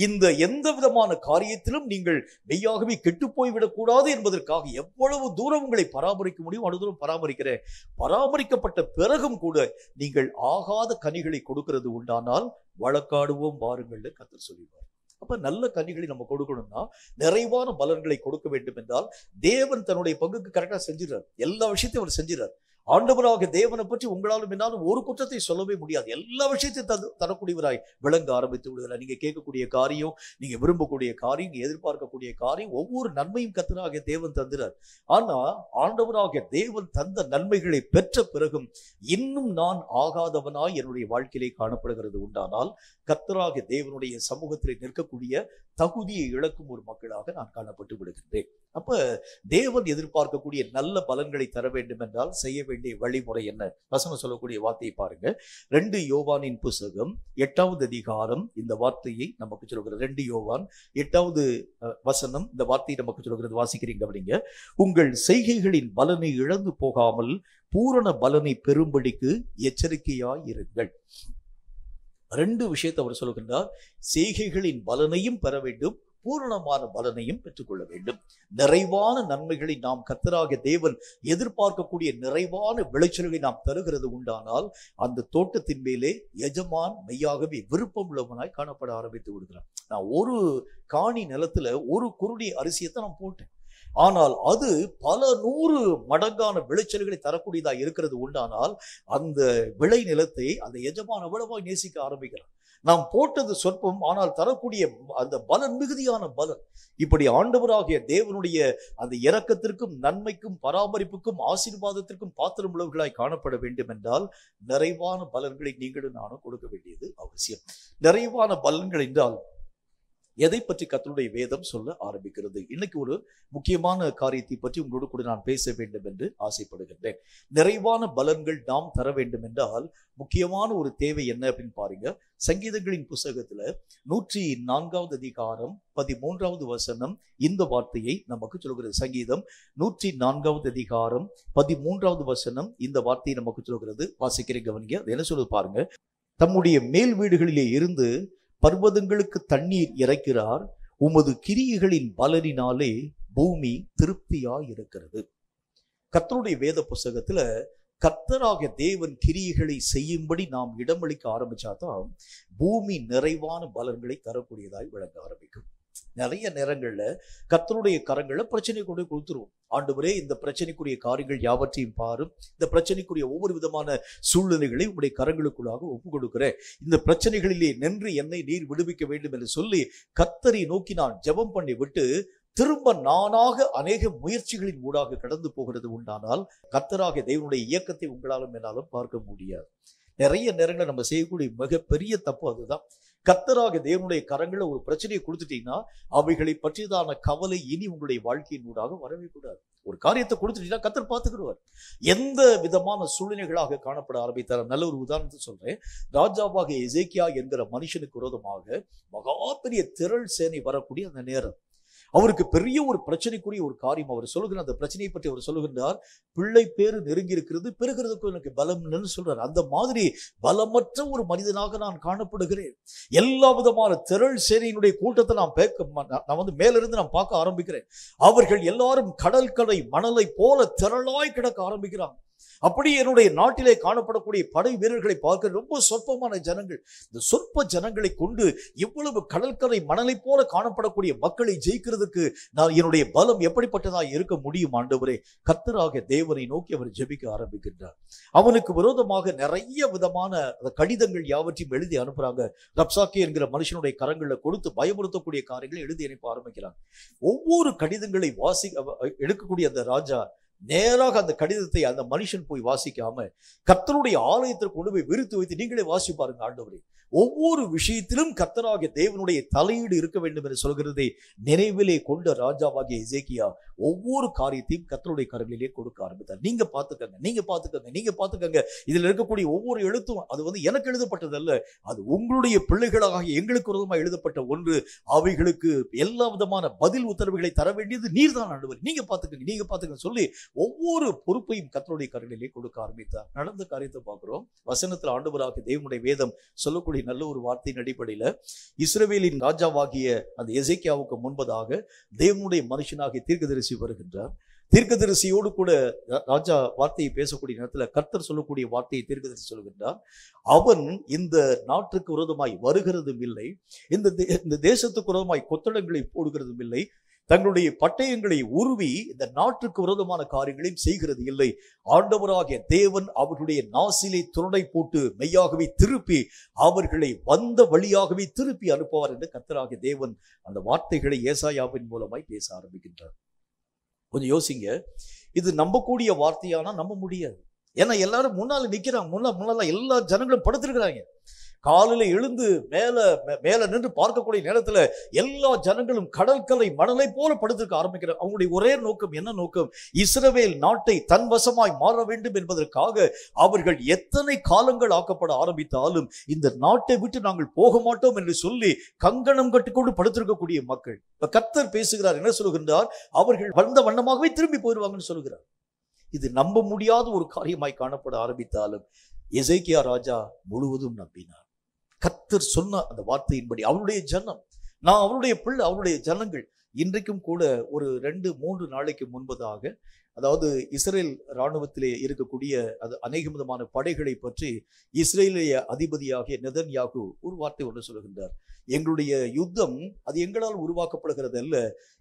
இந்த எந்த விதமான காரியத்திலும் நீங்கள் மெய்யாகவே கெட்டு போய்விடக்கூடாது என்பதற்காக எவ்வளவு தூரம் உங்களை பராமரிக்க முடியும் அவ்வளவு தூரம் பராமரிக்கிறேன். பராமரிக்கப்பட்ட பிறகும் கூட நீங்கள் ஆகாத கனிகளை கொடுக்கிறது உண்டானால் வழக்காடுவோம் வாருங்கள் கர்த்தர் சொல்லுவார். அப்ப நல்ல கனிகளை நம்ம கொடுக்கணும்னா, நிறைவான பலன்களை கொடுக்க வேண்டும் என்றால் தேவன் தன்னுடைய பங்குக்கு கரெக்டா செஞ்சிடறார். எல்லா விஷயத்தையும் அவர் செஞ்சிடறார். ஆண்டவராக தேவனை பற்றி உங்களாலும் என்னாலும் ஒரு குற்றத்தை சொல்லவே முடியாது. எல்லா விஷயத்தையும் தரக்கூடியவராய் விளங்க ஆரம்பித்து விடுகிறார். நீங்க கேட்கக்கூடிய காரியம், நீங்க விரும்பக்கூடிய காரியம், நீங்க எதிர்பார்க்கக்கூடிய காரியம், ஒவ்வொரு நன்மையும் கர்த்தராகிய தேவன் தந்துறார். ஆனா ஆண்டவராகிய தேவன் தந்த நன்மைகளை பெற்ற பிறகும் இன்னும் நான் ஆகாதவனாய் என்னுடைய வாழ்க்கையிலே காணப்படுகிறது உண்டானால் கர்த்தராகிய தேவனுடைய சமூகத்திலே நிற்கக்கூடிய தகுதியை இழக்கும் ஒரு மக்களாக நான் காணப்பட்டு விடுகின்றேன். அப்ப தேவன் எதிர்பார்க்கக்கூடிய நல்ல பலன்களை தர வேண்டும் என்றால் செய்ய வேண்டிய வழிமுறை என்ன? வசனம் சொல்லக்கூடிய வார்த்தையை பாருங்க. 2 யோவானின் புத்தகம் 8வது அதிகாரம் இந்த வார்த்தையை நமக்கு சொல்கிறது. 2 யோவான் 8வது வசனம் இந்த வார்த்தையை நமக்கு சொல்கிறது. வாசிக்கிறீங்க அப்படிங்க. உங்கள் செய்கைகளின் பலனை இழந்து போகாமல் பூரண பலனை பெறும்படிக்கு எச்சரிக்கையாய் இருங்கள். 2 விஷயத்தை அவர் சொல்லுகின்றார். செய்கைகளின் பலனையும் பெற வேண்டும், பூரணமான பலனையும் பெற்றுக்கொள்ள வேண்டும். நிறைவான நன்மைகளை நாம் கர்த்தராகிய தேவன் எதிர்பார்க்கக்கூடிய நிறைவான விளைச்சல்களை நாம் தருகிறது உண்டானால் அந்த தோட்டத்தின் மேலே எஜமான் மெய்யாகவே விருப்பம் உள்ளவனாய் காணப்பட ஆரம்பித்து விடுகிறான். நான் ஒரு காணி நிலத்துல ஒரு குருடி அரிசியத்தை நான் போட்டேன், ஆனால் அது பல 100 மடங்கான விளைச்சல்களை தரக்கூடியதா இருக்கிறது உண்டானால் அந்த விளை நிலத்தை அந்த எஜமான் அவ்வளவாய் நேசிக்க ஆரம்பிக்கிறான். நாம் போட்டது சொற்பம், ஆனால் தரக்கூடிய அந்த பலன் மிகுதியான பலன். இப்படி ஆண்டவராகிய தேவனுடைய அந்த இரக்கத்திற்கும் நன்மைக்கும் பராமரிப்புக்கும் ஆசீர்வாதத்திற்கும் பாத்திரம் உள்ளவர்களாய் காணப்பட வேண்டும் என்றால் நிறைவான பலன்களை நீங்களும் நானும் கொடுக்க வேண்டியது அவசியம். நிறைவான பலன்கள் என்றால் எதை பற்றி கர்த்தருடைய வேதம் சொல்ல ஆரம்பிக்கிறது? இன்னைக்கு ஒரு முக்கியமான காரியத்தை பற்றி உங்களோடு கூட நான் பேச வேண்டும் என்று ஆசைப்படுகின்றேன். நிறைவான பலன்கள் நாம் தர வேண்டும் என்றால் முக்கியமான ஒரு தேவை என்ன அப்படின்னு பாருங்க. சங்கீதங்களின் புத்தகத்துல 104வது அதிகாரம் 13வது வசனம் இந்த வார்த்தையை நமக்கு சொல்கிறது. சங்கீதம் 104வது அதிகாரம் 13வது வசனம் இந்த வார்த்தையை நமக்கு சொல்கிறது. வாசிக்கிறேன், கவனிங்க. என்ன சொல்லுது பாருங்க. தம்முடைய மேல் வீடுகளிலே இருந்து பர்வதங்களுக்கு தண்ணீர் இறைக்கிறார், உமது கிரியைகளின் பலனினாலே பூமி திருப்தியாய் இருக்கிறது. கர்த்தருடைய வேத புஸ்தகத்துல கர்த்தராகிய தேவன் கிரியைகளை செய்யும்படி நாம் இடமளிக்க ஆரம்பிச்சாதான் பூமி நிறைவான பலன்களை தரக்கூடியதாய் விளங்க ஆரம்பிக்கும். நிறைய நேரங்கள்ல கர்த்தருடைய கரங்களை பிரச்சனை கொண்டு கொடுத்துருவோம். ஆண்டவரே, இந்த பிரச்சனைக்குரிய காரியங்கள் யாவற்றையும் பாரும், இந்த பிரச்சனைக்குரிய ஒவ்வொரு விதமான சூழ்நிலைகளை உங்களுடைய கரங்களுக்குள்ளாக ஒப்பு கொடுக்கிறேன், இந்த பிரச்சனைகளிலே நின்று என்னை நீர் விடுவிக்க வேண்டும் என்று சொல்லி கர்த்தரை நோக்கி நான் ஜெபம் பண்ணி விட்டு திரும்ப நானாக அநேக முயற்சிகளின் ஊடாக கடந்து போகிறது உண்டானால் கர்த்தராகிய தேவனுடைய இயக்கத்தை உங்களாலும் என்னாலும் பார்க்க முடியாது. நிறைய நேரங்களில் நம்ம செய்யக்கூடிய மிகப்பெரிய தப்பு அதுதான். கர்த்தராகிய தேவனுடைய கரங்களை ஒரு பிரச்சனையை கொடுத்துட்டீங்கன்னா அவைகளை பற்றியதான கவலை இனி உங்களுடைய வாழ்க்கையின் ஊடாக வரவே கூடாது. ஒரு காரியத்தை கொடுத்துட்டீங்கன்னா கர்த்தர் பார்த்துக்கிடுவார். எந்த விதமான சூழ்நிலைகளாக காணப்பட ஆரம்பித்தார். நல்ல ஒரு உதாரணத்தை சொல்றேன். ராஜாவாக எசேக்கியா என்கிற மனுஷனுக்கு விரோதமாக மகா பெரிய திரள் சேனை வரக்கூடிய அந்த நேரம், அவருக்கு பெரிய ஒரு பிரச்சனைக்குரிய ஒரு காரியம் அவர் சொல்லுகிற அந்த பிரச்சனையை பற்றி அவர் சொல்லுகின்றார். பிள்ளை பேரு நெருங்கி இருக்கிறது, பெறுகிறதுக்கு எனக்கு பலம் இல்லைன்னு சொல்றார். அந்த மாதிரி பலமற்ற ஒரு மனிதனாக நான் காணப்படுகிறேன். எல்லா விதமான திரள் சேனையினுடைய கூட்டத்தை நான் மேலிருந்து நான் பார்க்க ஆரம்பிக்கிறேன். அவர்கள் எல்லாரும் கடற்கரை மணலை போல திரளாய் கிடக்க ஆரம்பிக்கிறாங்க. அப்படி என்னுடைய நாட்டிலே காணப்படக்கூடிய படை வீரர்களை பார்க்க ரொம்ப சொற்பமான ஜனங்கள். இந்த சொற்ப ஜனங்களை கொண்டு இவ்வளவு கடற்கரை மணலை போல காணப்படக்கூடிய மக்களை ஜெயிக்கிறதுக்கு நான் என்னுடைய பலம் எப்படிப்பட்டதாக இருக்க முடியும் ஆண்டவரே? கர்த்தராகிய தேவனை நோக்கி அவர் ஜெபிக்க ஆரம்பிக்கின்றார். அவனுக்கு விரோதமாக நிறைய விதமான கடிதங்கள் யாவற்றையும் எழுதி அனுப்புறாங்க. ரப்சாக்கே என்கிற மனுஷனுடைய கரங்களை கொடுத்து பயமுறுத்தக்கூடிய காரியங்களை எழுதி அனுப்ப ஆரம்பிக்கிறாங்க. ஒவ்வொரு கடிதங்களை எடுக்கக்கூடிய அந்த ராஜா நேராக அந்த கடிதத்தை அந்த மனுஷன் போய் வாசிக்காம கர்த்தருடைய ஆலயத்திற்கு கொண்டு போய் விரித்து வைத்து நீங்களே வாசி பாருங்க ஆண்டவரே. ஒவ்வொரு விஷயத்திலும் கர்த்தராகிய தேவனுடைய தலையீடு இருக்க வேண்டும் என்று சொல்கிறதை நினைவிலே கொண்ட ராஜாவாகிய எசேக்கியா ஒவ்வொரு காரியத்தையும் கர்த்தருடைய கரங்களிலே கொடுக்க ஆரம்பித்தார். நீங்க பாத்துக்கங்க. இதுல இருக்கக்கூடிய ஒவ்வொரு எழுத்தும் அது எனக்கு எழுதப்பட்டதல்ல, அது உங்களுடைய பிள்ளைகளாக எங்களுக்கு விரோதமாக எழுதப்பட்ட ஒன்று. அவைகளுக்கு எல்லா விதமான பதில் உத்தரவுகளை தர வேண்டியது நீர்தான் ஆண்டவர். நீங்க பாத்துக்கங்க சொல்லி ஒவ்வொரு பொறுப்பையும் கர்த்தருடைய கரங்களிலே கொடுக்க ஆரம்பித்தார். நடந்த காரியத்தை பார்க்கிறோம். வசனத்தில் ஆண்டவராகிய தேவனுடைய வேதம் சொல்லக்கூடிய நல்ல ஒரு வார்த்தையின் அடிப்படையில் இஸ்ரவேலின் ராஜாவாகிய அந்த எசேக்கியாவுக்கு முன்பதாக தேவனுடைய மனுஷனாகிய தீர்க்கதரிசி வருகின்றார். தீர்க்கதரிசியோடு கூட ராஜா வார்த்தையை பேசக்கூடிய நேரத்தில் கர்த்தர் சொல்லக்கூடிய வார்த்தையை தீர்க்கதரிசி சொல்கின்றார். அவன் இந்த நாட்டுக்கு விரோதமாய் வருகிறதும் இல்லை, இந்த தேசத்துக்கு விரோதமாய் கொத்தளங்களை போடுகிறதும் இல்லை, தங்களுடைய பட்டயங்களை உருவி இந்த நாட்டுக்கு விரோதமான காரியங்களையும் செய்கிறது இல்லை. ஆண்டவராகிய தேவன் அவர்களுடைய நாசிலை துருடை போட்டு மெய்யாகவே திருப்பி அவர்களை வந்த வழியாகவே திருப்பி அனுப்புவார் என்று கர்த்தராகிய தேவன் அந்த வார்த்தைகளை ஏசாயாவின் மூலமாய் பேச ஆரம்பிக்கின்றார். கொஞ்சம் யோசிங்க, இது நம்பக்கூடிய வார்த்தையானா நம்ப முடியாது. ஏன்னா எல்லாரும் முன்னால நிக்கிறாங்க, முன்னால எல்லா ஜனங்களும் படுத்திருக்கிறாங்க. காலையில எழுந்து மேல நின்று பார்க்கக்கூடிய நேரத்துல எல்லா ஜனங்களும் கடற்கரை மணலை போல படுத்திருக்க ஆரம்பிக்கிறார். அவங்களுடைய ஒரே நோக்கம் என்ன நோக்கம்? இஸ்ரவேல் நாட்டை தன் வசமாய் மாற வேண்டும் என்பதற்காக அவர்கள் எத்தனை காலங்கள் ஆக்கப்பட ஆரம்பித்தாலும் இந்த நாட்டை விட்டு நாங்கள் போக மாட்டோம் என்று சொல்லி கங்கணம் கட்டிக்கொண்டு படுத்திருக்கக்கூடிய மக்கள். கர்த்தர் பேசுகிறார், என்ன சொல்லுகின்றார்? அவர்கள் வந்த வண்ணமாகவே திரும்பி போயிடுவாங்கன்னு சொல்லுகிறார். இது நம்ப முடியாத ஒரு காரியமாய் காணப்பட ஆரம்பித்தாலும் எசேக்கியா ராஜா முழுவதும் நம்பினார். கர்த்தர் சொன்ன அந்த வார்த்தையின்படி அவருடைய ஜனம், நான் அவருடைய பிள்ளை, அவருடைய ஜனங்கள் இன்றைக்கும் கூட ஒரு 2-3 நாளைக்கு முன்பதாக, அதாவது இஸ்ரேல் இராணுவத்திலே இருக்கக்கூடிய அது அநேக விதமான படைகளை பற்றி இஸ்ரேலிய அதிபதியாகிய நெதன்யாகு ஒரு வார்த்தை ஒன்று சொல்லுகின்றார். எங்களுடைய யுத்தம் அது எங்களால் உருவாக்கப்படுகிறது அல்ல,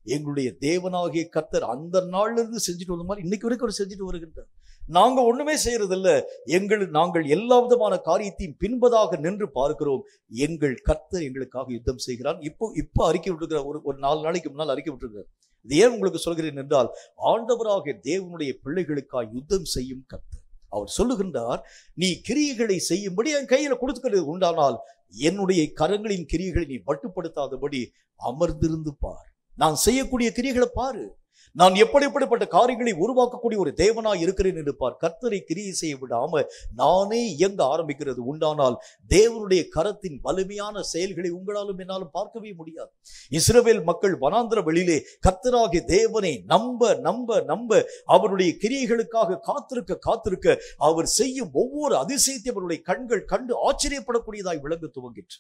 எங்களுடைய தேவனாகிய கர்த்தர் அந்த நாள்ல இருந்து செஞ்சுட்டு வந்த மாதிரி இன்னைக்கு வரைக்கும் அவர் செஞ்சுட்டு வருகின்றார். நாங்க ஒண்ணுமே செய்யறதில்ல, நாங்கள் எல்லா விதமான காரியத்தையும் பின்பதாக நின்று பார்க்கிறோம். எங்கள் கர்த்தர் எங்களுக்காக யுத்தம் செய்கிறார். இப்போ அறிக்கை விட்டுருக்கிறார். ஒரு 4 நாளைக்கு முன்னால் அறிக்கை விட்டுருக்கிறார். இது ஏன் உங்களுக்கு சொல்கிறேன் என்றால், ஆண்டவராகிய தேவனுடைய பிள்ளைகளுக்காக யுத்தம் செய்யும் கர்த்தர். அவர் சொல்லுகின்றார், நீ கிரியைகளை செய்யும்படி என் கையில கொடுத்துக்கிறது உண்டானால் என்னுடைய கரங்களின் கிரியைகளை நீ மட்டுப்படுத்தாதபடி அமர்ந்திருந்து பார். நான் செய்யக்கூடிய கிரியைகளை பாரு. நான் எப்படிப்பட்ட காரியங்களை உருவாக்கக்கூடிய ஒரு தேவனாய் இருக்கிறேன் என்று பார். கர்த்தரை கிரியை செய்ய விடாம நானே இயங்க ஆரம்பிக்கிறது உண்டானால் தேவனுடைய கரத்தின் வலிமையான செயல்களை உங்களாலும் என்னாலும் பார்க்கவே முடியாது. இஸ்ரவேல் மக்கள் வனாந்திர வெளியிலே கர்த்தராகிய தேவனை நம்ப அவருடைய கிரியைகளுக்காக காத்திருக்க அவர் செய்யும் ஒவ்வொரு அதிசயத்தையும் அவருடைய கண்கள் கண்டு ஆச்சரியப்படக்கூடியதாய் விளங்க துவங்கிற்று.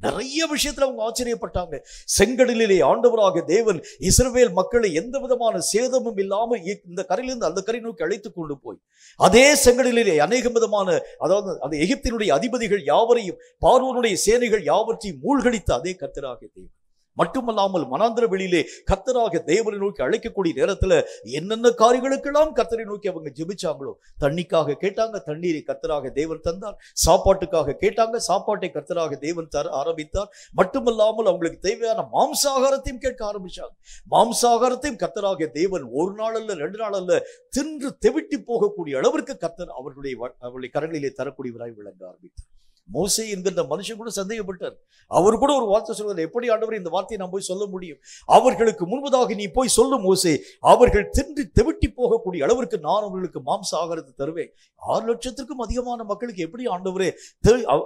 நிறைய விஷயத்துல அவங்க ஆச்சரியப்பட்டாங்க. செங்கடலிலே ஆண்டவராக தேவன் இஸ்ரவேல் மக்களை எந்த விதமான சேதமும் இல்லாம இந்த கரையிலிருந்து அந்த கரை நோக்கி அழைத்துக் கொண்டு போய் அதே செங்கடலிலே அநேக விதமான, அதாவது அந்த எகிப்தினுடைய அதிபதிகள் யாவரையும் பார்வோனுடைய சேனைகள் யாவற்றையும் மூழ்கடித்த அதே கர்த்தராக தேவன் மட்டுமல்லாமல் வனாந்திர வெளியிலே கர்த்தராக தேவனை நோக்கி அழைக்கக்கூடிய நேரத்துல என்னென்ன காரியங்களுக்கெல்லாம் கர்த்தரை நோக்கி அவங்க ஜெபிச்சாங்களோ, தண்ணிக்காக கேட்டாங்க, தண்ணீரை கர்த்தராக தேவன் தந்தார். சாப்பாட்டுக்காக கேட்டாங்க, சாப்பாட்டை கர்த்தராக தேவன் தர ஆரம்பித்தார். மட்டுமல்லாமல் அவங்களுக்கு தேவையான மாம்சாகாரத்தையும் கேட்க ஆரம்பிச்சாங்க. மாம்சாகாரத்தையும் கர்த்தராக தேவன் 1 நாள் அல்ல 2 நாள் அல்ல தின்று தெவிட்டி போகக்கூடிய அளவிற்கு கர்த்தர் அவர்களுடைய கரங்களிலே தரக்கூடியவராய் விளங்க ஆரம்பித்தார். மோசே என்கிற மனுஷன் கூட சந்தேகப்பட்டார். அவர் கூட ஒரு வார்த்தை சொல்வார், எப்படி ஆண்டவரே இந்த வார்த்தையை நான் போய் சொல்ல முடியும்? அவர்களுக்கு முன்பதாக நீ போய் சொல்லு மோசே, அவர்கள் தின்று தெவிட்டி போகக்கூடிய அளவிற்கு நான் அவர்களுக்கு மாம்ச ஆகாரத்தை தருவேன். 6 லட்சத்திற்கும் அதிகமான மக்களுக்கு எப்படி ஆண்டவரே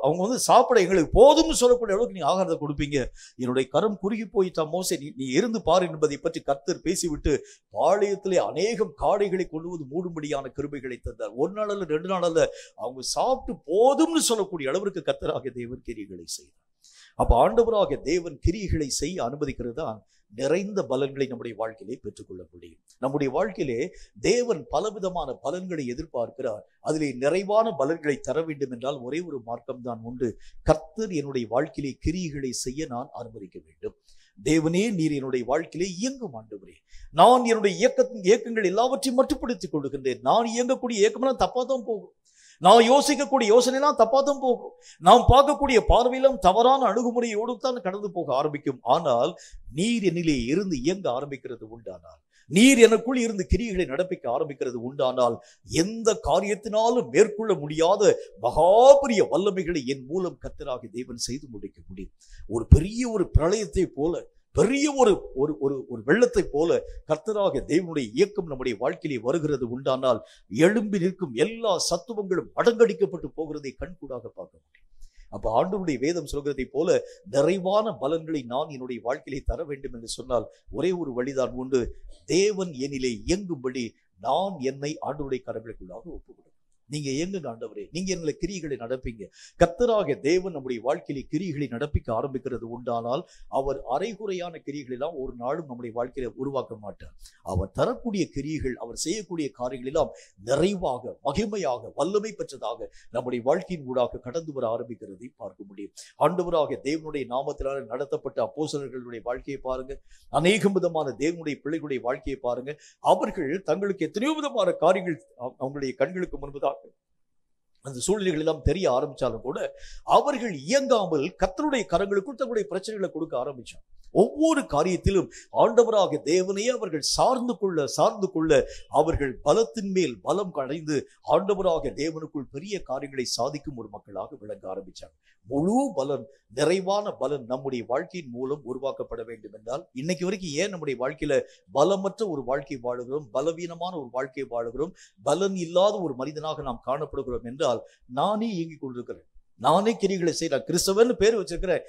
அவங்க சாப்பிட எங்களுக்கு போதும்னு சொல்லக்கூடிய அளவுக்கு நீ ஆகாரத்தை கொடுப்பீங்க? என்னுடைய கரம் குறுகி போயிட்டா மோசே, நீ இருந்து பார் என்பதை பற்றி கர்த்தர் பேசிவிட்டு பாளையத்திலே அநேகம் காடைகளை கொண்டு வந்து மூடும்படியான கிருபைகளை தந்தார். 1 நாள் அல்ல 2 நாள் அல்ல, அவங்க சாப்பிட்டு போதும்னு சொல்லக்கூடிய அளவிற்கு கர்த்தராகிய தேவன் கிரியைகளை செய்தார். அப்ப ஆண்டவராகிய தேவன் கிரியைகளை செய்ய அனுமதிக்கிறது தான் நிறைந்த பலன்களை நம்முடைய வாழ்க்கையிலே பெற்றுக்கொள்ள முடியும். நம்முடைய வாழ்க்கையிலே தேவன் பலவிதமான பலன்களை எதிர்பார்க்கிறார். அதிலே நிறைவான பலன்களை தர வேண்டும் என்றால் ஒரே ஒரு மார்க்கம் தான் உண்டு. கர்த்தர் என்னுடைய வாழ்க்கையிலே கிரியைகளை செய்ய நான் அனுமதிக்க வேண்டும். தேவனே, நீர் என்னுடைய வாழ்க்கையிலே இயங்கும் ஆண்டவரே. நான் என்னுடைய இயக்கங்கள் எல்லாவற்றையும் மட்டுப்படுத்திக் கொள்கின்றேன். நான் இயங்கக்கூடிய இயக்கம்லாம் தப்பா தான் போகும். நான் யோசிக்கக்கூடிய யோசனைலாம் தப்பா தான் போகும். நாம் பார்க்கக்கூடிய பார்வையிலும் தவறான அணுகுமுறையோடு தான் கடந்து போக ஆரம்பிக்கும். ஆனால் நீர் என்னிலே இருந்து இயங்க ஆரம்பிக்கிறது உண்டானால், நீர் எனக்குள் இருந்து கிரியைகளை நடப்பிக்க ஆரம்பிக்கிறது உண்டானால், எந்த காரியத்தினாலும் மேற்கொள்ள முடியாத மகாபரிய வல்லமைகளை என் மூலம் கர்த்தராகிய தேவன் செய்து முடிக்க முடியும். ஒரு பெரிய ஒரு பிரளயத்தை போல, பெரிய ஒரு வெள்ளத்தை போல கர்த்தராகிய தேவனுடைய இயக்கம் நம்முடைய வாழ்க்கையிலே வருகிறது உண்டானால், எழும்பி நிற்கும் எல்லா சத்துவங்களும் அடங்கடிக்கப்பட்டு போகிறதை கண்கூடாக பார்க்க முடியும். அப்ப ஆண்டவருடைய வேதம் சொல்கிறதை போல நிறைவான பலன்களை நான் என்னுடைய வாழ்க்கையிலே தர வேண்டும் என்று சொன்னால் ஒரே ஒரு வழிதான் உண்டு. தேவன் என்னிலே இயங்கும்படி நான் என்னை ஆண்டவருடைய கரங்களுக்குள்ளாக ஒப்புக்கொடுக்கிறேன். நீங்க இயங்குங்க ஆண்டவரே, நீங்க என்னுடைய கிரியைகளை நடப்பீங்க. கர்த்தராகிய தேவன் நம்முடைய வாழ்க்கையிலே கிரியைகளை நடப்பிக்க ஆரம்பிக்கிறது உண்டானால் அவர் அரைகுறையான கிரியைகள் எல்லாம் ஒரு நாளும் நம்முடைய வாழ்க்கையில உருவாக்க மாட்டார். அவர் தரக்கூடிய கிரியைகள், அவர் செய்யக்கூடிய காரியங்கள் எல்லாம் நிறைவாக, மகிமையாக, வல்லமை பெற்றதாக நம்முடைய வாழ்க்கையின் ஊடாக கடந்து வர ஆரம்பிக்கிறதை பார்க்க முடியும். ஆண்டவராகிய தேவனுடைய நாமத்தினால நடத்தப்பட்ட அப்போஸ்தலர்களுடைய வாழ்க்கையை பாருங்க. அநேக விதமான தேவனுடைய பிள்ளைகளுடைய வாழ்க்கையை பாருங்க. அவர்கள் தங்களுக்கு எத்தனையோ விதமான காரியங்கள் அவங்களுடைய கண்களுக்கு முன்பதாக அந்த சூழ்நிலைகள் எல்லாம் தெரிய ஆரம்பிச்சாலும் கூட அவர்கள் இயங்காமல் கர்த்தருடைய கரங்களுக்குள் தங்களுடைய பிரச்சனைகளை கொடுக்க ஆரம்பிச்சாங்க. ஒவ்வொரு காரியத்திலும் ஆண்டவராகிய தேவனையே அவர்கள் சார்ந்து கொள்ள அவர்கள் பலத்தின் மேல் பலம் அடைந்து ஆண்டவராகிய தேவனுக்குள் பெரிய காரியங்களை சாதிக்கும் ஒரு மக்களாக விளங்க ஆரம்பிச்சாங்க. முழு பலன், நிறைவான பலன் நம்முடைய வாழ்க்கையின் மூலம் உருவாக்கப்பட வேண்டும் என்றால், இன்னைக்கு வரைக்கும் ஏன் நம்முடைய வாழ்க்கையில பலமற்ற ஒரு வாழ்க்கை வாழுகிறோம், பலவீனமான ஒரு வாழ்க்கை வாழுகிறோம், பலன் இல்லாத ஒரு மனிதனாக நாம் காணப்படுகிறோம் என்றால், நானே இயங்கிக் கொண்டிருக்கிறேன், நானே கிரிகளை செய்யலாம், கிறிஸ்தவன் பேர் வச்சிருக்கிறேன்,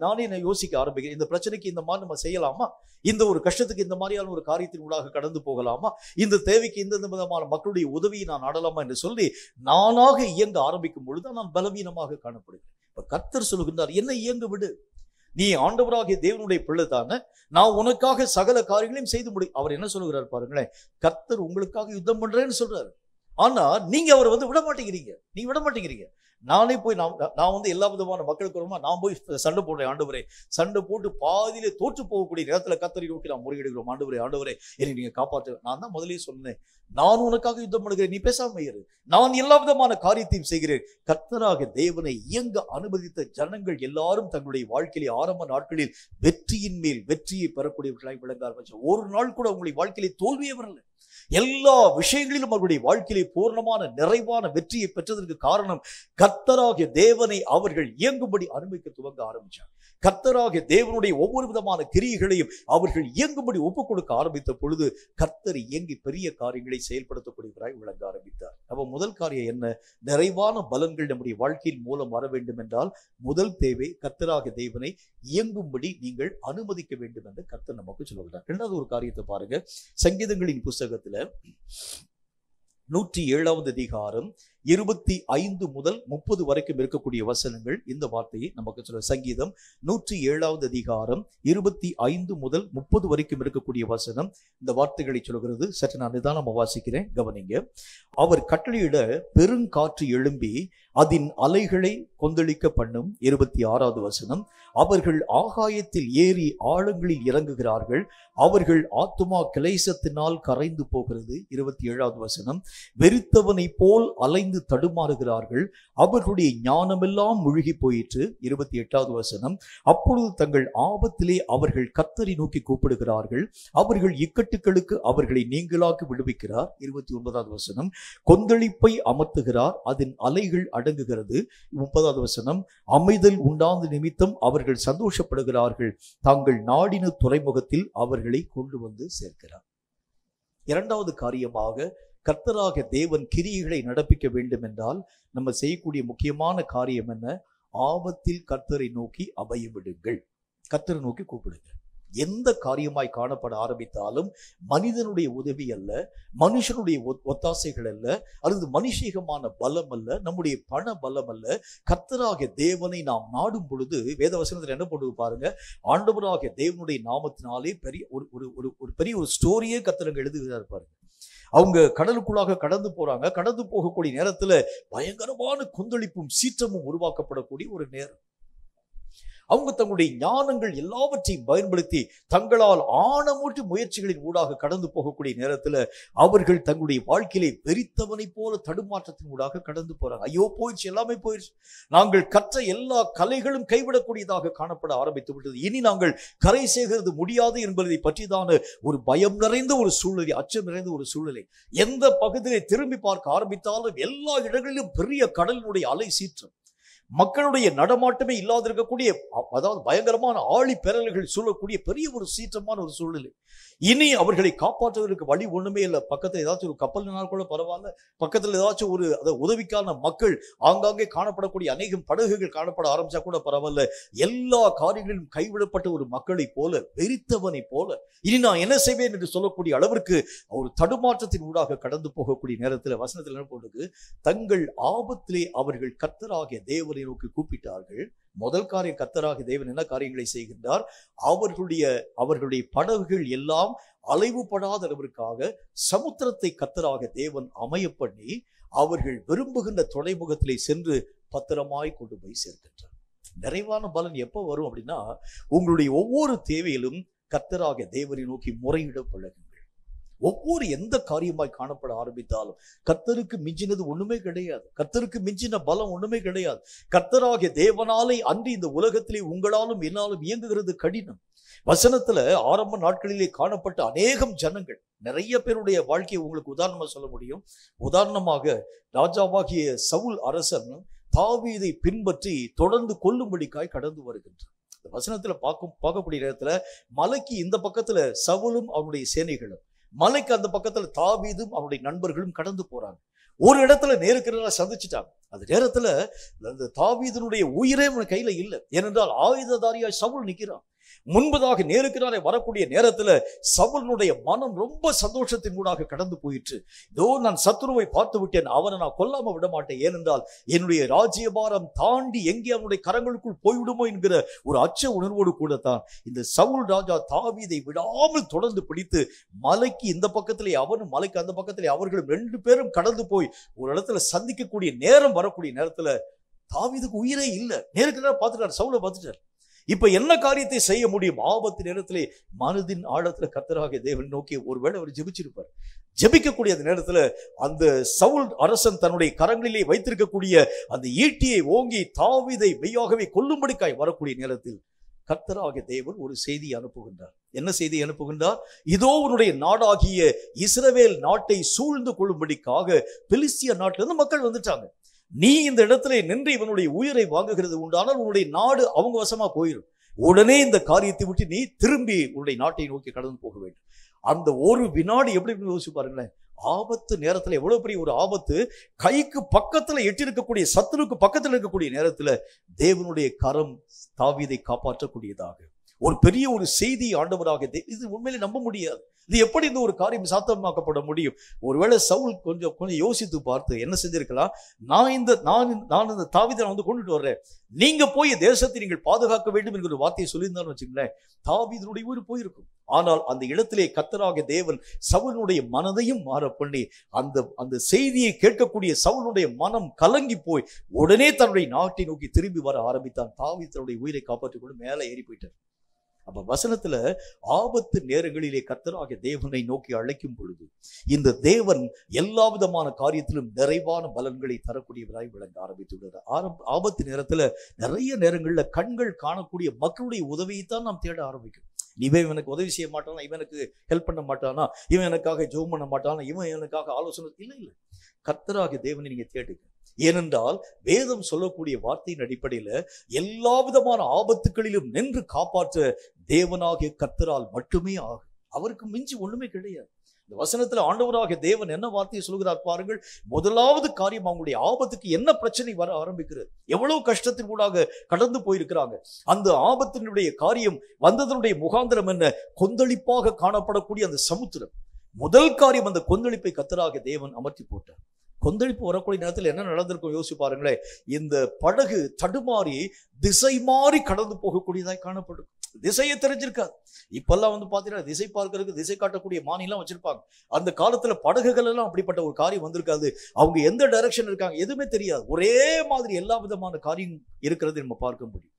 நானே நான் யோசிக்க ஆரம்பிக்கிறேன். இந்த பிரச்சனைக்கு இந்த மாதிரி நம்ம செய்யலாமா? இந்த ஒரு கஷ்டத்துக்கு இந்த மாதிரியான ஒரு காரியத்தின் ஊடாக கடந்து போகலாமா? இந்த தேவைக்கு இந்த விதமான மக்களுடைய உதவியை நான் நாடலாமா என்று சொல்லி நானாக இயங்க ஆரம்பிக்கும் பொழுது நான் பலவீனமாக காணப்படுகிறேன். இப்ப கர்த்தர் சொல்லுகின்றார், என்னை இயங்க விடு, நீ ஆண்டவராகிய தேவனுடைய பிள்ளை தானே, நான் உனக்காக சகல காரியங்களையும் செய்து முடியும். அவர் என்ன சொல்லுகிறார் பாருங்களேன், கர்த்தர் உங்களுக்காக யுத்தம் பண்றேன்னு சொல்றாரு. ஆனா நீங்க அவரை விட மாட்டேங்கிறீங்க. நீங்க விட மாட்டேங்கிறீங்க. நானே போய் நான் எல்லா விதமான மக்களுக்கு நான் போய் சண்டை போடுறேன் ஆண்டவரே, சண்டை போட்டு பாதியிலே தோற்று போகக்கூடிய நேரத்துல கர்த்தரை நோக்கி நான் முறையிடுகிறோம். ஆண்டவரே என்னை நீங்க காப்பாற்ற. நான் தான் முதலே சொன்னேன், நான் உனக்காக யுத்தம் பண்ணுகிறேன், நீ பேசாம இரு, நான் எல்லா விதமான காரியத்தையும் செய்கிறேன். கர்த்தராகிய தேவனை இயங்க அனுமதித்த ஜனங்கள் எல்லாரும் தங்களுடைய வாழ்க்கையிலே ஆரம்ப நாட்களில் வெற்றியின் மேல் வெற்றியை பெறக்கூடியவர்களாய் விளங்க ஆரம்பிச்சு. ஒரு நாள் கூட உங்களுடைய வாழ்க்கையிலே தோல்வியே வரல. எல்லா விஷயங்களிலும் அவருடைய வாழ்க்கையிலே பூர்ணமான நிறைவான வெற்றியை பெற்றதற்கு காரணம் கர்த்தராகிய தேவனை அவர்கள் இயங்கும்படி அனுமதிக்க துவங்க ஆரம்பிச்சார். கர்த்தராகிய தேவனுடைய ஒவ்வொரு விதமான கிரியைகளையும் அவர்கள் இயங்கும்படி ஒப்புக் கொடுக்க ஆரம்பித்த பொழுது கர்த்தர் இயங்கி பெரிய காரியங்களை செயல்படுத்தக்கூடியவராய் விளங்க ஆரம்பித்தார். அப்ப முதல் காரியம் என்ன? நிறைவான பலன்கள் நம்முடைய வாழ்க்கையின் மூலம் வர வேண்டும் என்றால் முதல் தேவை கர்த்தராகிய தேவனை இயங்கும்படி நீங்கள் அனுமதிக்க வேண்டும் என்று கர்த்தர் நமக்கு சொல்லுகிறார். இரண்டாவது ஒரு காரியத்தை பாருங்க, சங்கீதங்களின் புஸ்தகத்துல 107வது அதிகாரம் 25 முதல் 30 வரைக்கும் இருக்கக்கூடிய வசனங்கள் இந்த வார்த்தையை நமக்கு சொல்ற. சங்கீதம் 107வது அதிகாரம் 25 முதல் 30 வரைக்கும் இருக்கக்கூடிய வசனம் இந்த வார்த்தைகளை சொல்கிறது. சற்று நான் நிதானமா வாசிக்கிறேன், கவனிங்க. அவர் கட்டளையிட பெருங்காற்று எழும்பி அதன் அலைகளை கொந்தளிக்க பண்ணும். 26வது வசனம், அவர்கள் ஆகாயத்தில் ஏறி ஆழங்களில் இறங்குகிறார்கள், அவர்கள் ஆத்துமா கிளேசத்தினால் கரைந்து போகிறது. 27வது வசனம், வெறித்தவனை போல் அலைந்து பயந்து தடுமாறுகிறார்கள். அவர்களுடைய ஞானமெல்லாம் முழுகி போயிற்று. 28வது வசனம். அப்பொழுது தங்கள் ஆபத்திலே அவர்கள் கர்த்தரை நோக்கி கூப்பிடுகிறார்கள். அவர்கள் இக்கட்டுகளுக்கு அவர்களை நீங்களாக்கி விடுவிக்கிறார். 29வது வசனம். கொந்தளிப்பை அமர்த்துகிறார், அதன் அலைகள் அடங்குகிறது. 30வது வசனம். அமைதல் உண்டான நிமித்தம் அவர்கள் சந்தோஷப்படுகிறார்கள், தாங்கள் நாடின துறைமுகத்தில் அவர்களை கொண்டு வந்து சேர்க்கிறார். இரண்டாவது காரியமாக, கர்த்தராக தேவன் கிரியைகளை நடப்பிக்க வேண்டும் என்றால் நம்ம செய்யக்கூடிய முக்கியமான காரியம் என்ன? ஆபத்தில் கர்த்தரை நோக்கி அபயமிடுங்கள், கர்த்தரை நோக்கி கூப்பிடுங்க. எந்த காரியமாய் காணப்பட ஆரம்பித்தாலும் மனிதனுடைய உதவி அல்ல, மனுஷனுடைய ஒத்தாசைகள் அல்ல, அல்லது மனுஷீகமான பலம் அல்ல, நம்முடைய பண பலம் அல்ல. கர்த்தராகிய தேவனை நாம் நாடும் பொழுது வேதவசனத்தில் என்ன பண்ணுது பாருங்க. ஆண்டவராகிய தேவனுடைய நாமத்தினாலே பெரிய ஒரு பெரிய ஒரு ஸ்டோரியே கர்த்தர் எழுதுகிறார் பாருங்க. அவங்க கடலுக்குள்ளாக கடந்து போறாங்க. கடந்து போகக்கூடிய நேரத்துல பயங்கரமான கொந்தளிப்பும் சீற்றமும் உருவாக்கப்படக்கூடிய ஒரு நேரம். அவங்க தங்களுடைய ஞானங்கள் எல்லாவற்றையும் பயன்படுத்தி தங்களால் ஆணமூட்டு முயற்சிகளின் ஊடாக கடந்து போகக்கூடிய நேரத்துல அவர்கள் தங்களுடைய வாழ்க்கையிலே வெறித்தவனை போல தடுமாற்றத்தின் ஊடாக கடந்து போறாங்க. ஐயோ போயிடுச்சு, எல்லாமே போயிடுச்சு, நாங்கள் கற்ற எல்லா கலைகளும் கைவிடக்கூடியதாக காணப்பட ஆரம்பித்து விட்டது, இனி நாங்கள் கரை சேர்கிறது முடியாது என்பதை பற்றிதான ஒரு பயம் நிறைந்த ஒரு சூழ்நிலை, அச்சம் நிறைந்த ஒரு சூழ்நிலை. எந்த பகுதியை திரும்பி பார்க்க ஆரம்பித்தாலும் எல்லா இடங்களிலும் பெரிய கடலினுடைய அலை சீற்றம், மக்களுடைய நடமாட்டமே இல்லாதிருக்கக்கூடிய, அதாவது பயங்கரமான ஆழி பெறல்கள் சூழக்கூடிய பெரிய ஒரு சீற்றமான ஒரு சூழ்நிலை. இனி அவர்களை காப்பாற்றுவதற்கு வழி ஒண்ணுமே இல்லை. பக்கத்தில் ஏதாச்சும் ஒரு கப்பல்னால் கூட பரவாயில்ல, பக்கத்தில் ஏதாச்சும் ஒரு உதவிக்கான மக்கள் ஆங்காங்கே காணப்படக்கூடிய அநேகம் படகுகள் காணப்பட ஆரம்பிச்சா கூட பரவாயில்ல. எல்லா காரியங்களிலும் கைவிடப்பட்ட ஒரு மக்களை போல, வெறித்தவனை போல இனி நான் என்ன செய்வேன் என்று சொல்லக்கூடிய அளவிற்கு ஒரு தடுமாற்றத்தின் ஊடாக கடந்து போகக்கூடிய நேரத்தில் வசனத்தில் என்ன போடுது? தங்கள் ஆபத்திலே அவர்கள் கர்த்தராகிய தேவனை நோக்கி கூப்பிட்டார்கள். முதல் காரியம், கர்த்தராகிய தேவன் என்ன காரியங்களை செய்கின்றார்? அவர்களுடைய படகுகள் எல்லாம் அலைவுபடாத அளவிற்காக சமுத்திரத்தை கர்த்தராகிய தேவன் அமைய பண்ணி அவர்கள் விரும்புகின்ற துறைமுகத்திலே சென்று பத்திரமாய் கொண்டு போய் சேர்க்கின்றார். நிறைவான பலன் எப்போ வரும் அப்படின்னா, உங்களுடைய ஒவ்வொரு தேவையிலும் கர்த்தராகிய தேவனை நோக்கி முறையிட பழகுங்கள். ஒவ்வொரு எந்த காரியமாய் காணப்பட ஆரம்பித்தாலும் கர்த்தருக்கு மிஞ்சினது ஒண்ணுமே கிடையாது, கர்த்தருக்கு மிஞ்சின பலம் ஒண்ணுமே கிடையாது. கர்த்தராகிய தேவனாலே அன்று இந்த உலகத்திலே உங்களாலும் என்னாலும் இயங்குகிறது கடினம். வசனத்துல ஆரம்ப நாட்களிலே காணப்பட்ட அநேகம் ஜனங்கள், நிறைய பேருடைய வாழ்க்கையை உங்களுக்கு உதாரணமா சொல்ல முடியும். உதாரணமாக ராஜாவாகிய சவுல் அரசன் தாவீதை பின்பற்றி தொடர்ந்து கொல்லும்படிக்காய் கடந்து வருகின்றார். வசனத்துல பார்க்கக்கூடிய நேரத்துல மலைக்கு இந்த பக்கத்துல சவுலும் அவனுடைய சேனைகளும், மலைக்கு அந்த பக்கத்துல தாவீதும் அவருடைய நண்பர்களும் கடந்து போறாங்க. ஒரு இடத்துல நேருக்கு சந்திச்சுட்டாங்க. அந்த நேரத்துல அந்த தாவீதனுடைய உயிரே அவன் கையில இல்லை. ஏனென்றால் ஆயுததாரியாய் சவுல் நிற்கிறான். முன்பதாக நேருக்கு வரக்கூடிய நேரத்துல சவுலுடைய மனம் ரொம்ப சந்தோஷத்தின் ஊடாக கடந்து போயிற்று. இதோ நான் சத்துருவை பார்த்து விட்டேன், அவனை நான் கொல்லாம விட மாட்டேன், ஏனென்றால் என்னுடைய ராஜ்யபாரம் தாண்டி எங்கே அவனுடைய கரங்களுக்குள் போய்விடுமோ என்கிற ஒரு அச்ச உணர்வோடு கூட தான் இந்த சவுல் ராஜா தாவீதை விடாமல் தொடர்ந்து பிடித்து மலைக்கு இந்த பக்கத்திலே அவனும் மலைக்கு அந்த பக்கத்திலே அவர்களும் 2 பேரும் கடந்து போய் ஒரு இடத்துல சந்திக்கக்கூடிய நேரம் வரக்கூடிய நேரத்துல தாவீதுக்கு உயிரே இல்லை. நேருக்கு நேரம் பார்த்துட்டார், சவுலை பார்த்துட்டார். இப்ப என்ன காரியத்தை செய்ய முடியும்? ஆபத்து நேரத்திலே மனதின் ஆழத்துல கர்த்தராகிய தேவன் நோக்கி ஒருவேளை அவர் ஜெபிச்சிருப்பார். ஜெபிக்கக்கூடிய அந்த நேரத்துல அந்த சவுல் அரசன் தன்னுடைய கரங்களிலே வைத்திருக்கக்கூடிய அந்த ஈட்டியை ஓங்கி தாவீதை மெய்யாகவே கொல்லும்படிக்காய் வரக்கூடிய நேரத்தில் கர்த்தராகிய தேவன் ஒரு செய்தி அனுப்புகின்றார். என்ன செய்தி அனுப்புகின்றார்? இதோ உன்னுடைய நாடாகிய இஸ்ரவேல் நாட்டை சூழ்ந்து கொள்ளும்படிக்காக பெலிஸ்திய நாட்டில இருந்து மக்கள் வந்துட்டாங்க. நீ இந்த இடத்துல நின்று இவனுடைய உயிரை வாங்குகிறது உண்டானால் உன்னுடைய நாடு அவங்க வசமா போயிடும். உடனே இந்த காரியத்தை விட்டு நீ திரும்பி உன்னுடைய நாட்டை நோக்கி கடந்து போக வேண்டும். அந்த ஒரு வினாடி எப்படி யோசிச்சு பாருங்களேன். ஆபத்து நேரத்துல எவ்வளவு பெரிய ஒரு ஆபத்து, கைக்கு பக்கத்துல எட்டிருக்கக்கூடிய சத்துருக்கு பக்கத்துல இருக்கக்கூடிய நேரத்துல தேவனுடைய கரம் தாவீதை காப்பாற்றக்கூடியதாக ஒரு பெரிய ஒரு செய்தி ஆண்டவராக, இது உண்மையிலே நம்ப முடியாது. இது எப்படி இந்த ஒரு காரியம் சாத்தியமாக்கப்பட முடியும்? ஒருவேளை சவுல் கொஞ்சம் யோசித்து பார்த்து என்ன செஞ்சிருக்கலாம்? நான் இந்த தாவீதை வந்து கொண்டுட்டு வர்றேன், நீங்க போய் தேசத்தை நீங்கள் பாதுகாக்க வேண்டும் என்கிற ஒரு வார்த்தையை சொல்லியிருந்தான்னு வச்சுங்களேன், தாவீதுடைய உயிர் போயிருக்கும். ஆனால் அந்த இடத்திலே கர்த்தராகிய தேவன் சவுலுடைய மனதையும் மாற பண்ணி அந்த செய்தியை கேட்கக்கூடிய சவுலுடைய மனம் கலங்கி போய் உடனே தன்னுடைய நாட்டை நோக்கி திரும்பி வர ஆரம்பித்தான். தாவீது தன்னுடைய உயிரை காப்பாற்றிக் கொண்டு மேலே ஏறி போயிட்டார். அப்ப வசனத்துல ஆபத்து நேரங்களிலே கர்த்தராகிய தேவனை நோக்கி அழைக்கும் பொழுது இந்த தேவன் எல்லா விதமான காரியத்திலும் நிறைவான பலன்களை தரக்கூடியவராய் விளங்க ஆரம்பித்துள்ளார். ஆபத்து நேரத்துல நிறைய நேரங்கள்ல கண்கள் காணக்கூடிய மக்களுடைய உதவியைத்தான் நாம் தேட ஆரம்பிக்கும். இவன் எனக்கு உதவி செய்ய மாட்டானா, இவனுக்கு ஹெல்ப் பண்ண மாட்டானா, இவன் எனக்காக ஜெபம் பண்ண மாட்டானா, இவன் எனக்காக ஆலோசனை இல்லை. கர்த்தராகிய தேவனை நீங்க தேடுங்க. ஏனென்றால் வேதம் சொல்லக்கூடிய வார்த்தையின் அடிப்படையில எல்லா விதமான ஆபத்துகளிலும் நின்று காப்பாற்ற தேவனாகிய கர்த்தரால் மட்டுமே ஆகும். அவருக்கு மிஞ்சி ஒண்ணுமே கிடையாது. இந்த வசனத்துல ஆண்டவராகிய தேவன் என்ன வார்த்தையை சொல்கிறார் பாருங்கள். முதலாவது காரியம், அவங்களுடைய ஆபத்துக்கு என்ன பிரச்சனை வர ஆரம்பிக்கிறது, எவ்வளவு கஷ்டத்தின் ஊடாக கடந்து போயிருக்கிறாங்க. அந்த ஆபத்தினுடைய காரியம் வந்ததனுடைய முகாந்திரம் என்ன? கொந்தளிப்பாக காணப்படக்கூடிய அந்த சமுத்திரம். முதல் காரியம், அந்த கொந்தளிப்பை கர்த்தராகிய தேவன் அமர்த்தி போட்டார். கொந்தளிப்பு வரக்கூடிய நேரத்தில் என்ன நடந்திருக்கும் யோசிச்சு பாருங்களேன். இந்த படகு தடுமாறி திசை மாறி கடந்து போகக்கூடியதாய் காணப்படும். திசையை தெரிஞ்சிருக்காது. இப்பெல்லாம் பாத்தீங்கன்னா திசை பார்க்கறதுக்கு திசை காட்டக்கூடிய மானிலாம் வச்சிருப்பாங்க. அந்த காலத்துல படகுகள் எல்லாம் அப்படிப்பட்ட ஒரு காரியம் வந்திருக்காது. அவங்க எந்த டைரக்ஷன் இருக்காங்க எதுவுமே தெரியாது. ஒரே மாதிரி எல்லா விதமான காரியம் இருக்கிறது நம்ம பார்க்க முடியும்.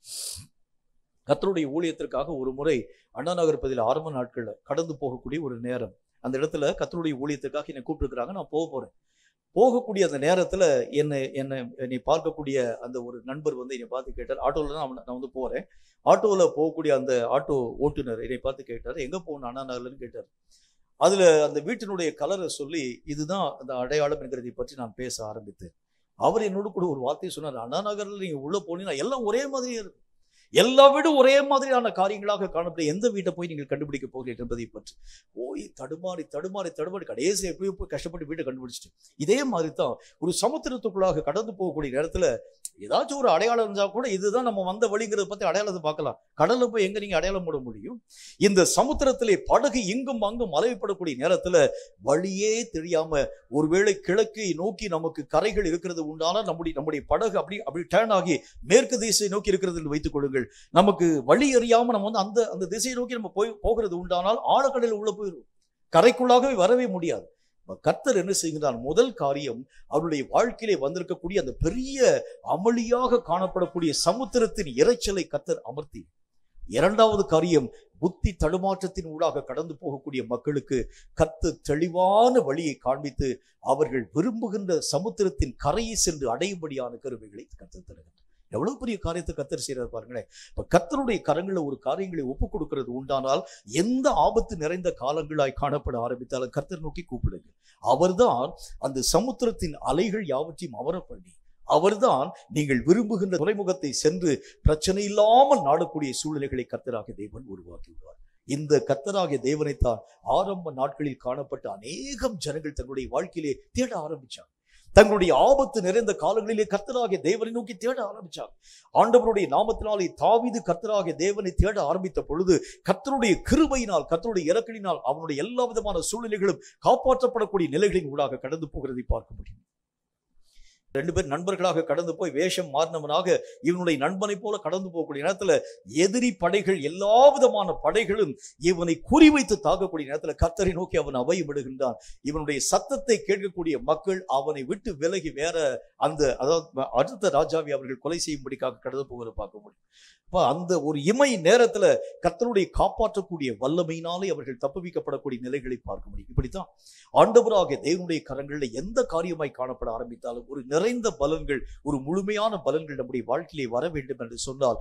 கர்த்தருடைய ஊழியத்திற்காக ஒரு முறை அண்ணா நகர் பகுதியில் ஆரம்ப நாட்கள்ல கடந்து போகக்கூடிய ஒரு நேரம், அந்த இடத்துல கர்த்தருடைய ஊழியத்திற்காக என்னை கூப்பிட்டுருக்காங்க. நான் போறேன். போகக்கூடிய அந்த நேரத்துல என்னை பார்க்கக்கூடிய அந்த ஒரு நண்பர் என்னை பார்த்து கேட்டார். ஆட்டோல தான் நான் போறேன். ஆட்டோல போகக்கூடிய அந்த ஆட்டோ ஓட்டுநர் என்னை பார்த்து கேட்டார், எங்க போகணும் அண்ணா நகர்லன்னு கேட்டார். அதுல அந்த வீட்டினுடைய கலரை சொல்லி இதுதான் அந்த அடையாளம் என்கிறதை பற்றி நான் பேச ஆரம்பித்தேன். அவர் என்னோட கூட ஒரு வார்த்தையை சொன்னார், அண்ணா நகர்ல நீங்க உள்ள போனீங்கன்னா எல்லாம் ஒரே மாதிரியே இருக்கும், எல்லா வீடும் ஒரே மாதிரியான காரியங்களாக காணப்படும், எந்த வீட்டை போய் நீங்கள் கண்டுபிடிக்க போகிறீர்கள் என்பதை பற்றி போய் தடுமாறி கடைசி எப்படியோ போய் கஷ்டப்பட்டு வீட்டை கண்டுபிடிச்சிட்டு. இதே மாதிரி தான் ஒரு சமுத்திரத்துக்குள்ளாக கடந்து போகக்கூடிய நேரத்துல ஏதாச்சும் ஒரு அடையாளம் இருந்தா கூட இதுதான் நம்ம வந்த வழிங்கிறத பத்தி அடையாளத்தை பார்க்கலாம். கடல்ல போய் எங்க நீங்க அடையாளம் போட முடியும்? இந்த சமுத்திரத்திலே படகு இங்கும் அங்கும் அலையப்படக்கூடிய நேரத்துல வழியே தெரியாம ஒருவேளை கிழக்கை நோக்கி நமக்கு கரைகள் இருக்கிறது உண்டானால் நம்முடைய படகு அப்படி டர்ன் ஆகி மேற்கு திசை நோக்கி இருக்கிறது என்று வைத்துக் கொள்ளுங்கள். நமக்கு வழி அறியாம நம்ம அந்த திசையை நோக்கி நம்ம போகிறது உண்டானால் ஆழக்கடலில் உள்ள போயிடும், கரைக்குள்ளாகவே வரவே முடியாது. கர்த்தர் என்ன செய்கிறார்? முதல் காரியம், அவருடைய வாழ்க்கையிலே வந்திருக்கக்கூடிய அந்த பெரிய அமளியாக காணப்படக்கூடிய சமுத்திரத்தின் இரைச்சலை கர்த்தர் அமர்த்தி, இரண்டாவது காரியம், புத்தி தடுமாற்றத்தின் ஊடாக கடந்து போகக்கூடிய மக்களுக்கு கர்த்தர் தெளிவான வழியை காண்பித்து அவர்கள் விரும்புகின்ற சமுத்திரத்தின் கரையை சென்று அடையும்படியான கருவிகளை கர்த்தர் தருகிறார். எவ்வளவு பெரிய காரியத்தை கர்த்தர் செய்யறாரு பாருங்களேன். இப்ப கர்த்தருடைய கரங்களை ஒரு காரியங்களை ஒப்புக் கொடுக்கிறது உண்டானால் எந்த ஆபத்து நிறைந்த காலங்களாய் காணப்பட ஆரம்பித்தாலும் கர்த்தர் நோக்கி கூப்பிடுங்க. அவர்தான் அந்த சமுத்திரத்தின் அலைகள் யாவற்றையும் அமர பண்ணி, அவர்தான் நீங்கள் விரும்புகின்ற துறைமுகத்தை சென்று பிரச்சனை இல்லாமல் நாடக்கூடிய சூழ்நிலைகளை கர்த்தராகிய தேவன் உருவாக்கியுள்ளார். இந்த கர்த்தராகிய தேவனைத்தான் ஆரம்ப நாட்களில் காணப்பட்ட அநேகம் ஜனங்கள் தங்களுடைய வாழ்க்கையிலே தேட ஆரம்பிச்சாங்க. தங்களுடைய ஆபத்து நிறைந்த காலங்களிலே கர்த்தராகிய தேவனை நோக்கி தேட ஆரம்பிச்சார். ஆண்டவருடைய நாமத்தினாலே தாவீது கர்த்தராகிய தேவனை தேட ஆரம்பித்த பொழுது கர்த்தருடைய கிருபையினால், கர்த்தருடைய இரக்கலினால் அவனுடைய எல்லா விதமான சூழ்நிலைகளும் காப்பாற்றப்படக்கூடிய நிலைகளின் ஊடாக கடந்து போகிறதை பார்க்க முடியும். 2 பேர் நண்பர்களாக கடந்து போய் வேஷம் மாறினவனாக இவனுடைய நண்பனை போல கடந்து போகக்கூடிய நேரத்துல எதிரி படைகள், எல்லா விதமான படைகளும் இவனை குறிவைத்து தாக்கக்கூடிய நேரத்துல கர்த்தரை நோக்கி அவன் அபயம் விடுகின்றான். இவனுடைய சத்தத்தை கேட்கக்கூடிய மக்கள் அவனை விட்டு விலகி வேற அதாவது அடுத்த ராஜாவை அவர்கள் கொலை செய்யும்படிக்காக கடந்து போகிறத பார்க்க முடியும். அந்த ஒரு இமை நேரத்துல கர்த்தருடைய காப்பாற்றக்கூடிய வல்லமையினாலே அவர்கள் தப்புவிக்கப்படக்கூடிய நிலைகளை பார்க்க முடியும். இப்படித்தான் ஆண்டவராகிய தேவனுடைய கரங்களில் எந்த காரியமாய் காணப்பட ஆரம்பித்தாலும் ஒரு நிறைந்த பலன்கள், ஒரு முழுமையான பலன்கள் நம்முடைய வாழ்க்கையிலே வர வேண்டும் என்று சொன்னால்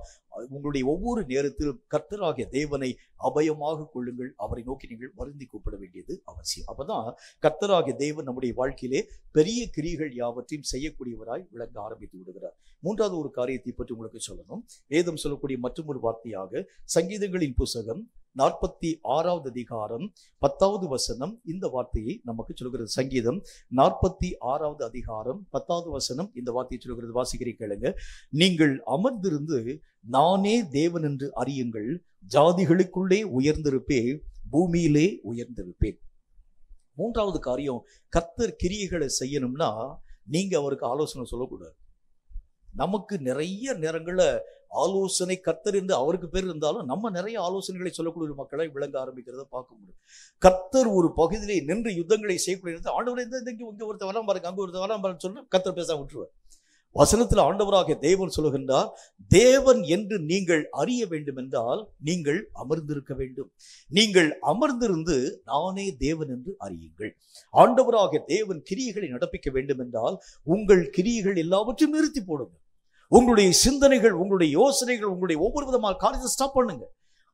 உங்களுடைய ஒவ்வொரு நேரத்திலும் கர்த்தராகிய தேவனை அபயமாக கொள்ளுங்கள். அவரை நோக்கி நீங்கள் வருந்தி கூப்பிட வேண்டியது அவசியம். அப்பதான் கர்த்தராகிய தேவன் நம்முடைய வாழ்க்கையிலே பெரிய கிரியைகள் யாவற்றையும் செய்யக்கூடியவராய் விளங்க ஆரம்பித்து விடுகிறார். மூன்றாவது ஒரு காரியத்தை பற்றி உங்களுக்கு சொல்லணும். வேதம் சொல்லக்கூடிய மற்றும் ஒரு வார்த்தையாக சங்கீதங்களின் புத்தகம் 46வது அதிகாரம் 10வது வசனம் இந்த வார்த்தையை நமக்கு சொல்கிறது. சங்கீதம் 46வது அதிகாரம் 10வது வசனம் இந்த வார்த்தையை சொல்கிறது. வாசிக்கிறேன் கேளுங்க. நீங்கள் அமர்ந்திருந்து நானே தேவன் என்று அறியுங்கள், ஜாதிகளுக்குள்ளே உயர்ந்திருப்பேன், பூமியிலே உயர்ந்திருப்பேன். மூன்றாவது காரியம், கர்த்தர் கிரியைகளை செய்யணும்னா நீங்க அவருக்கு ஆலோசனை சொல்லக்கூடாது. நமக்கு நிறைய நேரங்கள்ல ஆலோசனை கர்த்தர் என்று அவருக்கு பேர் இருந்தாலும் நம்ம நிறைய ஆலோசனைகளை சொல்லக்கூடிய மக்களை விளங்க ஆரம்பிக்கிறத பார்க்க முடியும். கர்த்தர் ஒரு பகுதியிலே நின்று யுத்தங்களை செய்யக்கூடிய ஆண்டவரை இங்க ஒருத்தர் வராம பாருங்க, அங்க ஒருத்தர் வராம பாருன்னு சொன்னா கர்த்தர் பேச விட்டுருவார். வசனத்தில் ஆண்டவராகிய தேவன் சொல்லுகின்றார், தேவன் என்று நீங்கள் அறிய வேண்டும் என்றால் நீங்கள் அமர்ந்திருக்க வேண்டும். நீங்கள் அமர்ந்திருந்து நானே தேவன் என்று அறியுங்கள். ஆண்டவராகிய தேவன் கிரியைகளை நடப்பிக்க வேண்டும் என்றால் உங்கள் கிரியைகள் எல்லாவற்றையும் நிறுத்தி போடுங்க. உங்களுடைய சிந்தனைகள், உங்களுடைய யோசனைகள், உங்களுடைய ஒவ்வொரு விதமான காரியத்தை ஸ்டாப் பண்ணுங்க.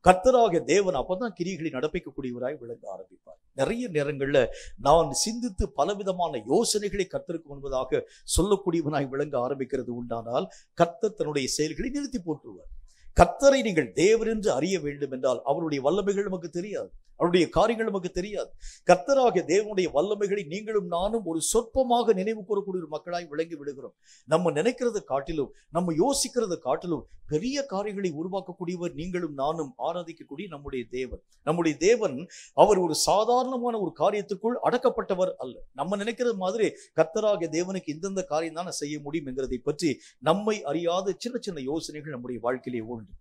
கர்த்தராகிய தேவன் அப்பதான் கிரியைகளை நடப்பிக்கக்கூடியவராய் விளங்க ஆரம்பிப்பார். நிறைய நேரங்கள்ல நான் சிந்தித்து பலவிதமான யோசனைகளை கர்த்தருக்கு முன்பதாக சொல்லக்கூடியவனாய் விளங்க ஆரம்பிக்கிறது உண்டானால் கர்த்தர் தன்னுடைய செயல்களை நிறுத்தி போட்டுருவார். கர்த்தரை நீங்கள் தேவன் என்று அறிய வேண்டும் என்றால் அவருடைய வல்லமைகள் நமக்கு தெரியாது, அவருடைய காரியங்கள் நமக்கு தெரியாது. கர்த்தராகிய தேவனுடைய வல்லமைகளை நீங்களும் நானும் ஒரு சொற்பமாக நினைவு கூறக்கூடிய ஒரு மக்களாய் விளங்கி விடுகிறோம். நம்ம நினைக்கிறத காட்டிலும், நம்ம யோசிக்கிறத காட்டிலும் பெரிய காரியங்களை உருவாக்கக்கூடியவர் நீங்களும் நானும் ஆராதிக்கக்கூடிய நம்முடைய தேவன். நம்முடைய தேவன் அவர் ஒரு சாதாரணமான ஒரு காரியத்துக்குள் அடக்கப்பட்டவர் அல்ல. நம்ம நினைக்கிறது மாதிரி கர்த்தராகிய தேவனுக்கு இந்தந்த காரியம் தான் செய்ய முடியும் என்கிறதை பற்றி நம்மை அறியாத சின்ன சின்ன யோசனைகள் நம்முடைய வாழ்க்கையிலே உண்டு.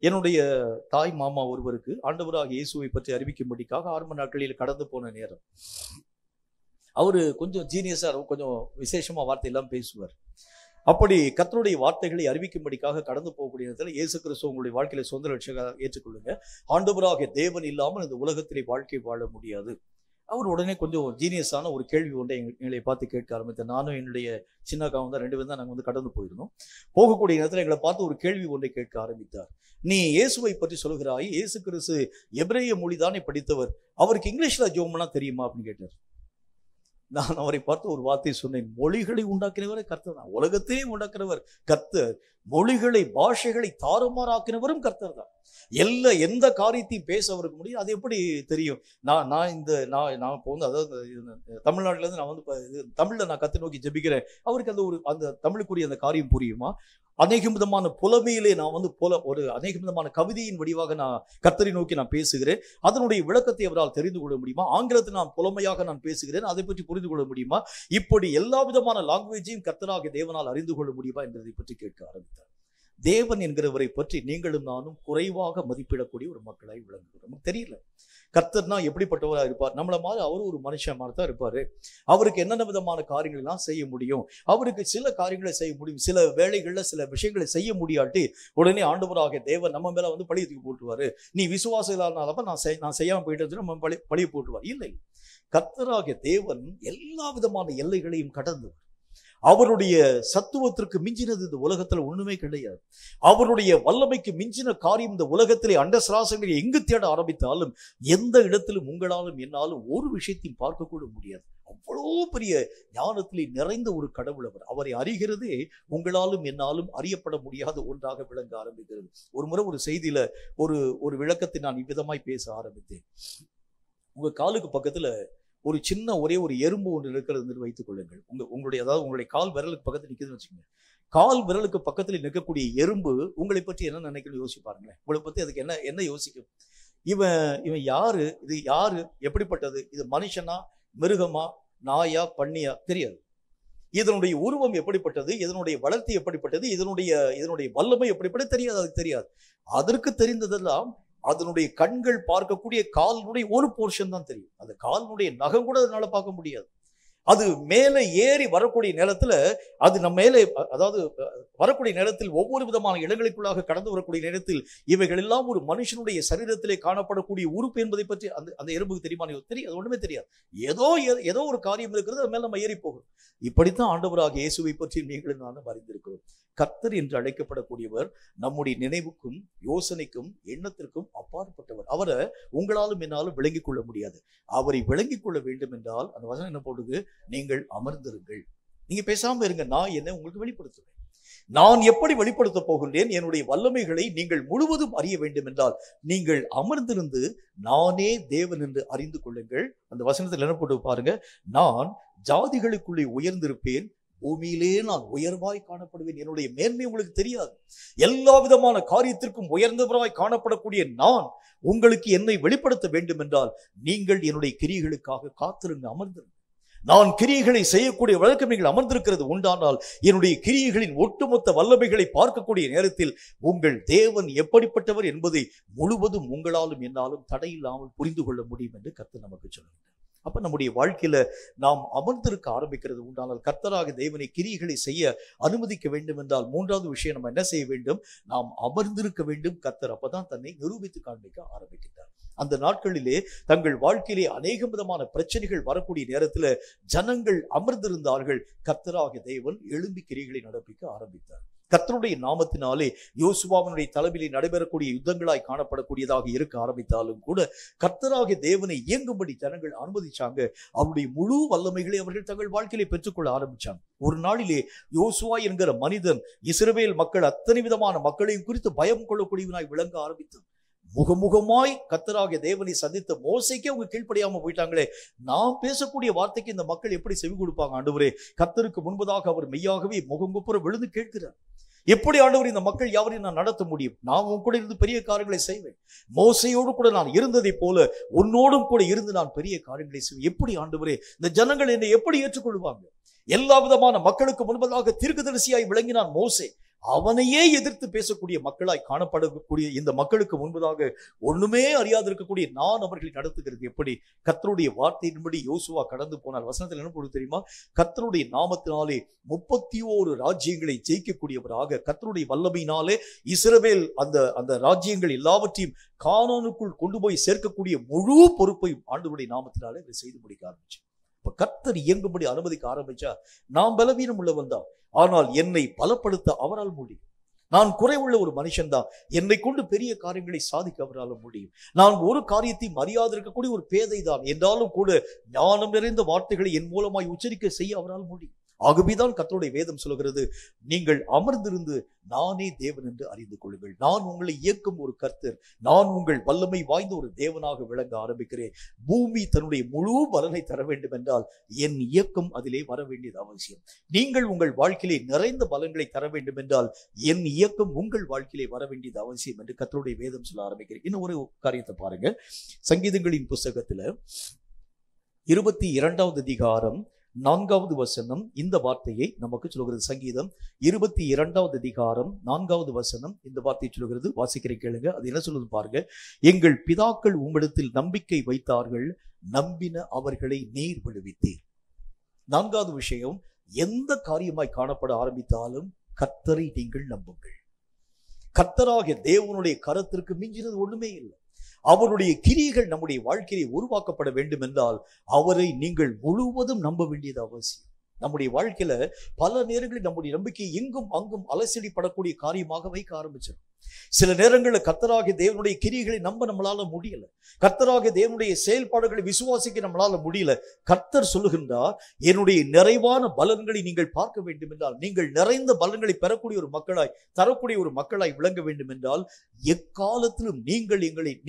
என்னுடைய தாய் மாமா ஒருவருக்கு ஆண்டவராக இயேசுவை பற்றி அறிவிக்கும்படிக்காக ஆரம்ப நாட்களில் கடந்து போன நேரம், அவரு கொஞ்சம் ஜீனியஸா, கொஞ்சம் விசேஷமா வார்த்தை எல்லாம் பேசுவார். அப்படி கர்த்தருடைய வார்த்தைகளை அறிவிக்கும்படிக்காக கடந்து போகக்கூடிய நேரத்தில், இயேசு கிறிஸ்து உங்களுடைய வாழ்க்கையில சொந்த ரட்சகராக ஏற்றுக்கொள்ளுங்க, ஆண்டவராகிய தேவன் இல்லாமல் இந்த உலகத்திலே வாழ்க்கை வாழ முடியாது. அவர் உடனே கொஞ்சம் ஜீனியஸான ஒரு கேள்வி ஒன்றை எங்களை பார்த்து கேட்க ஆரம்பித்தார். நானும் என்னுடைய சின்னக்காவும் தான், 2 பேரும் தான் நாங்கள் கடந்து போயிருந்தோம். போகக்கூடிய நேரத்தில் எங்களை பார்த்து ஒரு கேள்வி ஒன்றை கேட்க ஆரம்பித்தார். நீ இயேசுவை பற்றி சொல்கிறாய், இயேசு கிறிஸ்து எபிரேய மொழிதானே படித்தவர், அவருக்கு இங்கிலீஷ்ல ஜெபம்னா தெரியுமா அப்படின்னு கேட்டார். நான் அவரை பார்த்து ஒரு வார்த்தை சொன்னேன், மொழிகளை உண்டாக்கினவரே கர்த்தர் தான், உலகத்தையே உண்டாக்குறவர் கர்த்தர், மொழிகளை பாஷைகளை தாறுமாறாக்கினவரும் கர்த்தர் தான். எந்த காரியத்தையும் பேச அவருக்கு முடியும். அது எப்படி தெரியும்? நான் இப்போ வந்து, அதாவது தமிழ்நாட்டுல இருந்து நான் வந்து தமிழ்ல நான் கத்தை நோக்கி ஜெபிக்கிறேன், அவருக்கு அந்த தமிழுக்குரிய அந்த காரியம் புரியுமா? அநேக விதமான புலமையிலே நான் வந்து அநேக விதமான கவிதையின் வடிவாக நான் கர்த்தரை நோக்கி நான் பேசுகிறேன், அதனுடைய விளக்கத்தை அவரால் தெரிந்து கொள்ள முடியுமா? ஆங்கிலத்தில் நான் புலமையாக நான் பேசுகிறேன், அதை பற்றி புரிந்து கொள்ள முடியுமா? இப்படி எல்லா விதமான லாங்குவேஜையும் கர்த்தராகிய தேவனால் அறிந்து கொள்ள முடியுமா என்பதை பற்றி கேட்க ஆரம்பித்தார். தேவன் என்கிறவரை பற்றி நீங்களும் நானும் குறைவாக மதிப்பிடக்கூடிய ஒரு மக்களாய் விளங்குகிறோம். நமக்கு தெரியல கர்த்தர்னா எப்படிப்பட்டவராக இருப்பார். நம்மள மாதிரி அவரும் ஒரு மனுஷன் மாதிரி தான் இருப்பாரு. அவருக்கு என்னென்ன விதமான காரியங்கள் எல்லாம் செய்ய முடியும், அவருக்கு சில காரியங்களை செய்ய முடியும், சில வேளைகள்ல சில விஷயங்களை செய்ய முடியாட்டி உடனே ஆண்டவராகிய தேவன் நம்ம மேல வந்து பழிய தூக்கி போட்டுருவாரு. நீ விசுவாசம் இல்லாதனாலப்ப நான் செய்யாம போயிட்டு நம்ம பழிய போட்டுருவார். இல்லை, கர்த்தராகிய தேவன் எல்லா விதமான எல்லைகளையும் கடந்து அவருடைய சத்துவத்திற்கு மிஞ்சினது இந்த உலகத்துல ஒண்ணுமே கிடையாது. அவருடைய வல்லமைக்கு மிஞ்சின காரியம் இந்த உலகத்திலே அண்டசராசங்களை எங்கு தேட ஆரம்பித்தாலும் எந்த இடத்திலும் உங்களாலும் என்னாலும் ஒரு விஷயத்தையும் பார்க்க கூட முடியாது. அவ்வளோ பெரிய ஞானத்திலே நிறைந்த ஒரு கடவுள் அவர். அவரை அறிகிறதே உங்களாலும் என்னாலும் அறியப்பட முடியாத ஒன்றாக விளங்க ஆரம்பிக்கிறது. ஒரு முறை ஒரு செய்தியில ஒரு விளக்கத்தை நான் இவ்விதமாய் பேச ஆரம்பித்தேன். உங்க காலுக்கு பக்கத்துல ஒரு சின்ன ஒரே ஒரு எறும்பு ஒன்று இருக்கிறது என்று வைத்துக் கொள்ளுங்கள். உங்களுடைய கால் விரலுக்கு பக்கத்தில் நிற்குதுன்னு வச்சுக்கோங்க. கால் விரலுக்கு பக்கத்தில் நிற்கக்கூடிய எறும்பு உங்களை பற்றி என்ன நினைக்கணும் யோசிச்சு பாருங்களேன். உங்களை பத்தி அதுக்கு என்ன யோசிக்கும்? இவன் யாரு, இது யாரு, எப்படிப்பட்டது, இது மனுஷனா, மிருகமா, நாயா, பன்னியா தெரியாது. இதனுடைய உருவம் எப்படிப்பட்டது, இதனுடைய வளர்ச்சி எப்படிப்பட்டது, இதனுடைய வல்லமை எப்படிப்பட்டது தெரியாது. அதுக்கு தெரியாது. அதற்கு தெரிந்ததெல்லாம் அதனுடைய கண்கள் பார்க்கக்கூடிய காலினுடைய ஒரு போர்ஷன் தான் தெரியும். அந்த காலினுடைய நகம் கூட அதனால பார்க்க முடியாது. அது மேலே ஏறி வரக்கூடிய நேரத்துல அது நம்ம மேலே, அதாவது வரக்கூடிய நேரத்தில் ஒவ்வொரு விதமான இடங்களுக்குள்ளாக கடந்து வரக்கூடிய நேரத்தில் இவைகள் எல்லாம் ஒரு மனுஷனுடைய சரீரத்திலே காணப்படக்கூடிய உறுப்பு என்பதை பற்றி அந்த எறும்புக்கு தெரியுமா? தெரியும், அது ஒண்ணுமே தெரியாது. ஏதோ ஒரு காரியம் இருக்கிறது, அது மேல நம்ம ஏறி போகும். இப்படித்தான் ஆண்டவராக இயேசுவை பற்றி நீங்களும் நானும் அறிந்திருக்கிறோம். கர்த்தர் என்று அழைக்கப்படக்கூடியவர் நம்முடைய நினைவுக்கும் யோசனைக்கும் எண்ணத்திற்கும் அப்பாற்பட்டவர். அவரை உங்களாலும் என்னாலும் விளங்கிக் கொள்ள முடியாது. அவரை விளங்கிக் கொள்ள வேண்டும் என்றால் அந்த வசனம் என்ன போடுது? நீங்கள் அமர்ந்திருங்கள். நீங்க பேசாம இருங்க, நான் என்ன உங்களுக்கு வெளிப்படுத்துவேன். நான் எப்படி வெளிப்படுத்த போகின்றேன்? என்னுடைய வல்லமைகளை நீங்கள் முழுவதும் அறிய வேண்டும் என்றால் நீங்கள் அமர்ந்திருந்து நானே தேவன் என்று அறிந்து கொள்ளுங்கள். அந்த வசனத்தில் என்ன போட்டு பாருங்க, நான் ஜாதிகளுக்குள்ளே உயர்ந்திருப்பேன், பூமியிலே நான் உயர்வாய் காணப்படுவேன். என்னுடைய மேன்மை உங்களுக்கு தெரியாது. எல்லா விதமான காரியத்திற்கும் உயர்ந்தவராய் காணப்படக்கூடிய நான் உங்களுக்கு என்னை வெளிப்படுத்த வேண்டும் என்றால் நீங்கள் என்னுடைய கிரியைகளுக்காக காத்திருங்க, அமர்ந்திருங்க. நான் கிரியைகளை செய்யக்கூடிய வழக்கம் நீங்கள் அமர்ந்திருக்கிறது உண்டானால் என்னுடைய கிரியைகளின் ஒட்டுமொத்த வல்லமைகளை பார்க்கக்கூடிய நேரத்தில் உங்கள் தேவன் எப்படிப்பட்டவர் என்பதை முழுவதும் உங்களாலும் என்னாலும் தடையில்லாமல் புரிந்து கொள்ள முடியும் என்று கர்த்தர் நமக்கு சொல்லுகிறார். அப்ப நம்முடைய வாழ்க்கையில நாம் அமர்ந்திருக்க ஆரம்பிக்கிறது உண்டானால் கர்த்தராக தேவனை கிரியைகளை செய்ய அனுமதிக்க வேண்டும் என்றால் மூன்றாவது விஷயம் நம்ம என்ன செய்ய வேண்டும்? நாம் அமர்ந்திருக்க வேண்டும். கர்த்தர் அப்பதான் தன்னை நிரூபித்து காண்பிக்க ஆரம்பிக்கிறார். அந்த நாட்களிலே தங்கள் வாழ்க்கையிலே அநேக விதமான பிரச்சனைகள் வரக்கூடிய நேரத்தில் ஜனங்கள் அமர்ந்திருந்தார்கள். கர்த்தராக தேவன் எழும்பி கிரியைகளை நடப்பிக்க ஆரம்பித்தார். கர்த்தருடைய நாமத்தினாலே யோசுவாவினுடைய தலைமையிலே நடைபெறக்கூடிய யுத்தங்களாய் காணப்படக்கூடியதாக இருக்க ஆரம்பித்தாலும் கூட கர்த்தராக தேவனை இயங்கும்படி ஜனங்கள் அனுமதிச்சாங்க. அவருடைய முழு வல்லமைகளை அவர்கள் தங்கள் வாழ்க்கையிலே பெற்றுக்கொள்ள ஆரம்பிச்சாங்க. ஒரு நாளிலே யோசுவா என்கிற மனிதன் இஸ்ரவேல் மக்கள் அத்தனை விதமான மக்களையும் குறித்து பயம் கொள்ளக்கூடியவனாய் விளங்க ஆரம்பித்தான். முகமுகமாய் கர்த்தராகிய தேவனை சந்தித்த மோசைக்கே அவங்க கீழ்ப்படியாம போயிட்டாங்களே, நாம் பேசக்கூடிய வார்த்தைக்கு இந்த மக்கள் எப்படி செவி கொடுப்பாங்க? ஆண்டவரே, கர்த்தருக்கு முன்பதாக அவர் மெய்யாகவே முகங்குப்புற விழுந்து கேட்கிறார். எப்படி ஆண்டவர் இந்த மக்கள் யாவரையும் நான் நடத்த முடியும்? நான் உன் கூட இருந்து பெரிய காரியங்களை செய்வேன். மோசையோடு கூட நான் இருந்ததை போல உன்னோடும் கூட இருந்து நான் பெரிய காரியங்களை செய்வேன். எப்படி ஆண்டவரே, இந்த ஜனங்கள் என்னை எப்படி ஏற்றுக்கொள்வாங்க? எல்லா விதமான மக்களுக்கு முன்பதாக தீர்க்கதரிசியாய் விளங்கினான் மோசே. அவனையே எதிர்த்து பேசக்கூடிய மக்களாய் காணப்படக்கூடிய இந்த மக்களுக்கு முன்பதாக ஒண்ணுமே அறியாது இருக்கக்கூடிய நான் அவர்களை நடத்துகிறது எப்படி? கர்த்தருடைய வார்த்தையின்படி யோசுவா கடந்து போனார். வசனத்தில் என்ன போடுது தெரியுமா? கர்த்தருடைய நாமத்தினாலே 31 ராஜ்யங்களை ஜெயிக்கக்கூடியவராக கர்த்தருடைய வல்லமையினாலே இஸ்ரவேல் அந்த ராஜ்யங்கள் எல்லாவற்றையும் கானானுக்குள் கொண்டு போய் சேர்க்கக்கூடிய முழு பொறுப்பையும் ஆண்டவருடைய நாமத்தினாலே இதை செய்து முடிக்க ஆரம்பிச்சு. இப்ப கர்த்தர் இயங்கும்படி அனுமதிக்க ஆரம்பிச்சா நாம் பலவீனம் உள்ளவன் தான், ஆனால் என்னை பலப்படுத்த அவரால் முடியும். நான் குறைவுள்ள ஒரு மனுஷன் தான், என்னை கொண்டு பெரிய காரியங்களை சாதிக்க அவரால் முடியும். நான் ஒரு காரியத்தை மரியாதை இருக்கக்கூடிய ஒரு பேதை தான் என்றாலும் கூட ஞானம் நிறைந்த வார்த்தைகளை என் மூலமாய் உச்சரிக்க செய்ய அவரால் முடியும். ஆகவேதான் கர்த்தருடைய வேதம் சொல்கிறது, நீங்கள் அமர்ந்திருந்து நானே தேவன் என்று அறிந்து கொள்ளுங்கள். நான் உங்களை இயக்கும் ஒரு கர்த்தர், நான் உங்கள் வல்லமை வாய்ந்த ஒரு தேவனாக விளங்க ஆரம்பிக்கிறேன். பூமி தன்னுடைய முழு பலனை தர வேண்டும் என்றால் என் இயக்கம் அதிலே வர வேண்டியது அவசியம். நீங்கள் உங்கள் வாழ்க்கையிலே நிறைந்த பலன்களை தர வேண்டும் என்றால் என் இயக்கம் உங்கள் வாழ்க்கையிலே வர வேண்டியது அவசியம் என்று கர்த்தருடைய வேதம் சொல்ல ஆரம்பிக்கிறேன். இன்னும் ஒரு காரியத்தை பாருங்க. சங்கீதங்களின் புஸ்தகத்துல 22வது அதிகாரம் 4வது வசனம் இந்த வார்த்தையை நமக்கு சொல்கிறது. சங்கீதம் 22வது அதிகாரம் 4வது வசனம் இந்த வார்த்தையை சொல்கிறது. வாசிக்கிறேன், கேளுங்க. அது என்ன சொல்லுது பாருங்க. எங்கள் பிதாக்கள் உம்மிடத்தில் நம்பிக்கை வைத்தார்கள், நம்பின அவர்களை நீர் விடுவித்தீர். 4வது விஷயம், எந்த காரியமாய் காணப்பட ஆரம்பித்தாலும் கர்த்தரை நீங்கள் நம்புங்கள். கர்த்தராகிய தேவனுடைய கரத்திற்கு மிஞ்சினது ஒண்ணுமே இல்லை. அவருடைய கிரியைகள் நம்முடைய வாழ்க்கையை உருவாக்கப்பட வேண்டும் என்றால் அவரை நீங்கள் முழுவதும் நம்ப வேண்டியது அவசியம். நம்முடைய வாழ்க்கையில பல நேரங்களில் நம்முடைய நம்பிக்கையை எங்கும் அங்கும் அலசடிப்படக்கூடிய காரியமாக வைக்க ஆரம்பிச்சிடும். சில நேரங்களில் கர்த்தராகிய தேவனுடைய கிரியைகளை நம்ப நம்மளால முடியல, கர்த்தராகிய தேவனுடைய செயல்பாடுகளை விசுவாசிக்க நம்மளால முடியல. கர்த்தர் சொல்லுகின்றார், என்னுடைய நிறைவான பலன்களை நீங்கள் பார்க்க வேண்டும் என்றால், நீங்கள் நிறைந்த பலன்களை பெறக்கூடிய ஒரு மக்களாய், தரக்கூடிய ஒரு மக்களாய் விளங்க வேண்டும் என்றால் எக்காலத்திலும்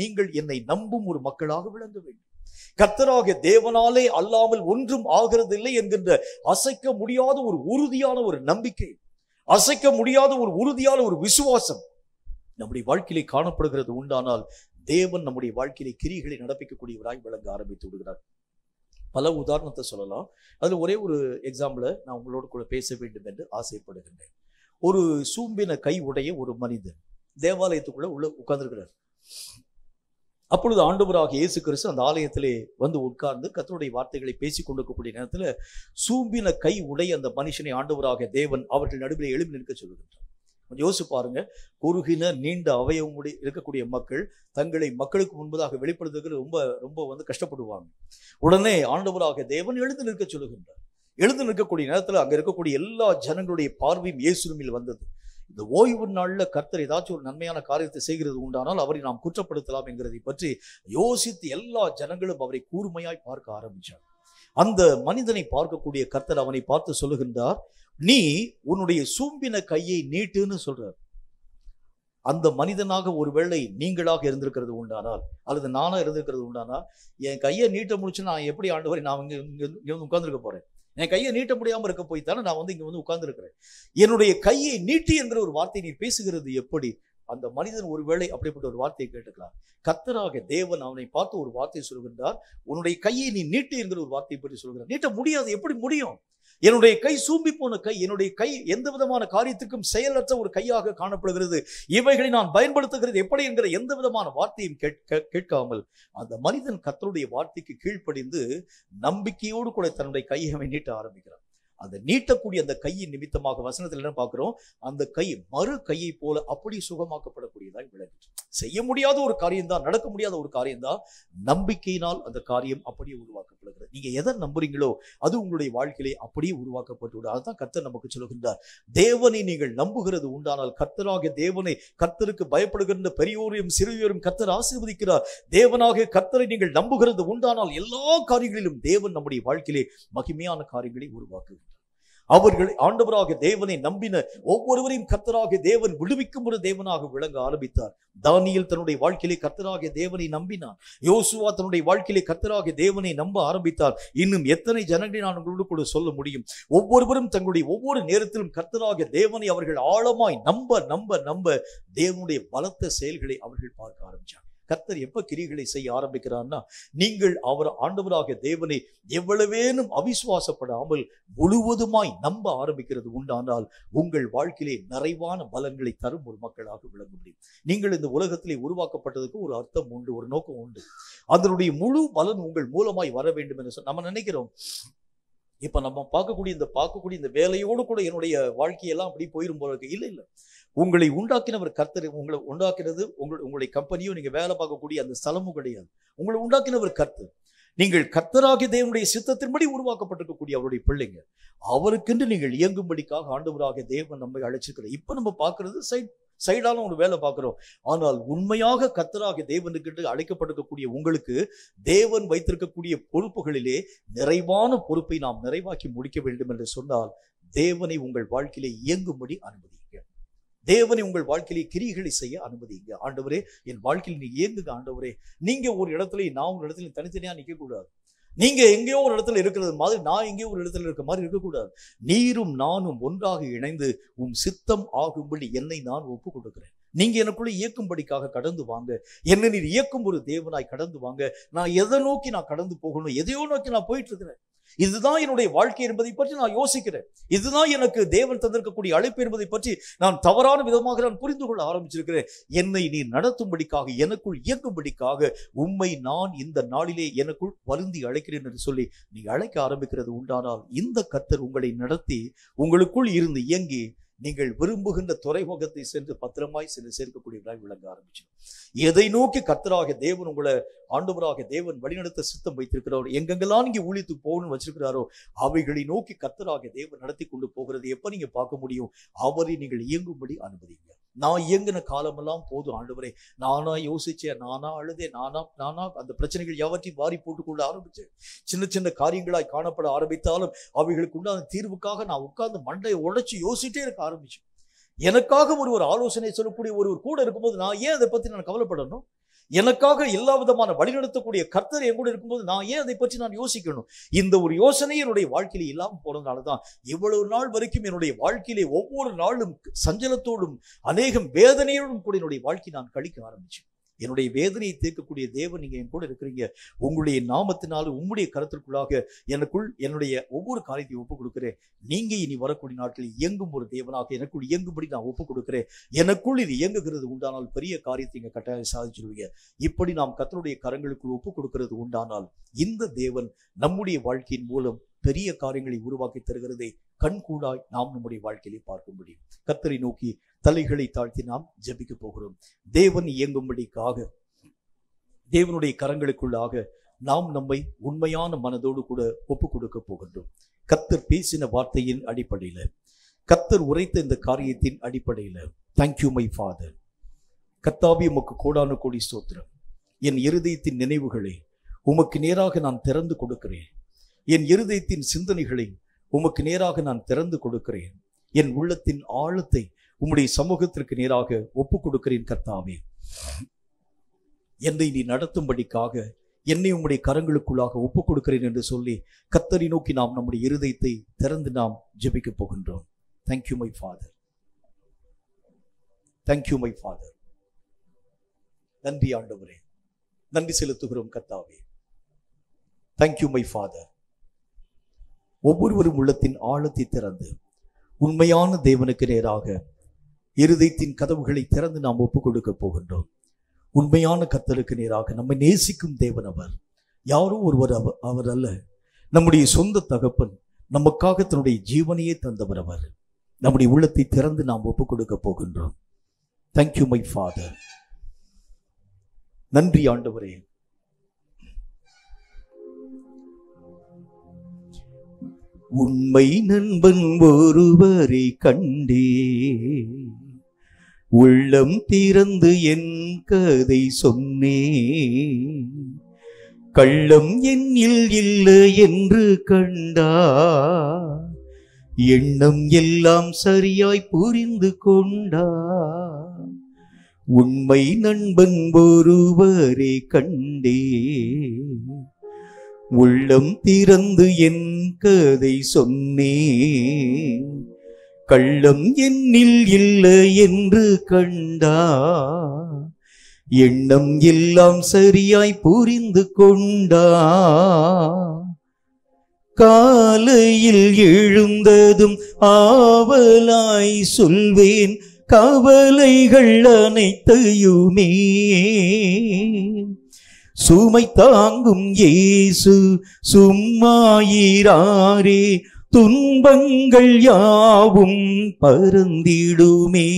நீங்கள் என்னை நம்பும் ஒரு மக்களாக விளங்க வேண்டும். கர்த்தராகிய தேவனாலே அல்லாமல் ஒன்றும் ஆகிறதில்லை என்கின்ற அசைக்க முடியாத ஒரு உறுதியான ஒரு நம்பிக்கை, அசைக்க முடியாத ஒரு உறுதியான ஒரு விசுவாசம் நம்முடைய வாழ்க்கையிலே காணப்படுகிறது உண்டானால் தேவன் நம்முடைய வாழ்க்கையிலே கிரியைகளை நடப்பிக்கக்கூடியவராய் விளங்க ஆரம்பித்து விடுகிறார். பல உதாரணத்தை சொல்லலாம். அதுல ஒரே ஒரு எக்ஸாம்பிளை நான் உங்களோடு கூட பேச வேண்டும் என்று ஆசைப்படுகின்றேன். ஒரு சூம்பின கை உடைய ஒரு மனிதன் தேவாலயத்துக்குள்ள உள்ள உட்கார்ந்திருக்கிறார். அப்பொழுது ஆண்டவராகிய இயேசு கிறிஸ்து அந்த ஆலயத்திலே வந்து உட்கார்ந்து கர்த்தருடைய வார்த்தைகளை பேசிக் கொண்டிருக்கக்கூடிய நேரத்தில் சூம்பின கை உடைய அந்த மனுஷனை ஆண்டவராகிய தேவன் அவர்கள் நடுவில் எழுப்பி நிற்க சொல்லுகின்றார். கொஞ்சம் யோசிச்சு பாருங்க. குறுகின நீண்ட அவயவமுடைய இருக்கக்கூடிய மக்கள் தங்களை மக்களுக்கு முன்பதாக வெளிப்படுத்துறதுக்கு ரொம்ப ரொம்ப கஷ்டப்படுவாங்க. உடனே ஆண்டவராகிய தேவன் எழுந்து நிற்க சொல்லுகின்றார். எழுந்து நிற்கக்கூடிய நேரத்தில் அங்க இருக்கக்கூடிய எல்லா ஜனங்களுடைய பார்வையும் இயேசுவில் வந்தது. இந்த ஓய்வு நாள்ல கர்த்தர் ஏதாச்சும் ஒரு நன்மையான காரியத்தை செய்கிறது உண்டானால் அவரை நாம் குற்றப்படுத்தலாம் என்கிறதை பற்றி யோசித்து எல்லா ஜனங்களும் அவரை கூர்மையாய் பார்க்க ஆரம்பிச்சார். அந்த மனிதனை பார்க்கக்கூடிய கர்த்தர் அவனை பார்த்து சொல்லுகின்றார், நீ உன்னுடைய சூம்பின கையை நீட்டுன்னு சொல்றார். அந்த மனிதனாக ஒருவேளை நீங்களாக இருந்திருக்கிறது உண்டானால் அல்லது நானா இருந்திருக்கிறது உண்டானால், என் கையை நீட்ட முடிச்சு நான் எப்படி ஆண்டவரை நான் இங்க உட்கார்ந்துருக்க போறேன்? என் கையை நீட்ட முடியாம இருக்க போய் தானே நான் இங்க உட்கார்ந்து இருக்கிறேன். என்னுடைய கையை நீட்டி என்கிற ஒரு வார்த்தை நீ பேசுகிறது எப்படி? அந்த மனிதன் ஒருவேளை அப்படிப்பட்ட ஒரு வார்த்தையை கேட்டுக்கலாம். கர்த்தராக தேவன் அவனை பார்த்து ஒரு வார்த்தை சொல்கின்றார், உன்னுடைய கையை நீ நீட்டு என்கிற ஒரு வார்த்தையை பற்றி சொல்கிறார். நீட்ட முடியாது. எப்படி முடியும்? என்னுடைய கை சூம்பி போன கை, என்னுடைய கை எந்த விதமான காரியத்துக்கும் செயலற்ற ஒரு கையாக காணப்படுகிறது. இவைகளை நான் பயன்படுத்துகிறது எப்படி என்கிற எந்த விதமான வார்த்தையும் கேட்காமல் அந்த மனிதன் கர்த்தருடைய வார்த்தைக்கு கீழ்ப்படிந்து நம்பிக்கையோடு கூட தன்னுடைய கையை அவன் நீட்ட ஆரம்பிக்கிறான். அந்த நீட்டக்கூடிய அந்த கையின் நிமித்தமாக வசனத்தில் என்ன பார்க்கிறோம்? அந்த கை மறு கையை போல அப்படி சுகமாக்கப்படக்கூடியதாய் விளங்குது. செய்ய முடியாத ஒரு காரியம்தான், நடக்க முடியாத ஒரு காரியம்தான். நம்பிக்கையினால் அந்த காரியம் அப்படியே உருவாக்கப்படுகிறது. நீங்க எதை நம்புறீங்களோ அது உங்களுடைய வாழ்க்கையிலே அப்படியே உருவாக்கப்பட்டு, அதுதான் கர்த்தர் நமக்கு சொல்லுகின்றார். தேவனை நீங்கள் நம்புகிறது உண்டானால், கர்த்தராக தேவனை, கர்த்தருக்கு பயப்படுகின்ற பெரியோரையும் சிறியோரையும் கர்த்தர் ஆசீர்வதிக்கிறார். தேவனாக கர்த்தரை நீங்கள் நம்புகிறது உண்டானால் எல்லா காரியங்களிலும் தேவன் நம்முடைய வாழ்க்கையிலே மகிமையான காரியங்களை உருவாக்குகிறார். அவர்கள் ஆண்டவராக தேவனை நம்பின ஒவ்வொருவரையும் கர்த்தராக தேவன் விடுவிக்கும் ஒரு தேவனாக விளங்க ஆரம்பித்தார். தானியேல் தன்னுடைய வாழ்க்கையிலே கர்த்தராக தேவனை நம்பினார். யோசுவா தன்னுடைய வாழ்க்கையிலே கர்த்தராக தேவனை நம்ப ஆரம்பித்தார். இன்னும் எத்தனை ஜனங்களை நான் உங்களோடு கூட சொல்ல முடியும்? ஒவ்வொருவரும் தங்களுடைய ஒவ்வொரு நேரத்திலும் கர்த்தராக தேவனை அவர்கள் ஆழமாய் நம்ப நம்ப நம்ப தேவனுடைய பலத்த செயல்களை அவர்கள் பார்க்க ஆரம்பித்தார். கர்த்தர் எப்ப கிரிகளை செய்ய ஆரம்பிக்கிறார்னா, நீங்கள் அவர் ஆண்டவராக தேவனை எவ்வளவேனும் அவிசுவாசப்படாமல் முழுவதுமாய் நம்ப ஆரம்பிக்கிறது உண்டானால் உங்கள் வாழ்க்கையிலே நிறைவான பலன்களை தரும் ஒரு மக்களாக விளங்க முடியும். நீங்கள் இந்த உலகத்திலே உருவாக்கப்பட்டதுக்கு ஒரு அர்த்தம் உண்டு, ஒரு நோக்கம் உண்டு. அதனுடைய முழு பலன் உங்கள் மூலமாய் வர வேண்டும் என்று நம்ம நினைக்கிறோம். இப்ப நம்ம பார்க்கக்கூடிய இந்த வேலையோடு கூட என்னுடைய வாழ்க்கையெல்லாம் அப்படி போயிரும் போல இருக்கு. இல்லை, உங்களை உண்டாக்கினவர் கர்த்தர். உங்களை உண்டாக்கினது உங்களுடைய கம்பெனியோ நீங்க வேலை பார்க்கக்கூடிய அந்த ஸ்தலமும் கிடையாது. உங்களை உண்டாக்கினவர் கர்த்தர். நீங்கள் கர்த்தராகிய தேவனுடைய சித்தத்தின்படி உருவாக்கப்பட்டிருக்கக்கூடிய அவருடைய பிள்ளைங்க. அவருக்கென்று நீங்கள் இயங்கும்படிக்காக ஆண்டவராகிய தேவன் நம்மை அழைச்சிருக்கிறார். இப்ப நம்ம பார்க்கறது சைடாலும் ஒரு வேலை பார்க்கிறோம். ஆனால் உண்மையாக கர்த்தராகிய தேவனுக்கு அழைக்கப்பட்டிருக்கக்கூடிய உங்களுக்கு தேவன் வைத்திருக்கக்கூடிய பொறுப்புகளிலே நிறைவான பொறுப்பை நாம் நிறைவாக்கி முடிக்க வேண்டும் என்று சொன்னால் தேவனை உங்கள் வாழ்க்கையிலே இயங்கும்படி அனுமதிங்க. தேவனை உங்கள் வாழ்க்கையிலே கிரிகளை செய்ய அனுமதிங்க. ஆண்டவரே, என் வாழ்க்கையில் நீ இயங்குங்க. ஆண்டவரே, நீங்க ஒரு இடத்துல, நான் ஒரு இடத்துல தனித்தனியா நிற்க கூடாது. நீங்க எங்கேயோ ஒரு இடத்துல இருக்கிறது மாதிரி நான் எங்கேயோ ஒரு இடத்துல இருக்க மாதிரி இருக்கக்கூடாது. நீரும் நானும் ஒன்றாக இணைந்து உம் சித்தம் ஆகும்படி என்னை நான் ஒப்பு கொடுக்கிறேன். நீங்க எனக்குள்ள இயக்கும்படிக்காக கடந்து வாங்க. என்னை நீர் இயக்கும் ஒரு தேவனாய் கடந்து வாங்க. நான் எதை நோக்கி நான் கடந்து போகணும், எதையோ நோக்கி நான் போயிட்டு இருக்கிறேன். இதுதான் என்னுடைய வாழ்க்கை என்பதை பற்றி நான் யோசிக்கிறேன். இதுதான் எனக்கு தேவன் தந்திருக்கக்கூடிய அழைப்பு என்பதை பற்றி நான் தவறான விதமாக நான் புரிந்து கொள்ள ஆரம்பிச்சிருக்கிறேன். என்னை நீ நடத்தும்படிக்காக, எனக்குள் இயக்கும்படிக்காக உம்மை நான் இந்த நாளிலே எனக்குள் வருந்தி அழைக்கிறேன் என்று சொல்லி நீங்க அழைக்க ஆரம்பிக்கிறது உண்டானால் இந்த கர்த்தர் உங்களை நடத்தி உங்களுக்குள் இருந்து இயங்கி நீங்கள் விரும்புகின்ற துறைமுகத்தை சென்று பத்திரமாய் சென்று சேர்க்கக்கூடியவராய் விளங்க ஆரம்பிச்சு. எதை நோக்கி கர்த்தராக தேவன் உங்களை ஆண்டவராக தேவன் வழிநடத்த சித்தம் வைத்திருக்கிறாரோ, எங்கெங்கெல்லாம் நீங்க ஊழியத்துக்கு போகணும்னு வச்சிருக்கிறாரோ அவைகளை நோக்கி கர்த்தராக தேவன் நடத்தி கொண்டு போகிறது எப்ப நீங்க பார்க்க முடியும்? அவரை நீங்கள் இயங்கும்படி அனுமதிங்க. நான் இயங்கின காலமெல்லாம் போதும் ஆண்டவரே, நானா யோசிச்சேன், நானா அழுதேன், நானா அந்த பிரச்சனைகள் யாவற்றையும் வாரி போட்டுக்கொள்ள ஆரம்பிச்சேன். சின்ன சின்ன காரியங்களாய் காணப்பட ஆரம்பித்தாலும் அவைகளுக்கு உண்டான தீர்வுக்காக நான் உட்கார்ந்து மண்டையை உடைச்சு யோசிச்சுட்டே இருக்க ஆரம்பிச்சேன். எனக்காக ஒரு ஆலோசனை சொல்லக்கூடிய ஒருவர் கூட இருக்கும்போது நான் ஏன் அதை பத்தி நான் கவலைப்படணும்? எனக்காக எல்லா விதமான வழிநடத்தக்கூடிய கர்த்தர் என் கூட இருக்கும்போது நான் ஏன் அதை பற்றி நான் யோசிக்கணும்? இந்த ஒரு யோசனை என்னுடைய வாழ்க்கையில இல்லாமல் போனதுனாலதான் இவ்வளவு நாள் வரைக்கும் என்னுடைய வாழ்க்கையிலே ஒவ்வொரு நாளும் சஞ்சலத்தோடும் அநேகம் வேதனையோடும் கூட என்னுடைய வாழ்க்கை நான் கழிக்க ஆரம்பிச்சேன். என்னுடைய வேதனையை தீர்க்கக்கூடிய தேவன் நீங்க என் கூட இருக்கிறீங்க. உங்களுடைய நாமத்தினாலும் உம்முடைய கருத்திற்குள்ளாக எனக்குள் என்னுடைய ஒவ்வொரு காரியத்தையும் ஒப்புக் கொடுக்கிறேன். நீங்க இனி வரக்கூடிய நாட்களில் இயங்கும் ஒரு தேவனாக எனக்குள் இயங்கும்படி நான் ஒப்புக் கொடுக்கிறேன். எனக்குள் இது இயங்குகிறது உண்டானால் பெரிய காரியத்தை இங்க கட்டாயம் சாதிச்சிருவீங்க. இப்படி நாம் கர்த்தருடைய கரங்களுக்குள் ஒப்புக் கொடுக்கிறது உண்டானால் இந்த தேவன் நம்முடைய வாழ்க்கையின் மூலம் பெரிய காரியங்களை உருவாக்கி தருகிறதை கண்கூடாய் நாம் நம்முடைய வாழ்க்கையிலே பார்க்க முடியும். கர்த்தரை நோக்கி தலைகளை தாழ்த்தி நாம் ஜெபிக்க போகிறோம். தேவன் இயங்கும்படிக்காக தேவனுடைய கரங்களுக்குள்ளாக நாம் நம்மை உண்மையான மனதோடு கூட ஒப்பு கொடுக்க போகின்றோம். கர்த்தர் பேசின வார்த்தையின் அடிப்படையில, கர்த்தர் உரைத்த இந்த காரியத்தின் அடிப்படையில தேங்க்யூ மை ஃபாதர். கர்த்தாவே, உமக்கு கோடான கோடி ஸ்தோத்திரம். என் இருதயத்தின் நினைவுகளை உமக்கு நேராக நான் திறந்து கொடுக்கிறேன். என் இருதயத்தின் சிந்தனைகளை உமக்கு நேராக நான் திறந்து கொடுக்கிறேன். என் உள்ளத்தின் ஆழத்தை உம்முடைய சமூகத்திற்கு நேராக ஒப்பு கொடுக்கிறேன். கர்த்தாவே, என்னை நீ நடத்தும்படிக்காக என்னை உம்முடைய கரங்களுக்குள்ளாக ஒப்பு கொடுக்கிறேன் என்று சொல்லி கர்த்தரை நோக்கி நாம் நம்முடைய இருதயத்தை திறந்து நாம் ஜெபிக்க போகின்றோம். Thank you my father. Thank you my father. நன்றி ஆண்டவரே, நன்றி செலுத்துகிறோம் கர்த்தாவே. Thank you my father. ஒவ்வொருவரும் உள்ளத்தின் ஆழத்தை திறந்து உண்மையான தேவனுக்கு நேராக இருதயத்தின் கதவுகளை திறந்து நாம் ஒப்புக் கொடுக்க போகின்றோம். உண்மையான கர்த்தருக்கு நேராக நம்மை நேசிக்கும் தேவன் அவர். யாரோ ஒருவர் அவர் அல்ல, நம்முடைய சொந்த தகப்பன். நமக்காக தன்னுடைய ஜீவனையே தந்தவர் அவர். நம்முடைய உள்ளத்தை திறந்து நாம் ஒப்புக் கொடுக்க போகின்றோம். Thank you my father. நன்றி ஆண்டவரே. உண்மை நண்பன் ஒருவரை கண்டே, உள்ளம் திறந்து என் கதை சொன்னே, கள்ளம் என்னில் இல்லை என்று கண்டா, எண்ணம் எல்லாம் சரியாய் புரிந்து கொண்டா. உண்மை நண்பன் ஒருவரை கண்டே, உள்ளம் திறந்து என் கதை சொன்னே, கள்ளம் என்னில் இல்லை என்று கண்டா, எண்ணம் எல்லாம் சரியாய் புரிந்து கொண்டா. காலையில் எழுந்ததும் ஆவலாய் சொல்வேன் கவலைகள் அனைத்தையுமே, சுமை தாங்கும் இயேசு சும்மாயிராரே, துன்பங்கள் யாவும் பறந்திடுமே.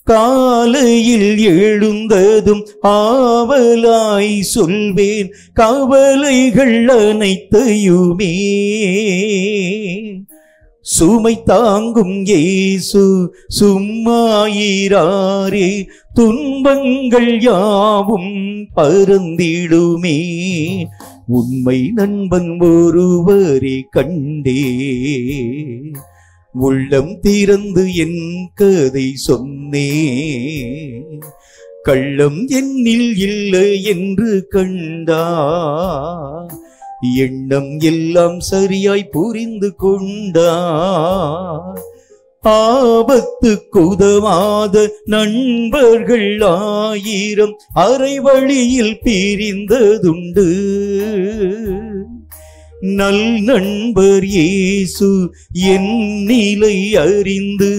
காலையில் எழுந்ததும் ஆவலாய் சொல்வேன் கவலைகள் அனைத்தையுமே, சுமை தாங்கும் இயேசு சும்மாயிராரே, துன்பங்கள் யாவும் பறந்திடுமே. உண்மை நண்பன் ஒருவரை கண்டே, உள்ளம் திறந்து என் கதை சொன்னே, கள்ளம் என்னில் இல்லை என்று கண்டா, எண்ணம் எல்லாம் சரியாய் புரிந்து கொண்டா. ஆபத்துக்கு உதவாத நண்பர்கள் 1000 அரை வழியில் பிரிந்ததுண்டு. நல் நண்பர் இயேசு என் நிலை அறிந்து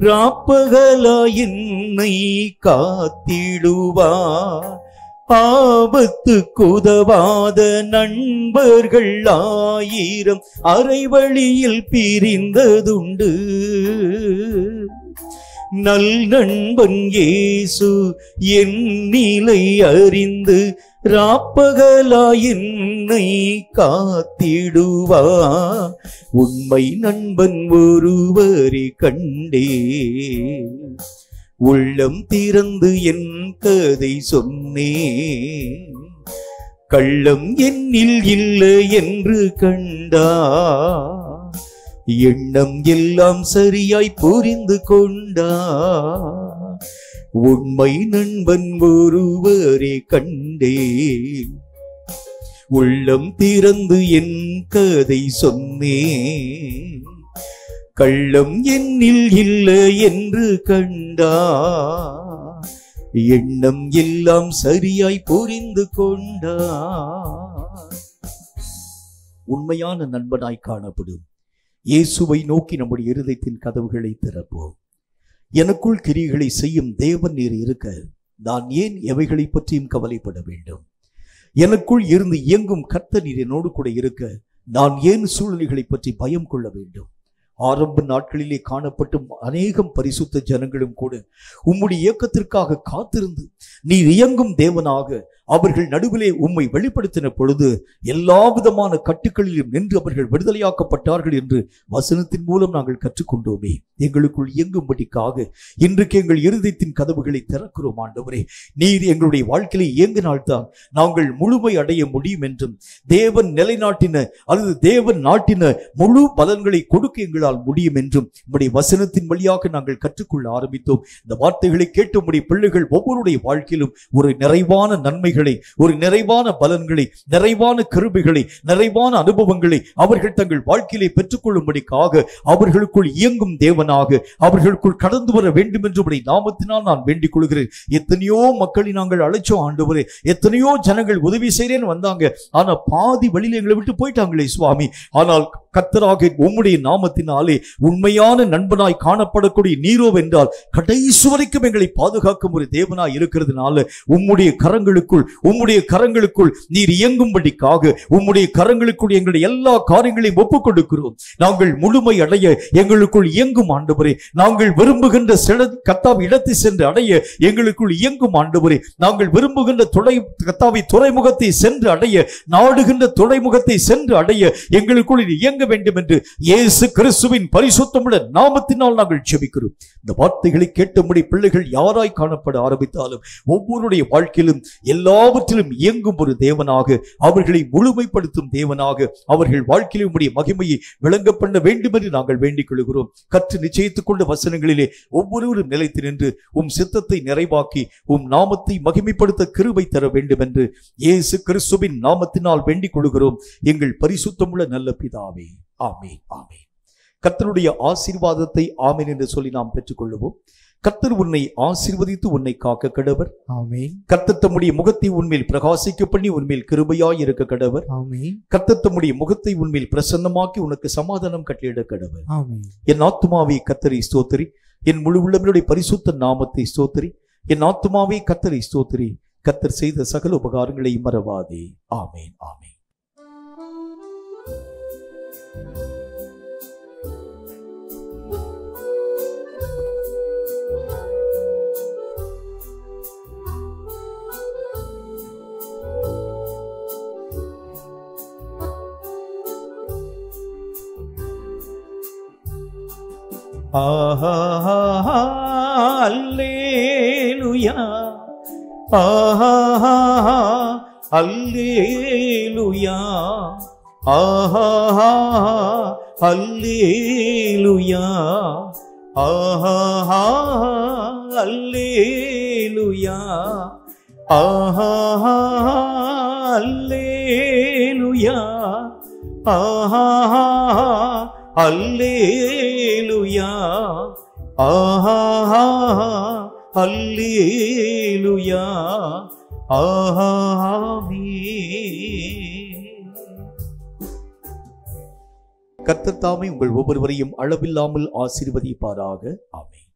ராப்பகலா என்னை காத்திடுவார். ஆபத்துக்கு உதவாத நண்பர்கள் 1000 அரை வழியில் பிரிந்ததுண்டு. நல் நண்பன் இயேசு என் நிலை அறிந்து ராப்பகலா என்னை காத்திடுவா. உண்மை நண்பன் ஒருவரை கண்டே, உள்ளம் திறந்து என் கதை சொன்னே, கள்ளம் என்னில் இல்லை என்று கண்டா, எண்ணம் எல்லாம் சரியாய் புரிந்து கொண்டா. உண்மை நண்பன் ஒருவரை கண்டே, உள்ளம் திறந்து என் கதை சொன்னே, கள்ளம் என்னில் இல்லை என்று கண்டா, எண்ணம் எல்லாம் சரியாய் புரிந்து கொண்டா. உண்மையான நண்பனாய் காணப்படும் இயேசுவை நோக்கி நம்முடைய இருதயத்தின் கதவுகளை திறப்போம். எனக்குள் கிரியைகளை செய்யும் தேவன் நீர் இருக்க நான் ஏன் எவைகளை பற்றியும் கவலைப்பட வேண்டும்? எனக்குள் இருந்து இயங்கும் கர்த்தர் நீர் என்னோடு கூட இருக்க நான் ஏன் சூழ்நிலைகளை பற்றி பயம் கொள்ள வேண்டும்? ஆரம்ப நாட்களிலே காணப்பட்டும் அநேகம் பரிசுத்த ஜனங்களும் கூட உம்முடைய இயக்கத்திற்காக காத்திருந்து நீர் இயங்கும் தேவனாக அவர்கள் நடுவிலே உம்மை வெளிப்படுத்தின பொழுது எல்லா விதமான கட்டுக்களிலும் நின்று அவர்கள் விடுதலையாக்கப்பட்டார்கள் என்று வசனத்தின் மூலம் நாங்கள் கற்றுக்கொண்டோமே. எங்களுக்குள் இயங்கும்படிக்காக இன்றைக்கு எங்கள் இருதயத்தின் கதவுகளை திறக்கிறோம் ஆண்டவரே. நீர் எங்களுடைய வாழ்க்கையிலே இயங்கினால்தான் நாங்கள் முழுமை அடைய முடியும் என்றும் தேவன் நிலைநாட்டின அல்லது தேவன் நாட்டின முழு பலன்களை கொடுக்க எங்களால் முடியும் என்றும் உம்முடைய வசனத்தின் வழியாக நாங்கள் கற்றுக்கொள்ள ஆரம்பித்தோம். இந்த வார்த்தைகளை கேட்டு உம்முடைய பிள்ளைகள் ஒவ்வொருடைய வாழ்க்கையிலும் ஒரு நிறைவான நன்மைகள் நன்மைகளை, ஒரு நிறைவான பலன்களை, நிறைவான கிருபைகளை, நிறைவான அனுபவங்களை அவர்கள் தங்கள் வாழ்க்கையிலே பெற்றுக்கொள்ளும்படிக்காக அவர்களுக்குள் இயங்கும் தேவனாக அவர்களுக்குள் கடந்து வர வேண்டும் என்று உம்முடைய நாமத்தினால் நான் வேண்டிக் கொள்கிறேன். எத்தனையோ மக்களை நாங்கள் அழைச்சோம் ஆண்டவரே, எத்தனையோ ஜனங்கள் உதவி செய்றேன்னு வந்தாங்க, ஆனா பாதி வழியில எங்களை விட்டு போயிட்டாங்களே சுவாமி. ஆனால் கர்த்தராக உம்முடைய நாமத்தினாலே உண்மையான நண்பனாய் காணப்படக்கூடிய நீரோ என்றால் கடைசி வரைக்கும் எங்களை பாதுகாக்கும் ஒரு தேவனாய் இருக்கிறதுனால உம்முடைய கரங்களுக்குள் நீர் இயங்கும்படிக்காக உம்முடைய கரங்களுக்குள் எங்களுடைய எல்லா காரியங்களையும் ஒப்புக் கொடுக்கிறோம். நாங்கள் முழுமை அடைய எங்களுக்குள் இயங்கும் ஆண்டவரே. நாங்கள் விரும்புகின்ற கர்த்தாவை இடத்தை சென்று அடைய எங்களுக்குள் இயங்கும் ஆண்டவரே. நாங்கள் விரும்புகின்ற கர்த்தாவை துறைமுகத்தை சென்று அடைய, நாடுகின்ற துறைமுகத்தை சென்று அடைய எங்களுக்குள் இயங்க வேண்டும் என்று இயேசு கிறிஸ்துவின் பரிசுத்தமுள்ள நாமத்தினால் நாங்கள் ஜெபிக்கிறோம். இந்த வார்த்தைகளை கேட்டபடி பிள்ளைகள் யாராய் காணப்பட ஆரம்பித்தாலும் ஒவ்வொருடைய வாழ்க்கையிலும் எல்லாவற்றிலும் இயங்கும் ஒரு தேவனாக, அவர்களை முழுமைப்படுத்தும் தேவனாக, அவர்கள் வாழ்க்கையில் உம்முடைய மகிமையை விளங்க பண்ண வேண்டும் என்று நாங்கள் வேண்டிக் கொள்கிறோம். கற்று நிச்சயித்துக் கொண்ட வசனங்களிலே ஒவ்வொருவரும் நிலைத்து நின்று உம் சித்தத்தை நிறைவாக்கி உம் நாமத்தை மகிமைப்படுத்த கிருபை தர வேண்டும் என்று இயேசு கிறிஸ்துவின் நாமத்தினால் வேண்டிக் கொள்கிறோம் எங்கள் பரிசுத்தமுள்ள நல்ல பிதாவே. ஆமென், ஆமென். கர்த்தருடைய ஆசீர்வாதத்தை ஆமென் என்று சொல்லி நாம் பெற்றுக்கொள்வோம். கர்த்தர் உன்னை ஆசீர்வதித்து உன்னை காக்க கடவர். ஆமென். கர்த்தர் தம்முடைய முகத்தை உன்மேல் பிரகாசிக்க பண்ணி உன்மேல் கிருபையாய் இருக்க கடவர். ஆமென். கர்த்தர் தம்முடைய முகத்தை உன்மேல் பிரசன்னமாக்கி உனக்கு சமாதானம் கட்டளையிட கடவர். ஆமென். என் ஆத்துமாவே கர்த்தரை ஸ்தோத்திரி, என் முழு உள்ளவனுடைய பரிசுத்த நாமத்தை ஸ்தோத்திரி. என் ஆத்துமாவே கர்த்தரை ஸ்தோத்திரி, கர்த்தர் செய்த சகல உபகாரங்களை மறவாதே. ஆமென், ஆமென். அல்லேலூயா, அல்லேலூயா, அல்லேலூயா, அல்லேலூயா, அல்லேலூயா, அல்லேலூயா, அல்லேலூயா, கர்த்தர் தாமே உங்கள் ஒவ்வொருவரையும் அளவில்லாமல் ஆசீர்வதிப்பாராக. ஆமென்.